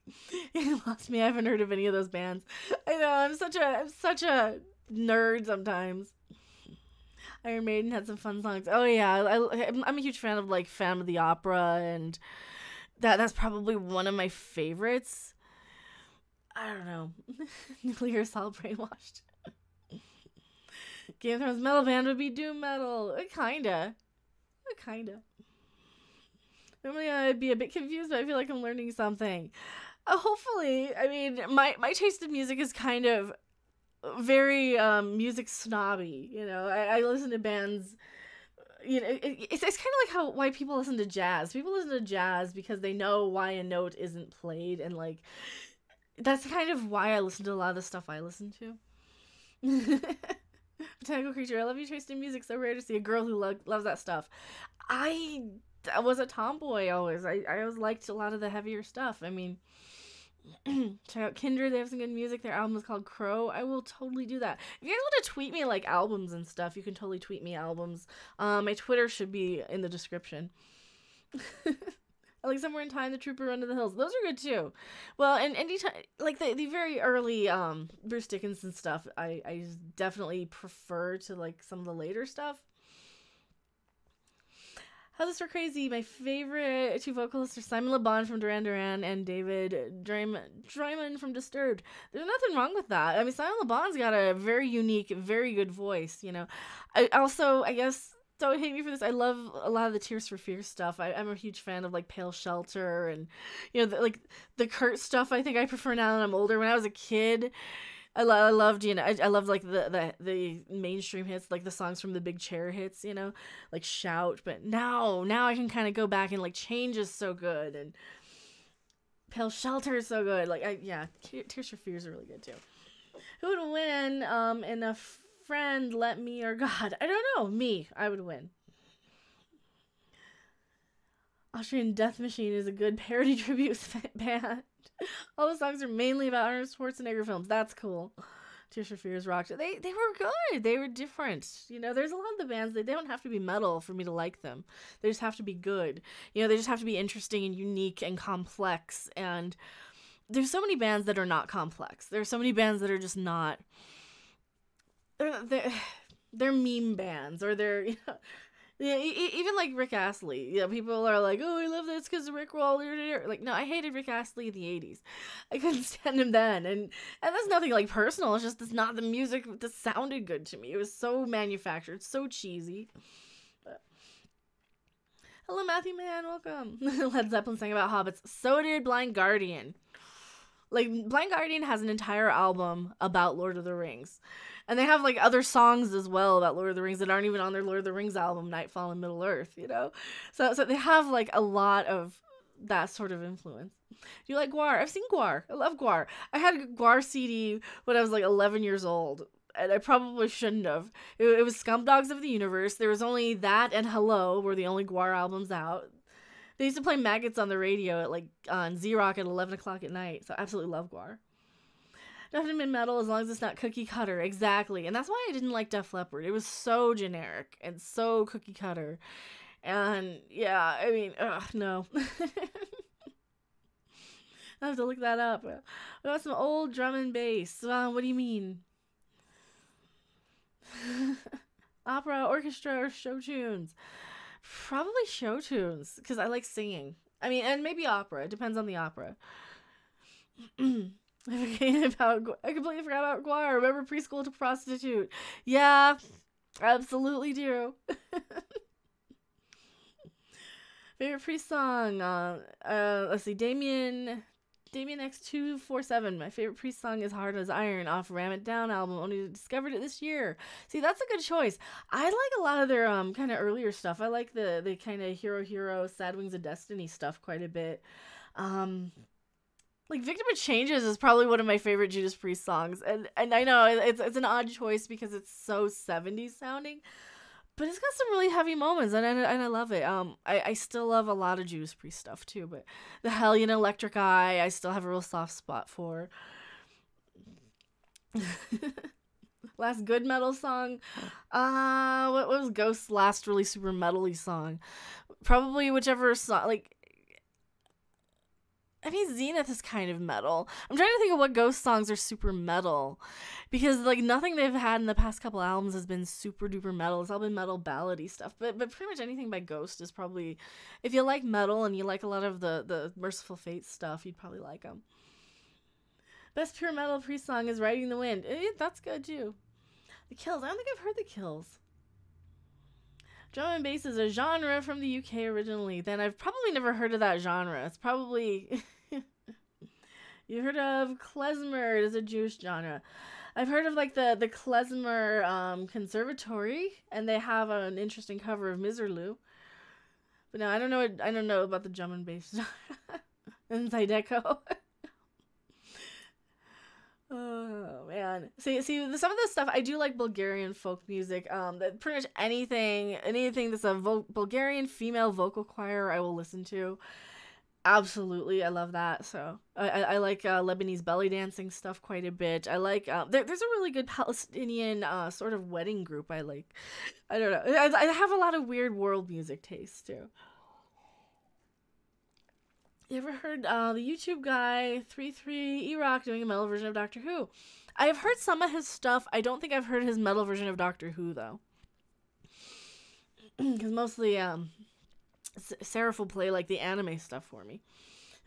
You lost me. I haven't heard of any of those bands. I know, I'm such a nerd sometimes. Iron Maiden had some fun songs. Oh, yeah, I'm a huge fan of, like, Phantom of the Opera, and... That's probably one of my favorites. I don't know. Nuclear Assault, Brainwashed. Game of Thrones metal band would be doom metal. Kinda. Normally I'd be a bit confused, but I feel like I'm learning something. Hopefully, I mean, my taste in music is kind of very music snobby. You know, I listen to bands. You know, it's kind of like why people listen to jazz. People listen to jazz because they know why a note isn't played, and like that's kind of why I listen to a lot of the stuff I listen to. Botanical creature, I love your taste in music. So rare to see a girl who loves that stuff. I was a tomboy always. I always liked a lot of the heavier stuff. I mean, check out Kindred. They have some good music. Their album is called Crow. I will totally do that. If you guys want to tweet me like albums and stuff, you can totally tweet me albums. My Twitter should be in the description. I like Somewhere in Time, The Trooper, Run to the Hills. Those are good too. Well, and anytime, like the very early Bruce Dickinson stuff, I definitely prefer to like some of the later stuff. How This For Crazy, my favorite two vocalists are Simon Le Bon from Duran Duran and David Dreiman from Disturbed. There's nothing wrong with that. I mean, Simon Le Bon's got a very unique, very good voice, you know. I guess, don't hate me for this, I love a lot of the Tears for Fears stuff. I'm a huge fan of like Pale Shelter and, you know, the Kurt stuff. I think I prefer now that I'm older. When I was a kid, I loved, you know, I loved like the mainstream hits, like the songs from the Big Chair hits, you know, like Shout. But now I can kind of go back and like Change is so good and Pale Shelter is so good. Like Tears for Fears are really good too. Who would win in a friend, Let Me, or God? I don't know. Me. I would win. Austrian Death Machine is a good parody tribute band. All the songs are mainly about Arnold Schwarzenegger films. That's cool. Tears for Fears rocked. They were good. They were different. You know, there's a lot of the bands they don't have to be metal for me to like them. They just have to be good. You know, they just have to be interesting and unique and complex. And there's so many bands that are not complex. There's so many bands that are just not. They're meme bands, or they're, you know, yeah, even like Rick Astley. Yeah, people are like, "Oh, I love this because of Rick Roll." Like, no, I hated Rick Astley in the '80s. I couldn't stand him then, and that's nothing like personal. It's just it's not the music that sounded good to me. It was so manufactured, so cheesy. But... Hello, Matthew Mann, welcome. Led Zeppelin sang about hobbits. So did Blind Guardian. Like, Blind Guardian has an entire album about Lord of the Rings. And they have, like, other songs as well about Lord of the Rings that aren't even on their Lord of the Rings album, Nightfall and Middle-earth, you know? So they have, like, a lot of that sort of influence. Do you like Gwar? I've seen Gwar. I love Gwar. I had a Gwar CD when I was, like, 11 years old. And I probably shouldn't have. It was Scum Dogs of the Universe. There was only that and Hello were the only Gwar albums out. They used to play Maggots on the radio at, like, on Z-Rock at 11 o'clock at night. So I absolutely love Gwar. Definitely metal as long as it's not cookie cutter. Exactly. And that's why I didn't like Def Leppard. It was so generic and so cookie cutter. And yeah, I mean, no. I have to look that up. We got some old drum and bass. What do you mean? Opera, orchestra, or show tunes? Probably show tunes, because I like singing. I mean, and maybe opera. It depends on the opera. I completely forgot about Gwar. Remember Preschool to Prostitute? Yeah, absolutely do. Favorite Priest song? Let's see, Damien X247. My favorite Priest song is Hard as Iron off Ram It Down album. Only discovered it this year. See, that's a good choice. I like a lot of their kind of earlier stuff. I like the kind of Hero, Sad Wings of Destiny stuff quite a bit. Like Victim of Changes is probably one of my favorite Judas Priest songs, and I know it's an odd choice because it's so 70s sounding, but it's got some really heavy moments, and I love it. I still love a lot of Judas Priest stuff too, but the Hellion Electric Eye I still have a real soft spot for. Last good metal song, what was Ghost's last really super metal-y song? Probably whichever song, like. I mean, Zenith is kind of metal. I'm trying to think of what Ghost songs are super metal. Because, like, nothing they've had in the past couple albums has been super duper metal. It's all been metal ballady stuff. But pretty much anything by Ghost is probably... If you like metal and you like a lot of the Merciful Fate stuff, you'd probably like them. Best pure metal Priest song is Riding the Wind. That's good, too. The Kills. I don't think I've heard The Kills. Drum and bass is a genre from the UK originally. Then I've probably never heard of that genre. It's probably... You heard of klezmer. It is a Jewish genre. I've heard of like the klezmer conservatory, and they have an interesting cover of Miserlou. But no, I don't know about the drum and bass genre. And Zydeco. Oh man, see, some of this stuff I do like. Bulgarian folk music. That pretty much anything that's a Bulgarian female vocal choir I will listen to. Absolutely, I love that. So I like Lebanese belly dancing stuff quite a bit. I like there's a really good Palestinian sort of wedding group I like. I don't know. I have a lot of weird world music tastes too. You ever heard the YouTube guy 33 E-Rock doing a metal version of Doctor Who? I've heard some of his stuff. I don't think I've heard his metal version of Doctor Who though, because mostly Seraph will play like the anime stuff for me.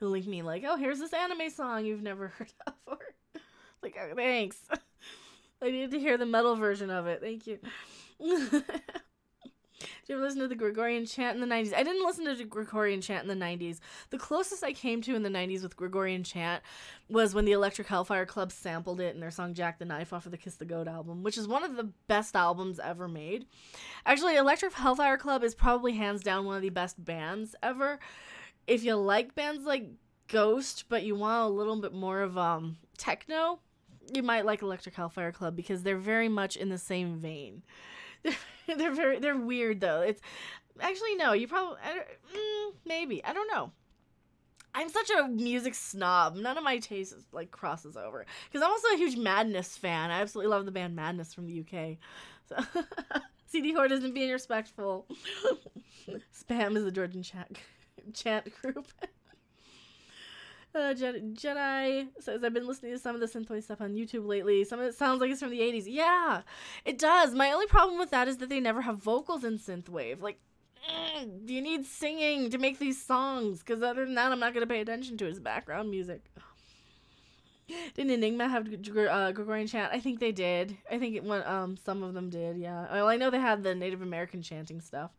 He'll link me like, oh, here's this anime song you've never heard of. Or like, oh, thanks. I need to hear the metal version of it. Thank you. Did you ever listen to the Gregorian chant in the 90s? I didn't listen to the Gregorian chant in the 90s. The closest I came to in the 90s with Gregorian chant was when the Electric Hellfire Club sampled it in their song Jack the Knife off of the Kiss the Goat album, which is one of the best albums ever made. Actually, Electric Hellfire Club is probably hands down one of the best bands ever. If you like bands like Ghost, but you want a little bit more of techno, you might like Electric Hellfire Club because they're very much in the same vein. They're weird though. It's actually no. You probably maybe I don't know. I'm such a music snob. None of my taste like crosses over because I'm also a huge Madness fan. I absolutely love the band Madness from the UK. So CD Horde isn't being respectful. Spam is the Georgian chant group. Jedi says, I've been listening to some of the synthwave stuff on YouTube lately. Some of it sounds like it's from the 80s. Yeah, it does. My only problem with that is that they never have vocals in synthwave. Like, you need singing to make these songs, because other than that, I'm not going to pay attention to it as background music. Didn't Enigma have Gregorian chant? I think they did. I think some of them did, yeah. Well, I know they had the Native American chanting stuff.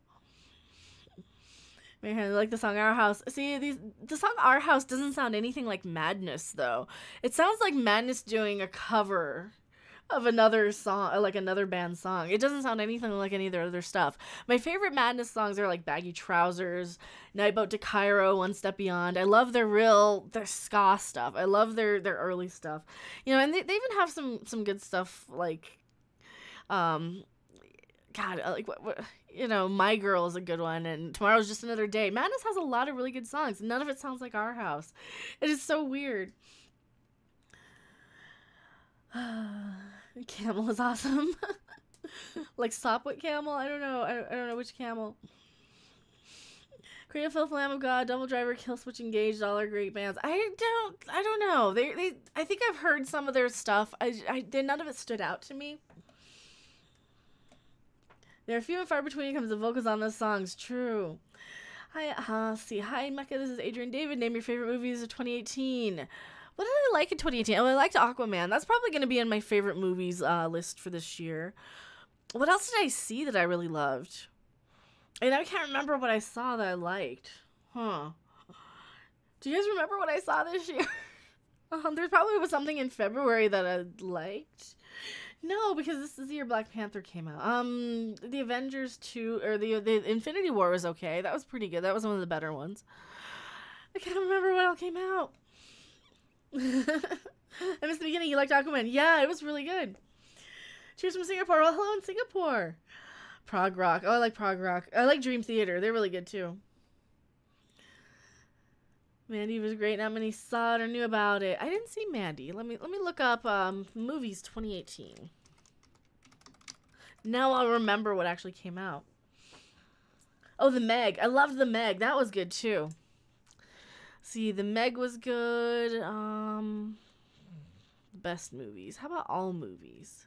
I like the song Our House. See, the song Our House doesn't sound anything like Madness, though. It sounds like Madness doing a cover of another song, like another band song. It doesn't sound anything like any of their other stuff. My favorite Madness songs are like Baggy Trousers, Nightboat to Cairo, One Step Beyond. I love their ska stuff. I love their early stuff. You know, and they even have some good stuff like, God, like what you know, My Girl is a good one, and Tomorrow's Just Another Day. Madness has a lot of really good songs. None of it sounds like Our House. It is so weird. Camel is awesome. Like Sopwith Camel? I don't know. I don't know which camel. Creative Filth, Lamb of God, Double Driver, Killswitch Engaged, all are great bands. I don't know. I think I've heard some of their stuff. None of it stood out to me. They're few and far between when it comes to vocals on those songs. True. Hi, Mecca. This is Adrian David. Name your favorite movies of 2018. What did I like in 2018? Oh, I liked Aquaman. That's probably going to be in my favorite movies list for this year. What else did I see that I really loved? And I can't remember what I saw that I liked. Huh. Do you guys remember what I saw this year? There probably was something in February that I liked. No, because this is the year Black Panther came out. The Avengers 2, or the Infinity War was okay. That was pretty good. That was one of the better ones. I can't remember what all came out. I missed the beginning. You liked Aquaman? Yeah, it was really good. Cheers from Singapore. Well, hello in Singapore. Prog rock. Oh, I like prog rock. I like Dream Theater. They're really good too. Mandy was great. Not many saw it or knew about it. I didn't see Mandy. Let me look up movies 2018. Now I'll remember what actually came out. Oh, The Meg. I loved The Meg. That was good too. See, The Meg was good. Best movies. How about all movies?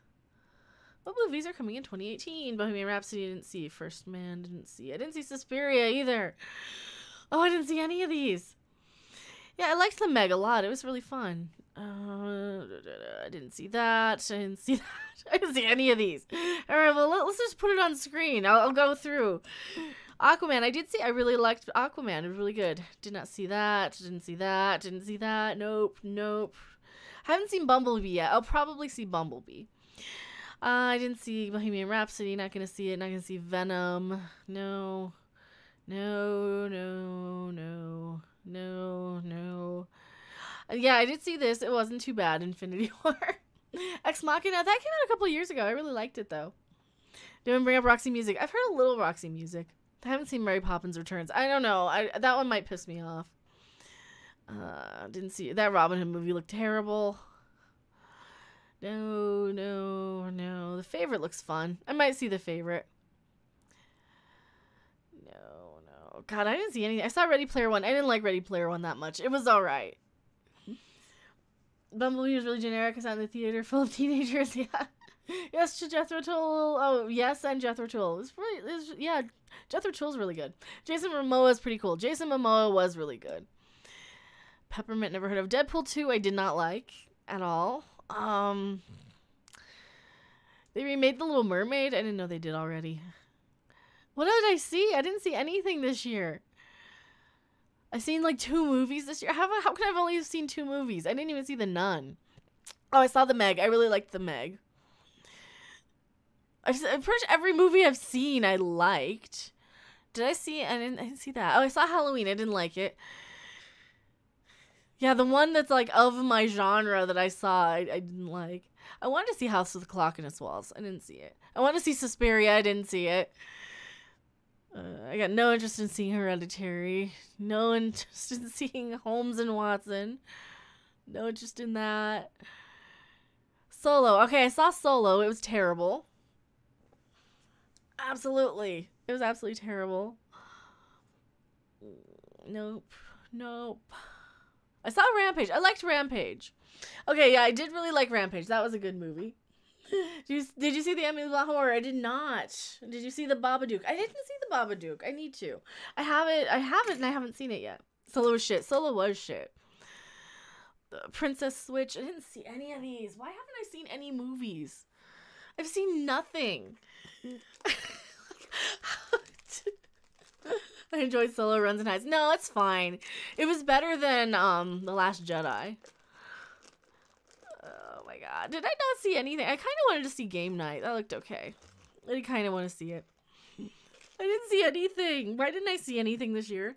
What movies are coming in 2018? Bohemian Rhapsody didn't see. First Man didn't see. I didn't see Suspiria either. Oh, I didn't see any of these. Yeah, I liked The Meg a lot. It was really fun. I didn't see that. I didn't see that. I didn't see any of these. All right, well, let's just put it on screen. I'll go through. Aquaman, I did see. I really liked Aquaman. It was really good. Did not see that. Didn't see that. Didn't see that. Nope. Nope. Haven't seen Bumblebee yet. I'll probably see Bumblebee. I didn't see Bohemian Rhapsody. Not gonna see it. Not gonna see Venom. No. No. No. No. No. No. Yeah, I did see this. It wasn't too bad. Infinity War. Ex Machina. That came out a couple of years ago. I really liked it though. Didn't bring up Roxy Music. I've heard a little Roxy Music. I haven't seen Mary Poppins Returns. I don't know. That one might piss me off. Didn't see that Robin Hood movie. Looked terrible. No, no, no. The Favorite looks fun. I might see The Favorite. No, no. God, I didn't see anything. I saw Ready Player One. I didn't like Ready Player One that much. It was alright. Bumblebee was really generic. I saw it in the theater full of teenagers. Yeah. Yes, to Jethro Tull. Oh, yes, and Jethro Tull. Yeah, Jethro Tull's really good. Jason Momoa is pretty cool. Jason Momoa was really good. Peppermint, never heard of. Deadpool 2, I did not like at all. They remade The Little Mermaid. I didn't know they did already. What did I see? I didn't see anything this year. I've seen like 2 movies this year. How can I have only seen 2 movies? I didn't even see The Nun. Oh, I saw The Meg. I really liked The Meg. Pretty much every movie I've seen I liked. Did I see? I didn't see that. Oh, I saw Halloween. I didn't like it. Yeah, the one that's like of my genre that I saw, I didn't like. I wanted to see House with a Clock in Its Walls. I didn't see it. I wanted to see Suspiria. I didn't see it. I got no interest in seeing Hereditary. No interest in seeing Holmes and Watson. No interest in that. Solo. Okay, I saw Solo. It was terrible. Absolutely. It was absolutely terrible. Nope. Nope. I saw Rampage. I liked Rampage. Okay, yeah, I did really like Rampage. That was a good movie. Did you see the Emily Blunt horror? I did not. Did you see the Babadook? I didn't see the Babadook. I need to. I have it, and I haven't seen it yet. Solo was shit. Solo was shit. The Princess Switch. I didn't see any of these. Why haven't I seen any movies? I've seen nothing. I enjoyed Solo Runs and Hides. No, it's fine. It was better than The Last Jedi. Oh my god. Did I not see anything? I kind of wanted to see Game Night. That looked okay. I did kind of want to see it. I didn't see anything. Why didn't I see anything this year?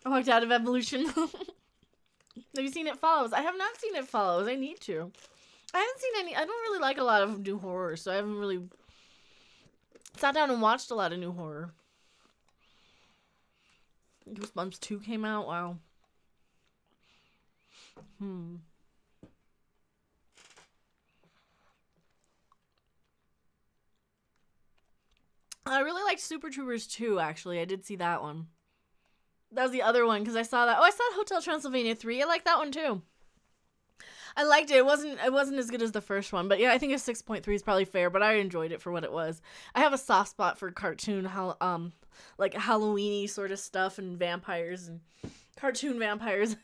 I walked out of Evolution. Have you seen It Follows? I have not seen It Follows. I need to. I haven't seen any. I don't really like a lot of new horror, so I haven't really sat down and watched a lot of new horror. Goosebumps 2 came out. Wow. I really liked Super Troopers 2, actually. I did see that one. That was the other one, because I saw that. Oh, I saw Hotel Transylvania 3. I like that one, too. I liked it. It wasn't as good as the first one, but yeah, I think a 6.3 is probably fair, but I enjoyed it for what it was. I have a soft spot for cartoon, like Halloween-y sort of stuff and vampires and cartoon vampires.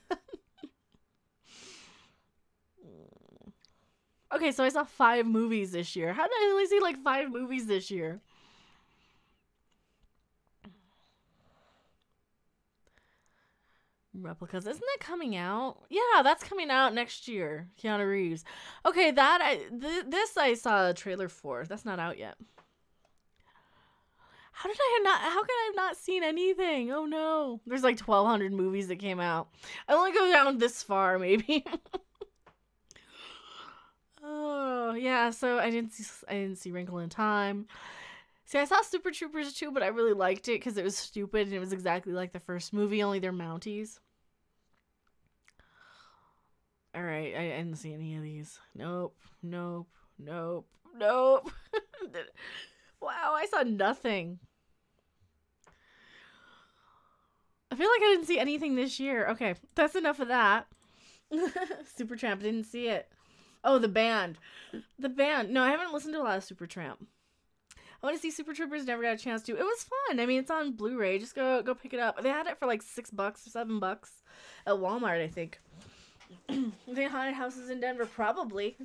Okay, so I saw 5 movies this year. How did I only see like 5 movies this year? Replicas. Isn't that coming out? Yeah, that's coming out next year. Keanu Reeves. Okay, this I saw a trailer for. That's not out yet. How could I have not seen anything? Oh no. There's like 1,200 movies that came out. I only go down this far, maybe. Oh, yeah, so I didn't see Wrinkle in Time. See, I saw Super Troopers 2, but I really liked it because it was stupid and it was exactly like the first movie, only they're Mounties. Alright, I didn't see any of these. Nope, nope, nope, nope. Wow, I saw nothing. I feel like I didn't see anything this year. Okay, that's enough of that. Supertramp, didn't see it. Oh, the band. The band. No, I haven't listened to a lot of Supertramp. I want to see Super Troopers, never got a chance to. It was fun. I mean, it's on Blu-ray. Just go pick it up. They had it for like $6 or $7 at Walmart, I think. Are they haunted houses in Denver? Probably.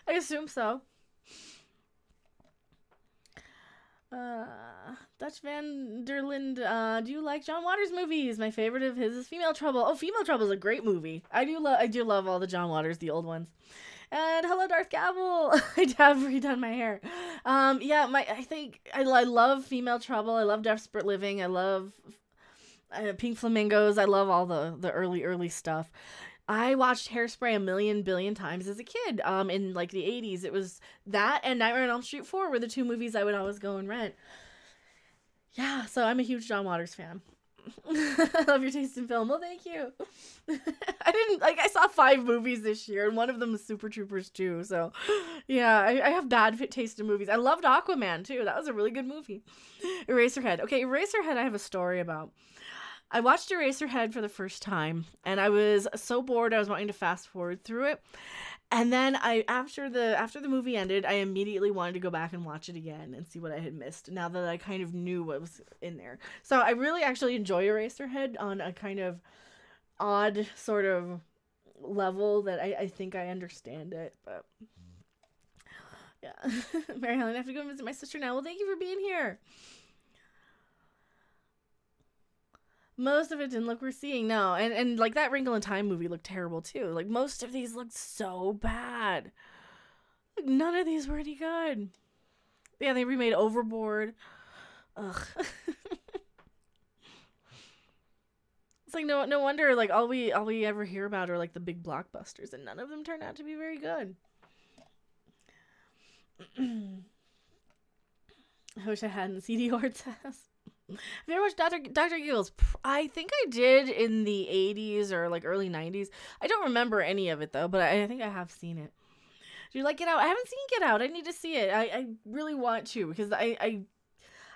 I assume so. Dutch Van der Linde, do you like John Waters movies? My favorite of his is Female Trouble. Oh, Female Trouble is a great movie. I do love all the John Waters, the old ones. And hello, Darth Gavel. I have redone my hair. Yeah, I love Female Trouble. I love Desperate Living. I love Pink Flamingos. I love all the early stuff. I watched Hairspray a million billion times as a kid. In like the 80s, it was that and Nightmare on Elm Street 4 were the two movies I would always go and rent. Yeah, so I'm a huge John Waters fan. I love your taste in film. Well, thank you. I saw 5 movies this year, and one of them was Super Troopers 2. So, yeah, I have bad taste in movies. I loved Aquaman too. That was a really good movie. Eraserhead. Okay, Eraserhead. I have a story about. I watched Eraserhead for the first time, and I was so bored I was wanting to fast forward through it. And then after the movie ended, I immediately wanted to go back and watch it again and see what I had missed, now that I kind of knew what was in there. So I really actually enjoy Eraserhead on a kind of odd sort of level that I think I understand it. But yeah. Mary Helen, I have to go visit my sister now. Well, thank you for being here. Most of it didn't look worth seeing, no. And like that Wrinkle in Time movie looked terrible too. Like most of these looked so bad. Like, none of these were any good. Yeah, they remade Overboard. Ugh. It's like no wonder like all we ever hear about are like the big blockbusters, and none of them turned out to be very good. I wish I hadn't. CD Horde says. Have you ever watched Dr. Giggles? I think I did in the 80s or like early 90s. I don't remember any of it though, but I think I have seen it. Do you like Get Out? I haven't seen Get Out. I need to see it. I really want to, because I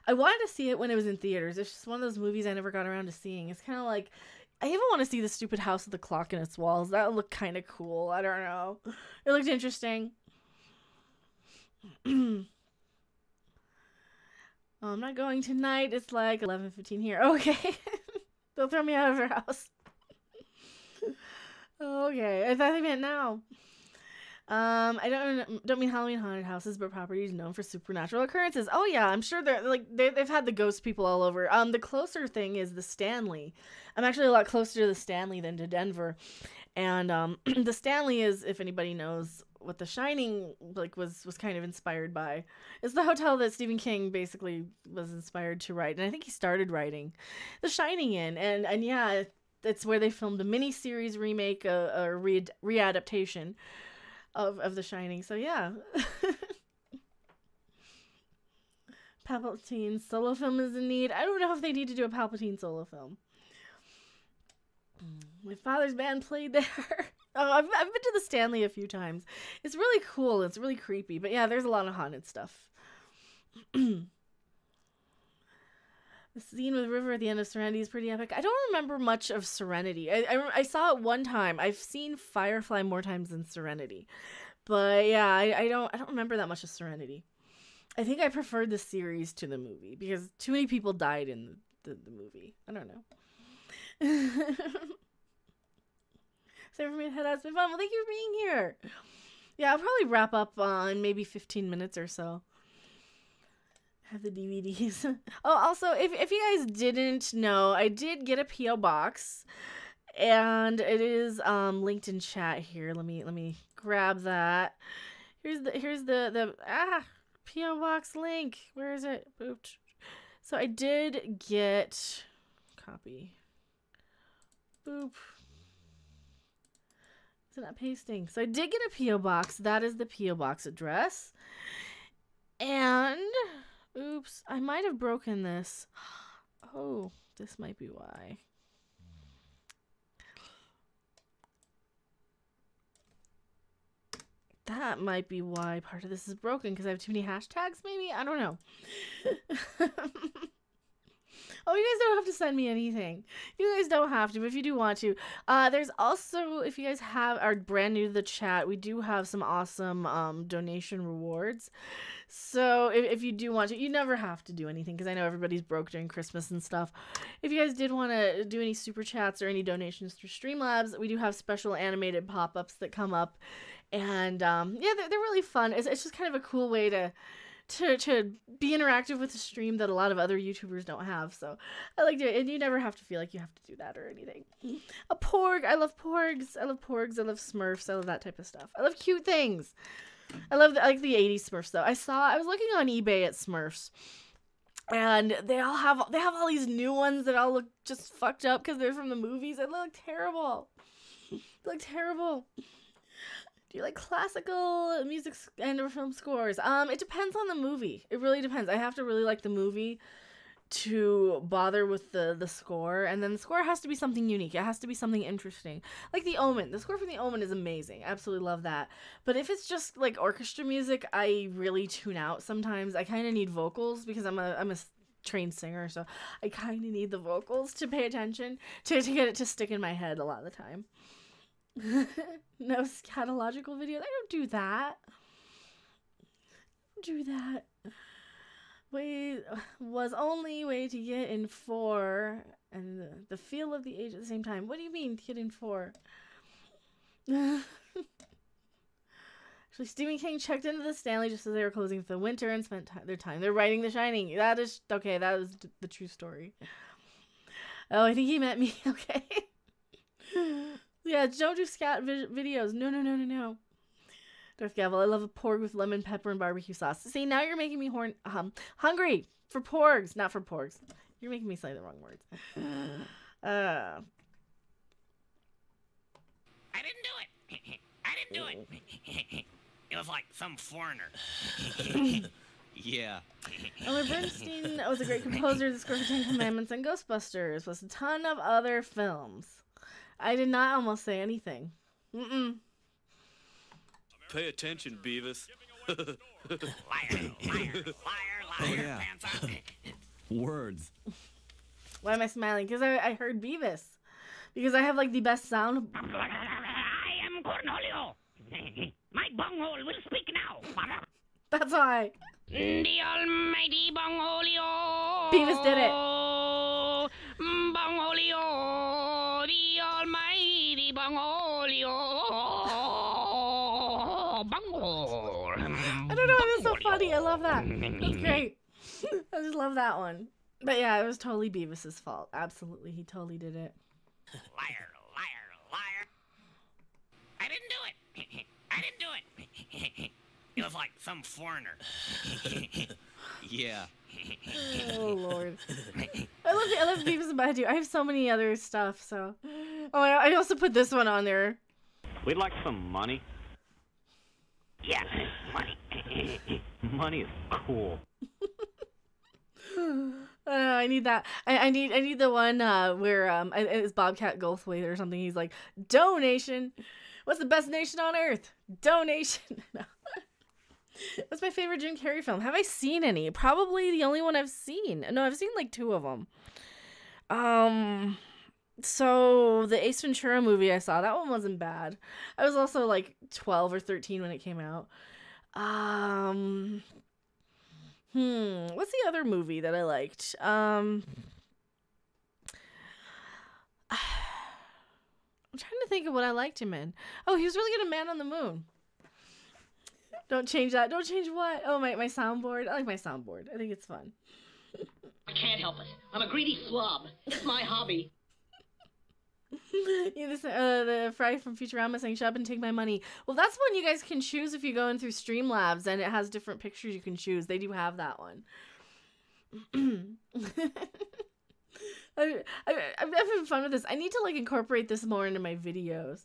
wanted to see it when it was in theaters. It's just one of those movies I never got around to seeing. It's kind of like, I even want to see the stupid House with the Clock in its walls. That would look kind of cool. I don't know. It looked interesting. Oh, I'm not going tonight. It's like 11:15 here. Okay. They'll throw me out of their house. Okay. I thought they meant now. I don't mean Halloween haunted houses, but properties known for supernatural occurrences. Oh yeah, I'm sure they've had the ghost people all over. The closer thing is the Stanley. I'm actually a lot closer to the Stanley than to Denver. And the Stanley is, if anybody knows what The Shining like was kind of inspired by. It's the hotel that Stephen King basically was inspired to write, and I think he started writing The Shining in, and yeah, it's where they filmed a miniseries remake, a readaptation of The Shining. So yeah. Palpatine solo film is in need. I don't know if they need to do a Palpatine solo film. My father's band played there. Oh, I've been to the Stanley a few times. It's really cool. It's really creepy. But yeah, there's a lot of haunted stuff. The scene with River at the end of Serenity is pretty epic. I don't remember much of Serenity. I saw it one time. I've seen Firefly more times than Serenity. But yeah, I don't remember that much of Serenity. I think I preferred the series to the movie because too many people died in the movie. I don't know. So for me to head out, it's been fun. Well, thank you for being here. Yeah, I'll probably wrap up in maybe 15 minutes or so. Have the DVDs. Oh, also, if you guys didn't know, I did get a P.O. box, and it is linked in chat here. Let me grab that. Here's the P.O. box link. Where is it? Booped. So I did get copy. Boop. Is it not pasting? So I did get a P.O. box. That is the P.O. box address. And oops, I might have broken this. Oh, this might be why. That might be why part of this is broken, because I have too many hashtags, maybe? I don't know. Oh, you guys don't have to send me anything. You guys don't have to, but if you do want to. There's also, if you guys are brand new to the chat, we do have some awesome donation rewards. So if you do want to, you never have to do anything because I know everybody's broke during Christmas and stuff. If you guys did want to do any super chats or any donations through Streamlabs, we do have special animated pop-ups that come up. And yeah, they're really fun. It's just kind of a cool way to be interactive with the stream that a lot of other YouTubers don't have. So I like to, and you never have to feel like you have to do that or anything. A porg. I love porgs. I love porgs. I love Smurfs. I love that type of stuff. I love cute things. I like the 80s Smurfs though. I was looking on eBay at Smurfs, and they have all these new ones that all look just fucked up because they're from the movies. They look terrible. They look terrible. Do you like classical music and or film scores? It depends on the movie. It really depends. I have to really like the movie to bother with the score, and then the score has to be something unique. It has to be something interesting. Like The Omen. The score for The Omen is amazing. I absolutely love that. But if it's just like orchestra music, I really tune out sometimes. I kind of need vocals because I'm a trained singer, so I kind of need the vocals to pay attention to get it to stick in my head a lot of the time. No scatological videos. I don't do that. Was only way to get in 4 and the feel of the age at the same time. What do you mean to get in 4? Actually, Stephen King checked into the Stanley just as they were closing for the winter and spent their time. They're writing The Shining. That is okay. That is the true story. Oh, I think he meant me. Okay. Yeah, don't do scat videos. No. Darth Gavel, I love a porg with lemon, pepper, and barbecue sauce. See, now you're making me hungry for porgs, not for porgs. You're making me say the wrong words. I didn't do it. I didn't do it. It was like some foreigner. Yeah. Elmer Bernstein was a great composer. The score for Ten Commandments and Ghostbusters was a ton of other films. I did not almost say anything. Pay attention, Beavis. Liar. Oh, yeah. Pants up. Words. Why am I smiling? Because I heard Beavis. Because I have like the best sound. I am Cornholio. My bunghole will speak now. That's why. The almighty Bungholio. Beavis did it. Bungholio. The almighty Bungholio. Bunghole. I don't know. It was so funny. I love that. That's great. I just love that one. But yeah, it was totally Beavis's fault. Absolutely. He totally did it. Liar. I didn't do it. I didn't do it. It was like some foreigner. Yeah. Oh Lord. I love Beavis and Butthead. I have so many other stuff, so. Oh, I also put this one on there. We'd like some money. Yeah, money. Money is cool. I need that. I need the one where it's Bobcat Goldthwait or something. He's like, donation. What's the best nation on earth? Donation. No. What's my favorite Jim Carrey film? Have I seen any? Probably the only one I've seen. No, I've seen like 2 of them. So the Ace Ventura movie I saw, that one wasn't bad. I was also like 12 or 13 when it came out. What's the other movie that I liked? I'm trying to think of what I liked him in. Oh, he was really good in Man on the Moon. Don't change that. Don't change what? Oh, my soundboard. I like my soundboard. I think it's fun. I can't help it. I'm a greedy slob. It's my hobby. Yeah, the Fry from Futurama saying, shut up and take my money. Well, that's one you guys can choose if you go in through Streamlabs, and it has different pictures you can choose. They do have that one. I'm having fun with this. I need to like incorporate this more into my videos.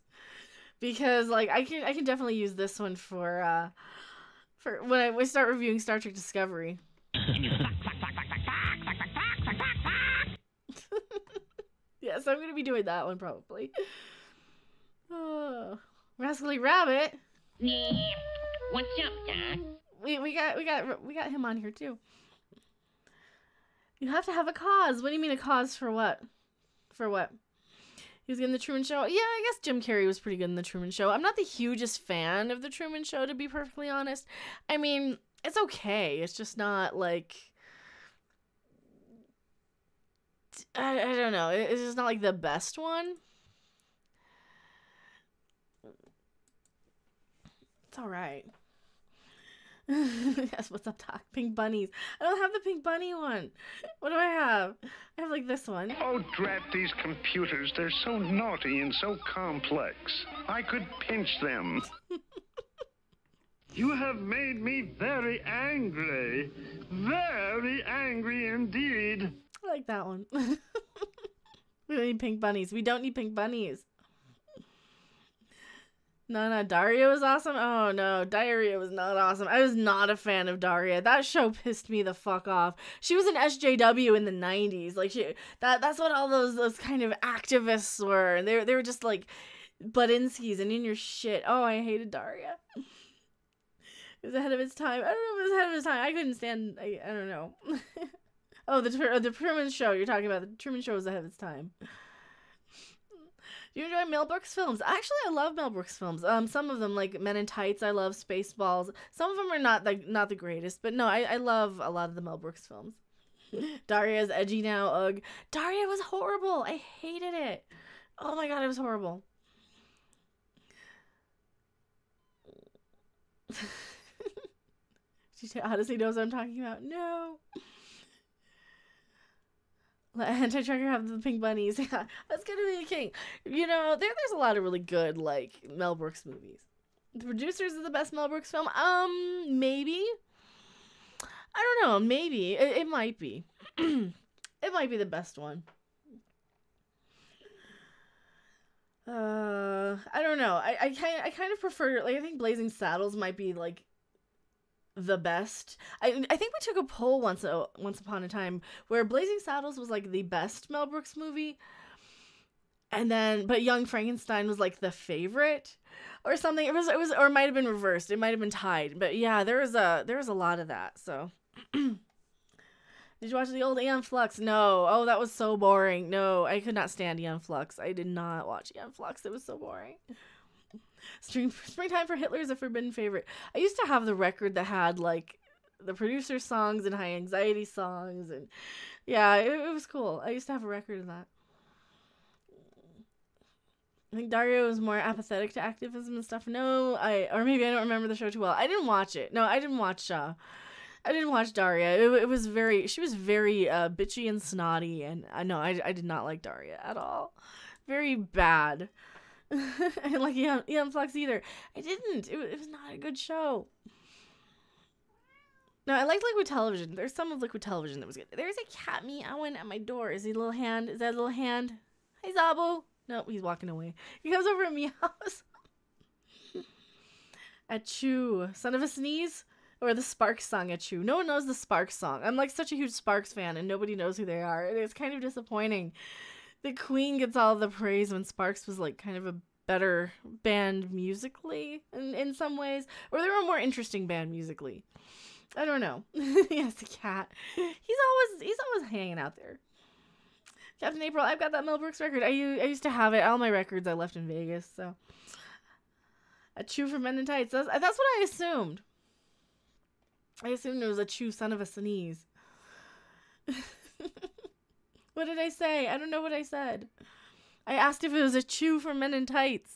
Because like I can definitely use this one for when I start reviewing Star Trek Discovery. Yeah, so I'm gonna be doing that one probably. Oh, Rascally Rabbit. What's up, Doc? We got him on here too. You have to have a cause. What do you mean a cause for what? For what? He was good in The Truman Show. Yeah, I guess Jim Carrey was pretty good in The Truman Show. I'm not the hugest fan of The Truman Show, to be perfectly honest. I mean, it's okay. It's just not like... I don't know. It's just not like the best one. It's alright. Yes, what's up, Doc? Pink bunnies. I don't have the pink bunny one. What do I have? I have like this one. Oh, drat these computers. They're so naughty and so complex. I could pinch them. You have made me very angry. Very angry indeed. I like that one. We don't need pink bunnies. We don't need pink bunnies. No, Daria was awesome. Oh no, Diarrhea was not awesome. I was not a fan of Daria. That show pissed me the fuck off. She was an SJW in the 90s. Like that's what all those kind of activists were. And they were just like Budinsky's and in your shit. Oh, I hated Daria. It was ahead of its time. I don't know if it was ahead of its time. I couldn't stand. I don't know. Oh, the Truman Show. You're talking about the Truman Show was ahead of its time. Do you enjoy Mel Brooks films? Actually, I love Mel Brooks films. Some of them, like Men in Tights, I love. Spaceballs. Some of them are not the greatest, but no, I love a lot of the Mel Brooks films. Daria's edgy now. Ugh. Daria was horrible. I hated it. Oh my god, it was horrible. She honestly knows what I'm talking about. No. Let Anti-Tracker have the pink bunnies. Yeah, that's gonna be a king. You know, there's a lot of really good, like, Mel Brooks movies. The Producers is the best Mel Brooks film? Maybe. I don't know, maybe. It might be. It might be the best one. I don't know. I kind of prefer, like, I think Blazing Saddles might be, like, the best. I think we took a poll once upon a time where Blazing Saddles was like the best Mel Brooks movie, and then but Young Frankenstein was like the favorite or something. It was or it might have been reversed. It might have been tied. But yeah, there was a lot of that. So did you watch the old Aeon Flux? No. Oh, that was so boring. No, I could not stand Aeon Flux. I did not watch Aeon Flux. It was so boring. Springtime for Hitler is a forbidden favorite. I used to have the record that had like the producer songs and high anxiety songs, and yeah, it was cool. I used to have a record of that. I think Dario was more apathetic to activism and stuff. No, or maybe I don't remember the show too well. I didn't watch it. No, I didn't watch Daria. She was very bitchy and snotty, and I did not like Daria at all. Very bad. I didn't like Aeon Flux either. I didn't. It was not a good show. No, I liked Liquid Television. There's some of Liquid Television that was good. There's a cat meowing at my door. Is he a little hand? Is that a little hand? Hi, Zabu. No, he's walking away. He comes over and meows. Achoo. Son of a Sneeze? Or the Sparks song, Achoo. No one knows the Sparks song. I'm like such a huge Sparks fan and nobody knows who they are. It's kind of disappointing. The Queen gets all the praise when Sparks was like kind of a better band musically in some ways, or they were a more interesting band musically. I don't know. Yes, the cat. He's always hanging out there. Captain April, I've got that Mel Brooks record. I used to have it. All my records I left in Vegas, so. A chew for Men in Tights. That's what I assumed. I assumed it was a chew, son of a sneeze. What did I say? I don't know what I said. I asked if it was a chew for Men in Tights.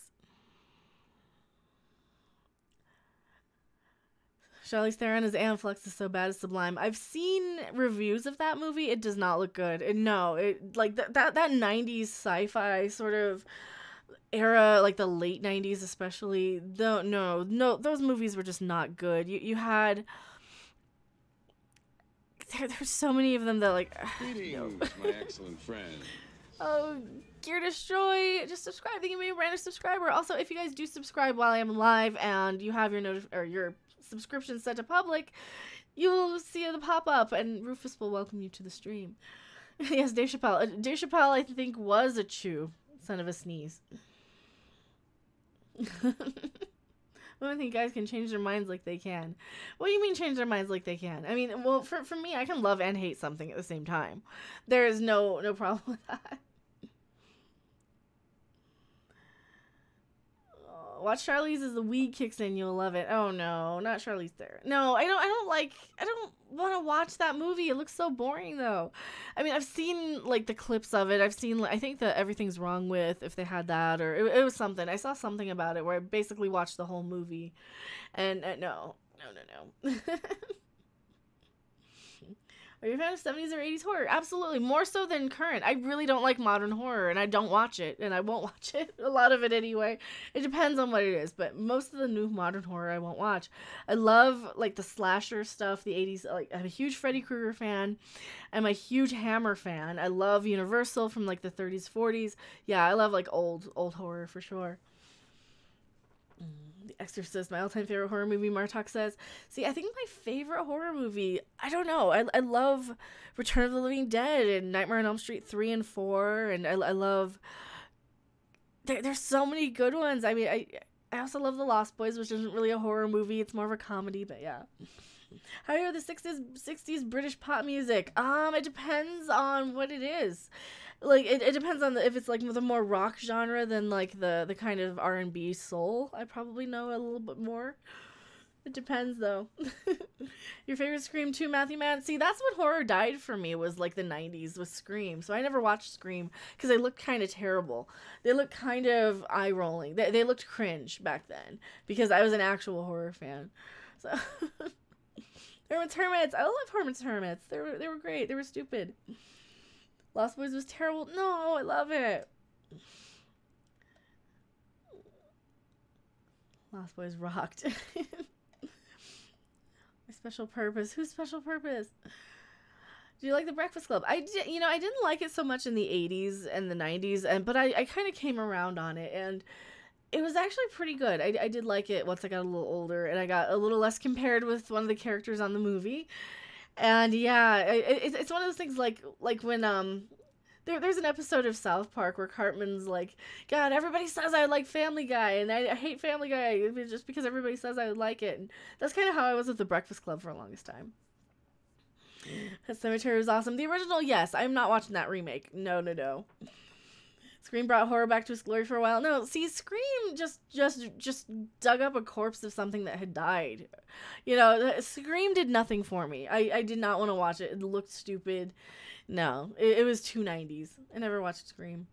Charlize Theron's Aeon Flux is so bad it's sublime. I've seen reviews of that movie. It does not look good. Like that 90s sci-fi sort of era, like the late 90s especially. No, those movies were just not good. You had there's so many of them that like Greetings, my excellent friend. Oh, Gear Destroy, just subscribe. Thank you for being a brand new subscriber. Also, if you guys do subscribe while I am live and you have your subscription set to public, you'll see the pop-up and Rufus will welcome you to the stream. Yes, Dave Chappelle. Dave Chappelle, I think, was a chew. Son of a sneeze. Women think guys can change their minds like they can. What do you mean change their minds like they can? I mean, well, for me, I can love and hate something at the same time. There is no problem with that. Watch Charlize as the weed kicks in, you'll love it. Oh no, not Charlize Theron. No, I don't want to watch that movie. It looks so boring though. I mean, I've seen like the clips of it. I've seen, I think that Everything's Wrong With, if they had that, or it was something. I saw something about it where I basically watched the whole movie. And no. Are you a fan of 70s or 80s horror? Absolutely. More so than current. I really don't like modern horror, and I don't watch it, and I won't watch it. A lot of it anyway. It depends on what it is, but most of the new modern horror I won't watch. I love, like, the slasher stuff, the 80s. Like, I'm a huge Freddy Krueger fan. I'm a huge Hammer fan. I love Universal from, like, the 30s, 40s. Yeah, I love, like, old horror for sure. The Exorcist, my all-time favorite horror movie, Martok says. See, I think my favorite horror movie, I don't know. I love Return of the Living Dead and Nightmare on Elm Street 3 and 4. And I love... There's so many good ones. I mean, I also love The Lost Boys, which isn't really a horror movie. It's more of a comedy, but yeah. How are the 60s British pop music? It depends on what it is. Like, it depends on if it's, like, the more rock genre than, like, the kind of R&B soul. I probably know a little bit more. It depends, though. Your favorite Scream 2, Matthew Mann? See, that's what horror died for me, was, like, the 90s with Scream. So I never watched Scream because they looked kind of terrible. They looked kind of eye-rolling. They looked cringe back then because I was an actual horror fan. So... Herman's Hermits. I love Herman's Hermits. They were great. They were stupid. Lost Boys was terrible. No, I love it. Lost Boys rocked. My Special Purpose. Who's Special Purpose? Do you like The Breakfast Club? I didn't like it so much in the 80s and the 90s, but I kind of came around on it, and it was actually pretty good. I did like it once I got a little older, and I got a little less compared with one of the characters on the movie. And yeah, it's one of those things like when there's an episode of South Park where Cartman's like, God, everybody says I like Family Guy, and I hate Family Guy just because everybody says I would like it. And that's kind of how I was with The Breakfast Club for the longest time. Pet Cemetery was awesome. The original, yes. I'm not watching that remake. No. Scream brought horror back to its glory for a while. No, see, Scream just dug up a corpse of something that had died. You know, Scream did nothing for me. I did not want to watch it. It looked stupid. No, it was too 90s. I never watched Scream.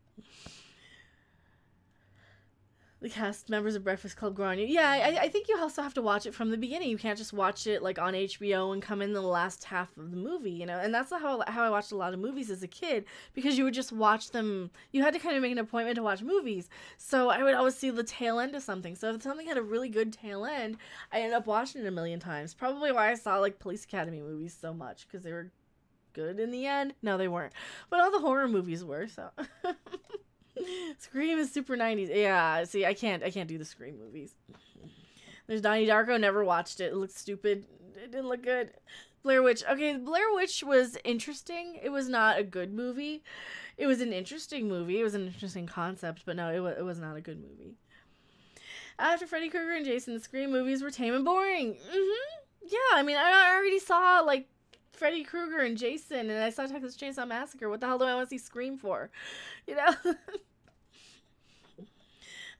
The cast members of Breakfast Club grow on you. Yeah, I think you also have to watch it from the beginning. You can't just watch it like on HBO and come in the last half of the movie, you know. And that's how I watched a lot of movies as a kid, because you would just watch them. You had to kind of make an appointment to watch movies. So I would always see the tail end of something. So if something had a really good tail end, I ended up watching it a million times. Probably why I saw like Police Academy movies so much, because they were good in the end. No, they weren't. But all the horror movies were, so... Scream is super 90s. Yeah, see, I can't do the Scream movies. There's Donnie Darko, never watched it. It looked stupid. It didn't look good. Blair Witch. Okay, Blair Witch was interesting. It was not a good movie. It was an interesting movie. It was an interesting concept, but no, it was not a good movie. After Freddy Krueger and Jason, the Scream movies were tame and boring. Yeah, I mean, I already saw, like, Freddy Krueger and Jason, and I saw Texas Chainsaw Massacre. What the hell do I want to see Scream for? You know?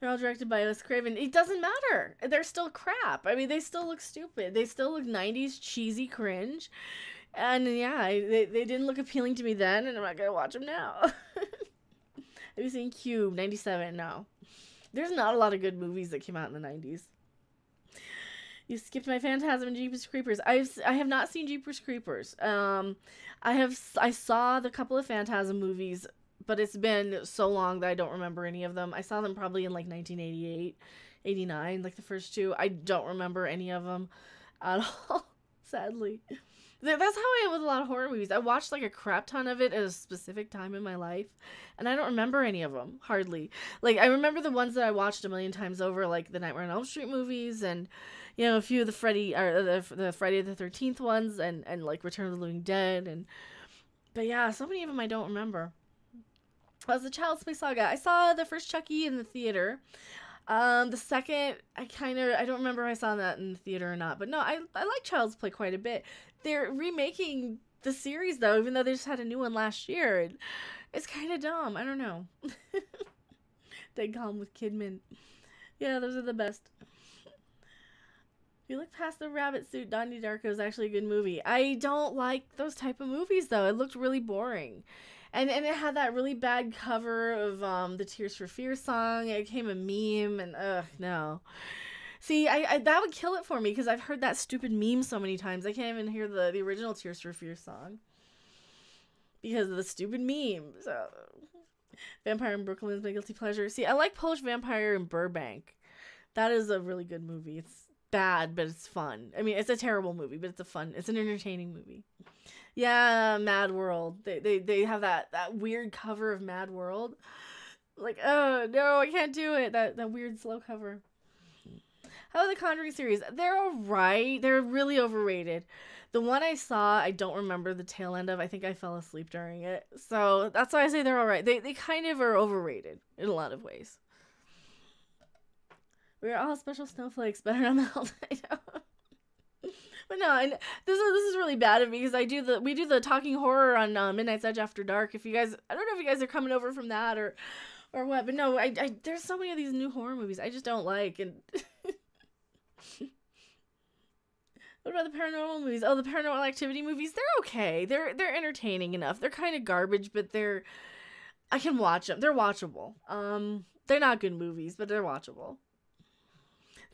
They're all directed by Wes Craven. It doesn't matter. They're still crap. I mean, they still look stupid. They still look 90s cheesy cringe. And yeah, they didn't look appealing to me then, and I'm not going to watch them now. Have you seen Cube? 97? No. There's not a lot of good movies that came out in the 90s. You skipped my Phantasm and Jeepers Creepers. I have not seen Jeepers Creepers. I saw the couple of Phantasm movies, but it's been so long that I don't remember any of them. I saw them probably in like 1988, 89, like the first two. I don't remember any of them at all, sadly. That's how I am with a lot of horror movies. I watched like a crap ton of it at a specific time in my life, and I don't remember any of them, hardly. Like, I remember the ones that I watched a million times over, like the Nightmare on Elm Street movies, and, you know, a few of the Friday the 13th ones, and like Return of the Living Dead, but yeah, so many of them I don't remember. As the Child's Play Saga, I saw the first Chucky in the theater. The second, I don't remember if I saw that in the theater or not, but no, I like Child's Play quite a bit. They're remaking the series though, even though they just had a new one last year. It's kind of dumb. I don't know. Dead Calm with Kidman. Yeah, those are the best. If you look past the rabbit suit, Donnie Darko is actually a good movie. I don't like those type of movies though. It looked really boring. And it had that really bad cover of the Tears for Fears song. It became a meme, and no. See, I that would kill it for me because I've heard that stupid meme so many times. I can't even hear the original Tears for Fears song because of the stupid meme. So, Vampire in Brooklyn is my guilty pleasure. See, I like Polish Vampire in Burbank. That is a really good movie. It's bad, but it's fun. I mean, it's a terrible movie, but it's an entertaining movie. Yeah, Mad World. They have that weird cover of Mad World. Like, oh no, I can't do it. That weird slow cover. How about the Conjuring series? They're alright. They're really overrated. The one I saw, I don't remember the tail end of. I think I fell asleep during it. So that's why I say they're alright. They kind of are overrated in a lot of ways. We're all special snowflakes, better not melt. I know. But no, and this is really bad of me because we do the talking horror on Midnight's Edge After Dark. If you guys, I don't know if you guys are coming over from that or what, but no, I there's so many of these new horror movies I just don't like. And what about the paranormal movies? Oh, the Paranormal Activity movies, they're okay. They're entertaining enough. They're kind of garbage, but I can watch them. They're watchable. They're not good movies, but they're watchable.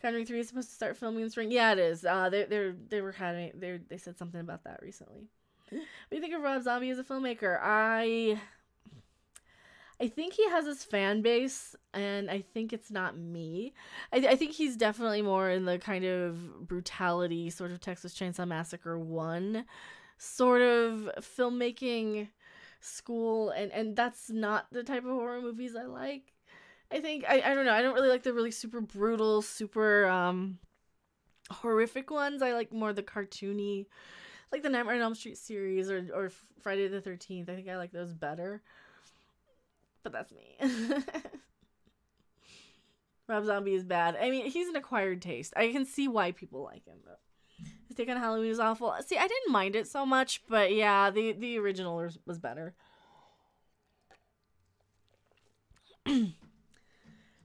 Conjuring 3 is supposed to start filming in spring. Yeah, it is. They said something about that recently. What do you think of Rob Zombie as a filmmaker? I think he has his fan base, and I think it's not me. I think he's definitely more in the kind of brutality, sort of Texas Chainsaw Massacre 1 sort of filmmaking school, and that's not the type of horror movies I like. I think, I don't know, I don't really like the really super brutal, super horrific ones. I like more the cartoony, like the Nightmare on Elm Street series or Friday the 13th. I think I like those better. But that's me. Rob Zombie is bad. I mean, he's an acquired taste. I can see why people like him, though. His take on Halloween is awful. See, I didn't mind it so much, but yeah, the original was better.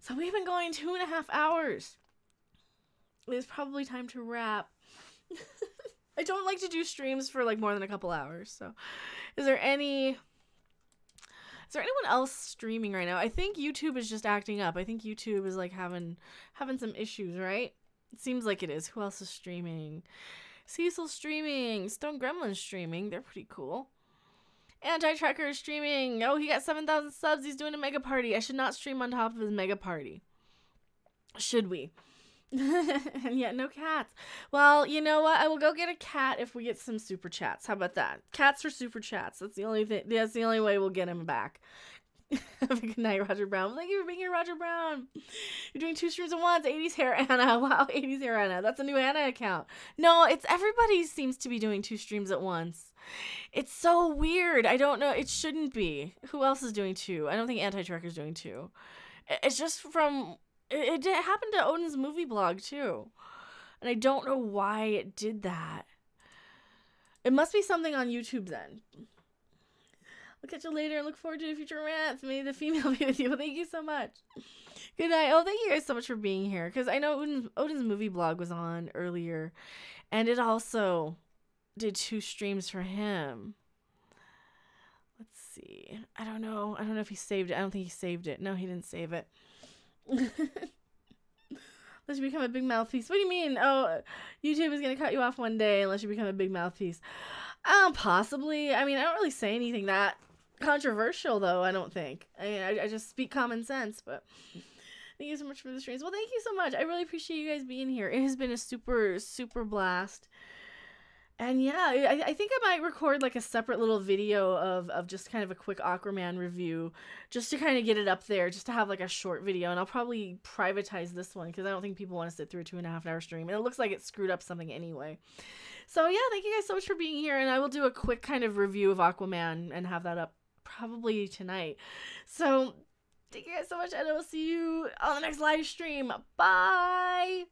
So we've been going 2.5 hours. It's probably time to wrap. I don't like to do streams for like more than a couple hours. So is there anyone else streaming right now? I think YouTube is just acting up. I think YouTube is like having some issues, right? It seems like it is. Who else is streaming? Cecil's streaming. Stone Gremlin's streaming. They're pretty cool. Anti-Tracker is streaming. Oh, he got 7,000 subs. He's doing a mega party. I should not stream on top of his mega party. Should we? And yet no cats. Well, you know what? I will go get a cat if we get some super chats. How about that? Cats for super chats. That's the only thing. That's the only way we'll get him back. Have a good night, Roger Brown. Thank you for being here, Roger Brown. You're doing 2 streams at once. 80s hair Anna. Wow, 80s hair Anna. That's a new Anna account. No, it's everybody seems to be doing 2 streams at once. It's so weird. I don't know. It shouldn't be. Who else is doing 2? I don't think Anti-Tracker's doing 2. It's just from... It happened to Odin's movie blog, too. And I don't know why it did that. It must be something on YouTube, then. I'll catch you later and look forward to the future rants. May the female be with you. Well, thank you so much. Good night. Oh, thank you guys so much for being here. Because I know Odin's movie blog was on earlier. And it also did 2 streams for him. Let's see. I don't know if he saved it. I don't think he saved it. No, he didn't save it. Unless you become a big mouthpiece. What do you mean? Oh, YouTube is going to cut you off one day unless you become a big mouthpiece. Possibly. I mean, I don't really say anything that controversial, though, I don't think. I mean, I just speak common sense, but thank you so much for the streams. Well, thank you so much. I really appreciate you guys being here. It has been a super, super blast. And yeah, I think I might record like a separate little video of just kind of a quick Aquaman review, just to kind of get it up there, just to have like a short video. And I'll probably privatize this one because I don't think people want to sit through a 2.5 hour stream. And it looks like it screwed up something anyway. So yeah, thank you guys so much for being here. And I will do a quick kind of review of Aquaman and have that up probably tonight. So Thank you guys so much, and I will see you on the next live stream. Bye.